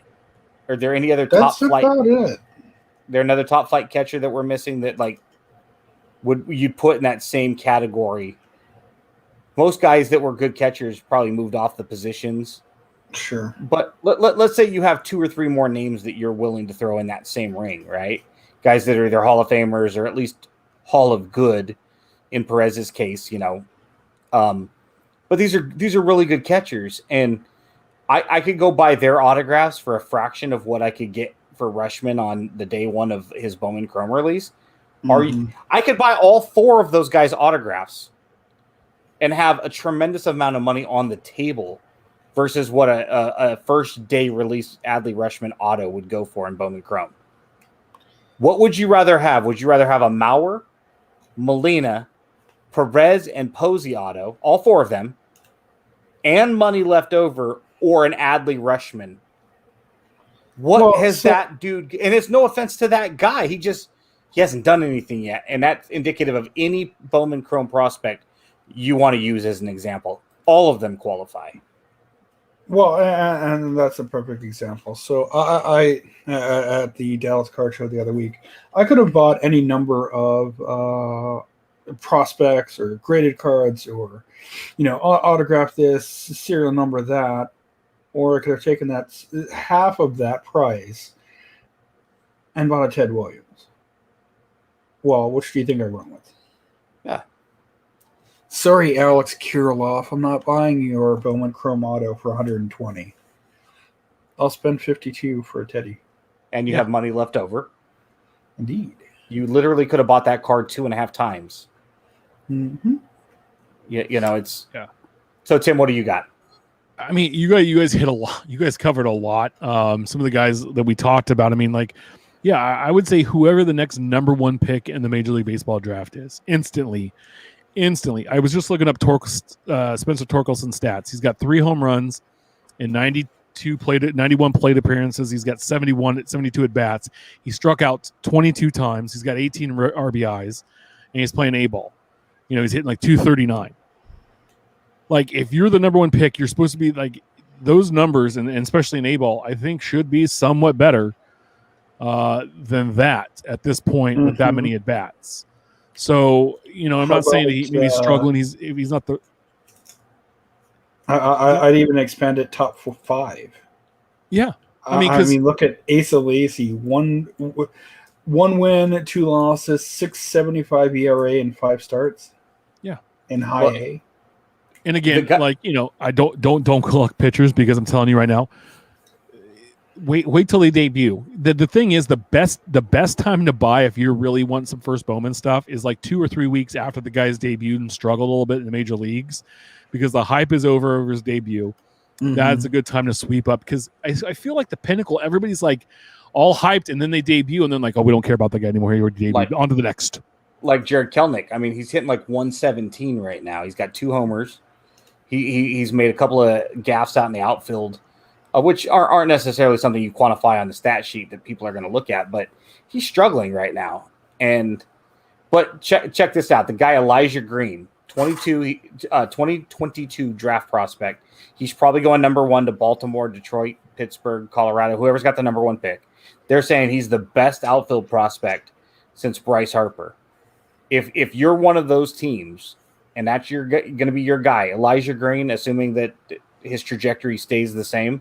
Speaker 3: Are there any other top flight?
Speaker 2: That's about it.
Speaker 3: There another top flight catcher that we're missing that would you put in that same category? Most guys that were good catchers probably moved off the positions.
Speaker 2: Sure.
Speaker 3: But let's say you have 2 or 3 more names that you're willing to throw in that same ring, right? Guys that are either Hall of Famers or at least Hall of Good in Perez's case, But these are really good catchers, and I could go buy their autographs for a fraction of what I could get for Rutschman on the day one of his Bowman Chrome release. I could buy all 4 of those guys' autographs and have a tremendous amount of money on the table versus what a first day release Adley Rutschman auto would go for in Bowman Chrome. What would you rather have? Would you rather have a Mauer, Molina, Perez, and Posey auto, all 4 of them, and money left over, or an Adley Rutschman? That dude? And it's no offense to that guy. He hasn't done anything yet, and that's indicative of any Bowman Chrome prospect you want to use as an example. All of them qualify.
Speaker 2: Well, and that's a perfect example. So I at the Dallas Card Show the other week, I could have bought any number of prospects or graded cards, or autograph this, serial number that, or I could have taken that half of that price and bought a Ted Williams. Well, which do you think I went with?
Speaker 3: Yeah.
Speaker 2: Sorry, Alex Kirilloff, I'm not buying your Bowman Chrome Auto for $120. I'll spend $52 for a Teddy.
Speaker 3: And you have money left over.
Speaker 2: Indeed.
Speaker 3: You literally could have bought that card 2.5 times.
Speaker 2: Mm-hmm.
Speaker 3: It's. Yeah. So, Tim, what do you got?
Speaker 1: I mean, you guys hit a lot. You guys covered a lot. Some of the guys that we talked about, I would say whoever the next number 1 pick in the Major League Baseball draft is, instantly. I was just looking up Spencer Torkelson's stats. He's got 3 home runs in 92 91 plate appearances. He's got 72 at bats. He struck out 22 times. He's got 18 RBIs, and he's playing A ball. He's hitting like 239. Like, if you're the number one pick, you're supposed to be like those numbers, and especially in A ball, I think should be somewhat better than that at this point with that many at bats. So, I'm not saying he's struggling. He's not the.
Speaker 2: I'd even expand it top 5.
Speaker 1: Yeah,
Speaker 2: I mean, look at Asa Lacy, one win, 2 losses, 6.75 ERA in 5 starts.
Speaker 1: Yeah,
Speaker 2: in high A.
Speaker 1: And again, I don't collect pitchers because I'm telling you right now. Wait till they debut. The thing is, the best time to buy if you really want some first Bowman stuff is like 2 or 3 weeks after the guy's debuted and struggled a little bit in the major leagues, because the hype is over his debut. Mm-hmm. That's a good time to sweep up, because I feel like the pinnacle, everybody's like all hyped, and then they debut, and then like, oh, we don't care about the guy anymore. He already debuted. On to the next.
Speaker 3: Like Jared Kelenic. I mean, he's hitting like 117 right now. He's got 2 homers. He's made a couple of gaffes out in the outfield, which aren't necessarily something you quantify on the stat sheet that people are going to look at, but he's struggling right now. But check this out. The guy Elijah Green, 2022 draft prospect. He's probably going number 1 to Baltimore, Detroit, Pittsburgh, Colorado, whoever's got the number 1 pick. They're saying he's the best outfield prospect since Bryce Harper. If you're one of those teams and that's going to be your guy, Elijah Green, assuming that his trajectory stays the same,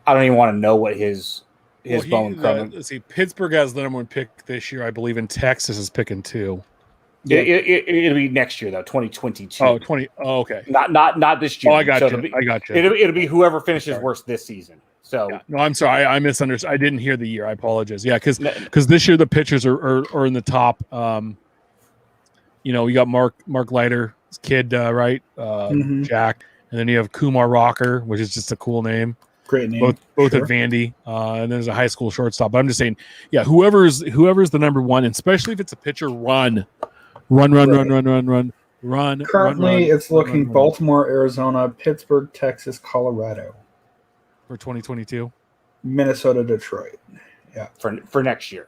Speaker 3: I don't even want to know what his bone crumbling.
Speaker 1: Let's see, Pittsburgh has the number 1 pick this year, I believe, and Texas is picking 2.
Speaker 3: It'll be next year though, 2022.
Speaker 1: Oh, okay.
Speaker 3: Not this June.
Speaker 1: Oh, I got you.
Speaker 3: It'll be whoever finishes worst this season. So
Speaker 1: no, I'm sorry, I misunderstood. I didn't hear the year. I apologize. Yeah, because this year the pitchers are in the top. You got Mark Leiter, his kid, right? Jack, and then you have Kumar Rocker, which is just a cool name.
Speaker 2: Great name.
Speaker 1: Both at Vandy, and there's a high school shortstop. But I'm just saying, yeah, whoever's the number 1, and especially if it's a pitcher, run. Currently,
Speaker 2: it's looking Baltimore, Arizona, Pittsburgh, Texas, Colorado
Speaker 1: for 2022.
Speaker 2: Minnesota, Detroit. Yeah,
Speaker 3: for next year.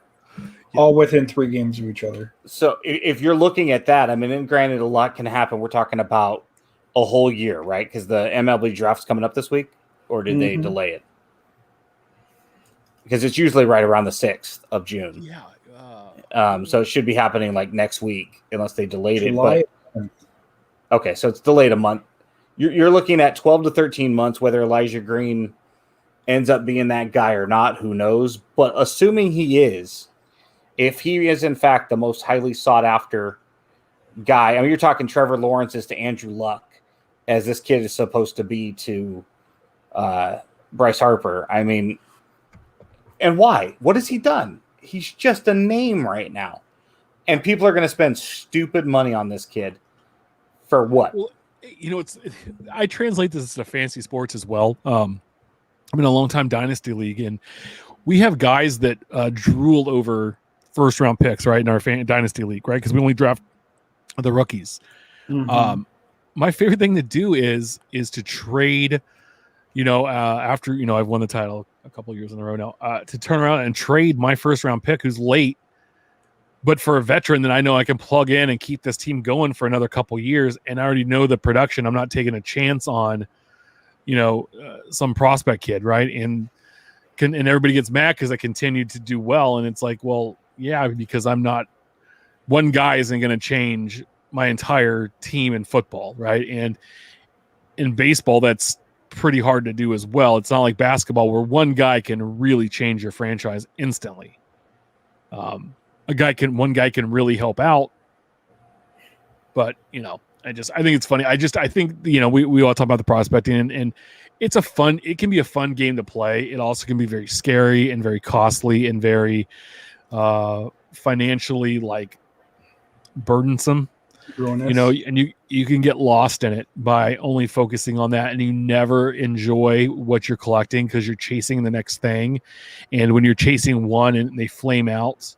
Speaker 2: All within 3 games of each other.
Speaker 3: So if you're looking at that, I mean, and granted, a lot can happen. We're talking about a whole year, right? Because the MLB draft's coming up this week, or did they delay it? Because it's usually right around the 6th of June.
Speaker 1: Yeah.
Speaker 3: So it should be happening like next week, unless they delayed
Speaker 2: July.
Speaker 3: it. But, okay, so it's delayed a month. You're looking at 12 to 13 months, whether Elijah Green ends up being that guy or not, who knows? But assuming he is, if he is in fact the most highly sought after guy, I mean, you're talking Trevor Lawrence is to Andrew Luck, as this kid is supposed to be to Bryce Harper. I mean, and why? What has he done? He's just a name right now. And people are going to spend stupid money on this kid for what?
Speaker 1: Well, I translate this to fantasy sports as well. I'm in a long-time dynasty league, and we have guys that drool over first-round picks, right, in our dynasty league, right, because we only draft the rookies. My favorite thing to do is to trade, after, I've won the title a couple of years in a row now, to turn around and trade my first-round pick who's late, but for a veteran that I know I can plug in and keep this team going for another couple years, and I already know the production. I'm not taking a chance on, some prospect kid, right? And everybody gets mad because I continued to do well, and it's like, well, yeah, because I'm not. One guy isn't going to change my entire team in football, right? And in baseball, that's pretty hard to do as well. It's not like basketball where one guy can really change your franchise instantly. One guy can really help out, but I think it's funny. I think we all talk about the prospecting, and it can be a fun game to play. It also can be very scary and very costly and financially burdensome. And you can get lost in it by only focusing on that, and you never enjoy what you're collecting because you're chasing the next thing. And when you're chasing one and they flame out,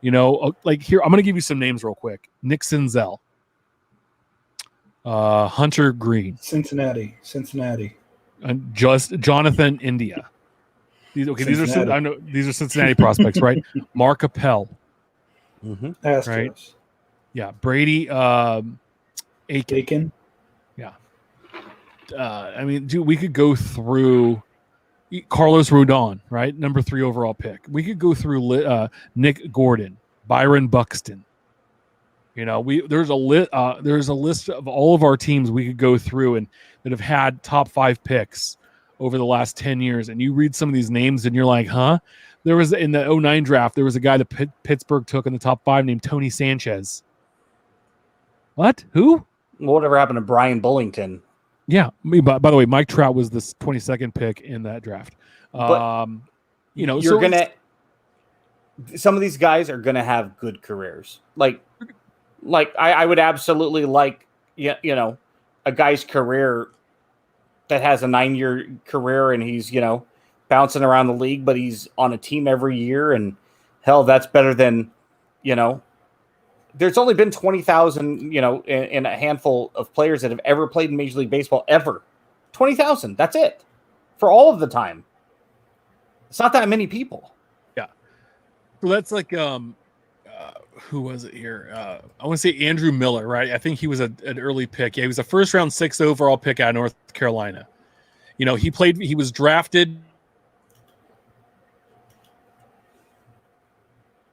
Speaker 1: here, I'm going to give you some names real quick. Nick Senzel, Hunter Green,
Speaker 2: Cincinnati.
Speaker 1: just Jonathan India. These
Speaker 2: Cincinnati.
Speaker 1: I know these are Cincinnati prospects, right? Mark Appel,
Speaker 2: Astros.
Speaker 1: right? Yeah, Brady Aiken.
Speaker 2: Aiken.
Speaker 1: Yeah. I mean, dude, we could go through Carlos Rodon, right? Number 3 overall pick. We could go through Nick Gordon, Byron Buxton. You know, there's a list of all of our teams we could go through and that have had top 5 picks over the last 10 years. And you read some of these names and you're like, huh? There was in the 09 draft, there was a guy that Pittsburgh took in the top 5 named Tony Sanchez. What? Who?
Speaker 3: Whatever happened to Brian Bullington?
Speaker 1: Yeah. By the way, Mike Trout was the 22nd pick in that draft.
Speaker 3: But
Speaker 1: you know,
Speaker 3: you're some of these guys are gonna have good careers. Like I would absolutely like, you know, a guy's career that has a 9-year career and he's, you know, bouncing around the league, but he's on a team every year. And hell, that's better than, you know, there's only been 20,000, you know, in a handful of players that have ever played in Major League Baseball ever. 20,000. That's it for all of the time. It's not that many people.
Speaker 1: Yeah. So that's like, who was it here? I want to say Andrew Miller, right? I think he was an early pick. Yeah, he was a first round 6th overall pick out of North Carolina. You know, he was drafted.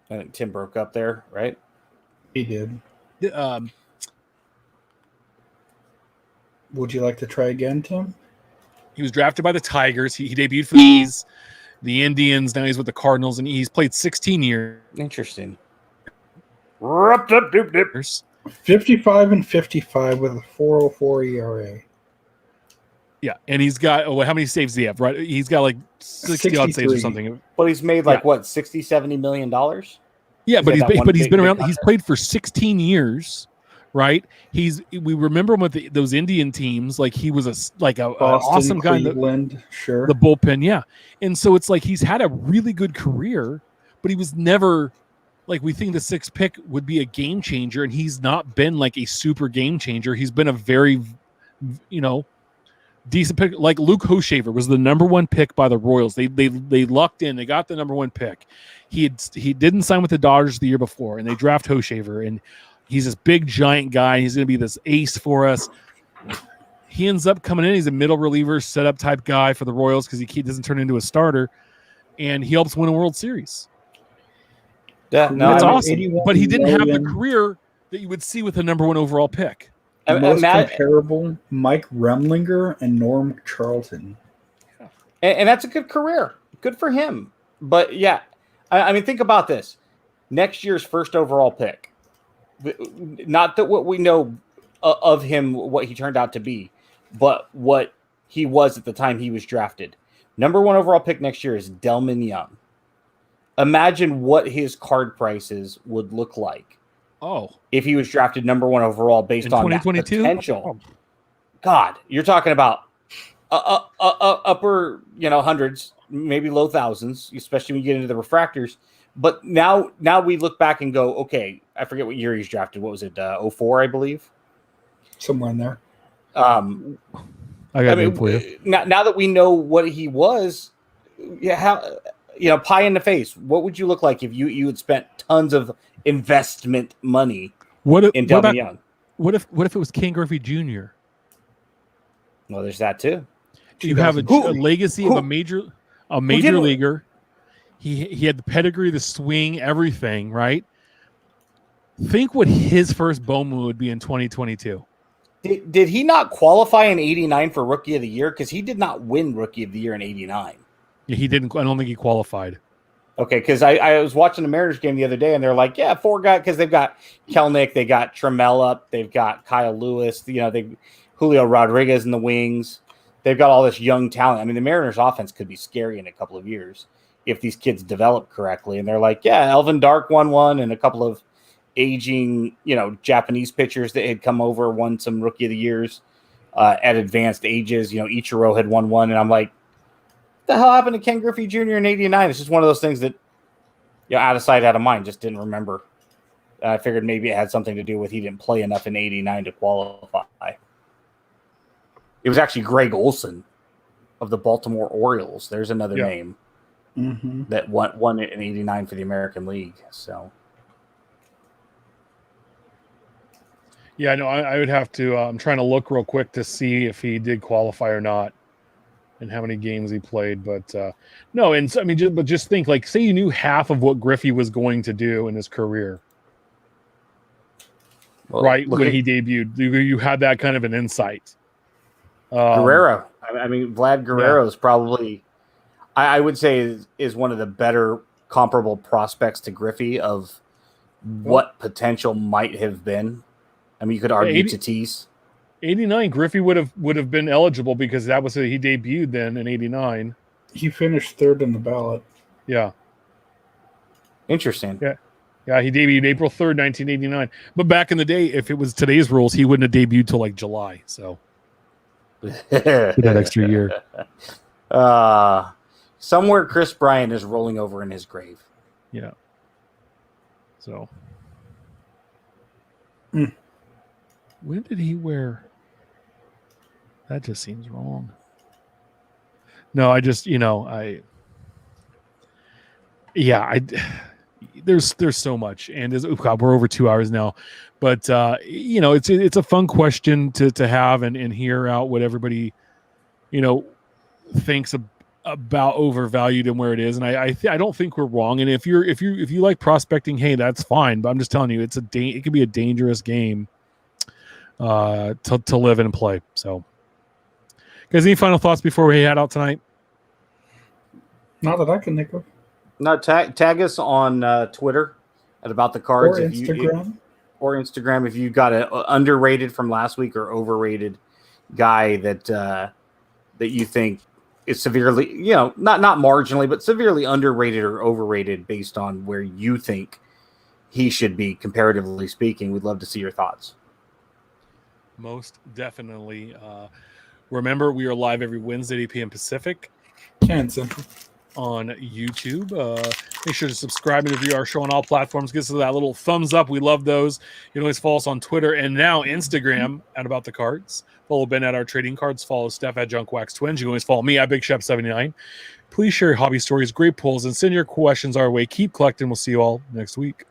Speaker 3: I think Tim broke up there, right?
Speaker 2: He did. Would you like to try again, Tim?
Speaker 1: He was drafted by the Tigers. He debuted for the Indians. Now he's with the Cardinals, and he's played 16 years.
Speaker 3: Interesting.
Speaker 2: 55 and 55 with a 4.04 ERA.
Speaker 1: Yeah, and he's got how many saves do he have? Right, he's got like 60 odd saves or something.
Speaker 3: But he's made like what, $60-70 million?
Speaker 1: Yeah, but he's been around. He's played for 16 years, right? We remember him with those Indian teams. Like he was an awesome guy.
Speaker 2: Cleveland, sure.
Speaker 1: The bullpen, yeah. And so it's like he's had a really good career, but he was never like we think the 6th pick would be a game changer, and he's not been like a super game changer. He's been a very, you know, decent pick. Like Luke Hochevar was the number 1 pick by the Royals. They lucked in. They got the number 1 pick. He didn't sign with the Dodgers the year before, and they draft Hochevar, and he's this big giant guy. He's going to be this ace for us. He ends up coming in. He's a middle reliever, setup type guy for the Royals because he doesn't turn into a starter, and he helps win a World Series.
Speaker 3: Yeah, no,
Speaker 1: that's awesome. But he didn't have the career that you would see with a number 1 overall pick.
Speaker 2: Most comparable, Mike Remlinger and Norm Charlton.
Speaker 3: And that's a good career. Good for him. But yeah, I mean, think about this. Next year's 1st overall pick. Not that what we know of him, what he turned out to be, but what he was at the time he was drafted. Number 1 overall pick next year is Delman Young. Imagine what his card prices would look like.
Speaker 1: Oh,
Speaker 3: if he was drafted number 1 overall based on that potential. God, you're talking about upper, you know, hundreds, maybe low thousands, especially when you get into the refractors. But now we look back and go, okay, I forget what year he's drafted. What was it? 04, I believe.
Speaker 2: Somewhere in there.
Speaker 1: I got it for you.
Speaker 3: Now that we know what he was, pie in the face. What would you look like if you had spent tons of investment money in Delman Young?
Speaker 1: What if it was Ken Griffey Jr.?
Speaker 3: Well, there's that too.
Speaker 1: You have a legacy of a major leaguer. He had the pedigree, the swing, everything, right? Think what his first Bowman would be in 2022.
Speaker 3: Did he not qualify in 89 for Rookie of the Year? Because he did not win Rookie of the Year in 89.
Speaker 1: Yeah, he didn't. I don't think he qualified.
Speaker 3: Okay, because I was watching the Mariners game the other day, and they're like, yeah, 4 guys, because they've got Kelnick, they got Tremella, they've got Kyle Lewis, they Julio Rodriguez in the wings. They've got all this young talent. I mean, the Mariners offense could be scary in a couple of years if these kids develop correctly. And they're like, yeah, Elvin Dark won one, and a couple of aging, Japanese pitchers that had come over, won some Rookie of the Years at advanced ages. Ichiro had won one, and I'm like, what the hell happened to Ken Griffey Jr. in 89? It's just one of those things that, out of sight, out of mind, just didn't remember. I figured maybe it had something to do with he didn't play enough in 89 to qualify. It was actually Greg Olson of the Baltimore Orioles. There's another name that won it in '89 for the American League. So,
Speaker 1: Yeah, no, I would have to. I'm trying to look real quick to see if he did qualify or not, and how many games he played. But no, and so, I mean, just think, like, say you knew half of what Griffey was going to do in his career,
Speaker 3: well,
Speaker 1: right when he debuted. You had that kind of an insight.
Speaker 3: Guerrero. I mean, Vlad Guerrero is probably, I would say, is one of the better comparable prospects to Griffey of what potential might have been. I mean, you could argue Tatis.
Speaker 1: 89, Griffey would have been eligible because that was he debuted then in 89.
Speaker 2: He finished third in the ballot.
Speaker 1: Yeah.
Speaker 3: Interesting.
Speaker 1: Yeah, he debuted April 3rd, 1989. But back in the day, if it was today's rules, he wouldn't have debuted till like July. So that extra year.
Speaker 3: Somewhere Chris Bryant is rolling over in his grave.
Speaker 1: Yeah. So. When did he wear? That just seems wrong. No, I just, there's so much, and we're over 2 hours now, but it's a fun question to have and hear out what everybody, thinks about Overvalued and where it is, and I don't think we're wrong. And if you like prospecting, hey, that's fine. But I'm just telling you, it can be a dangerous game to live and play. So, guys, any final thoughts before we head out tonight?
Speaker 2: Not that I can think of.
Speaker 3: No, tag us on Twitter at About the Cards,
Speaker 2: or Instagram.
Speaker 3: Or Instagram if you got an underrated from last week or overrated guy that you think is severely, not marginally, but severely underrated or overrated based on where you think he should be, comparatively speaking. We'd love to see your thoughts.
Speaker 1: Most definitely. Remember, we are live every Wednesday, 8 p.m. Pacific.
Speaker 2: 10 Central.
Speaker 1: On YouTube. Make sure to subscribe and review our show on all platforms. Give us that little thumbs up. We love those. You can always follow us on Twitter and now Instagram at About the Cards. Follow Ben at Our Trading Cards. Follow Steph at Junkwax Twins. You can always follow me at Big Shep 79. Please share your hobby stories, great pulls, and send your questions our way. Keep collecting. We'll see you all next week.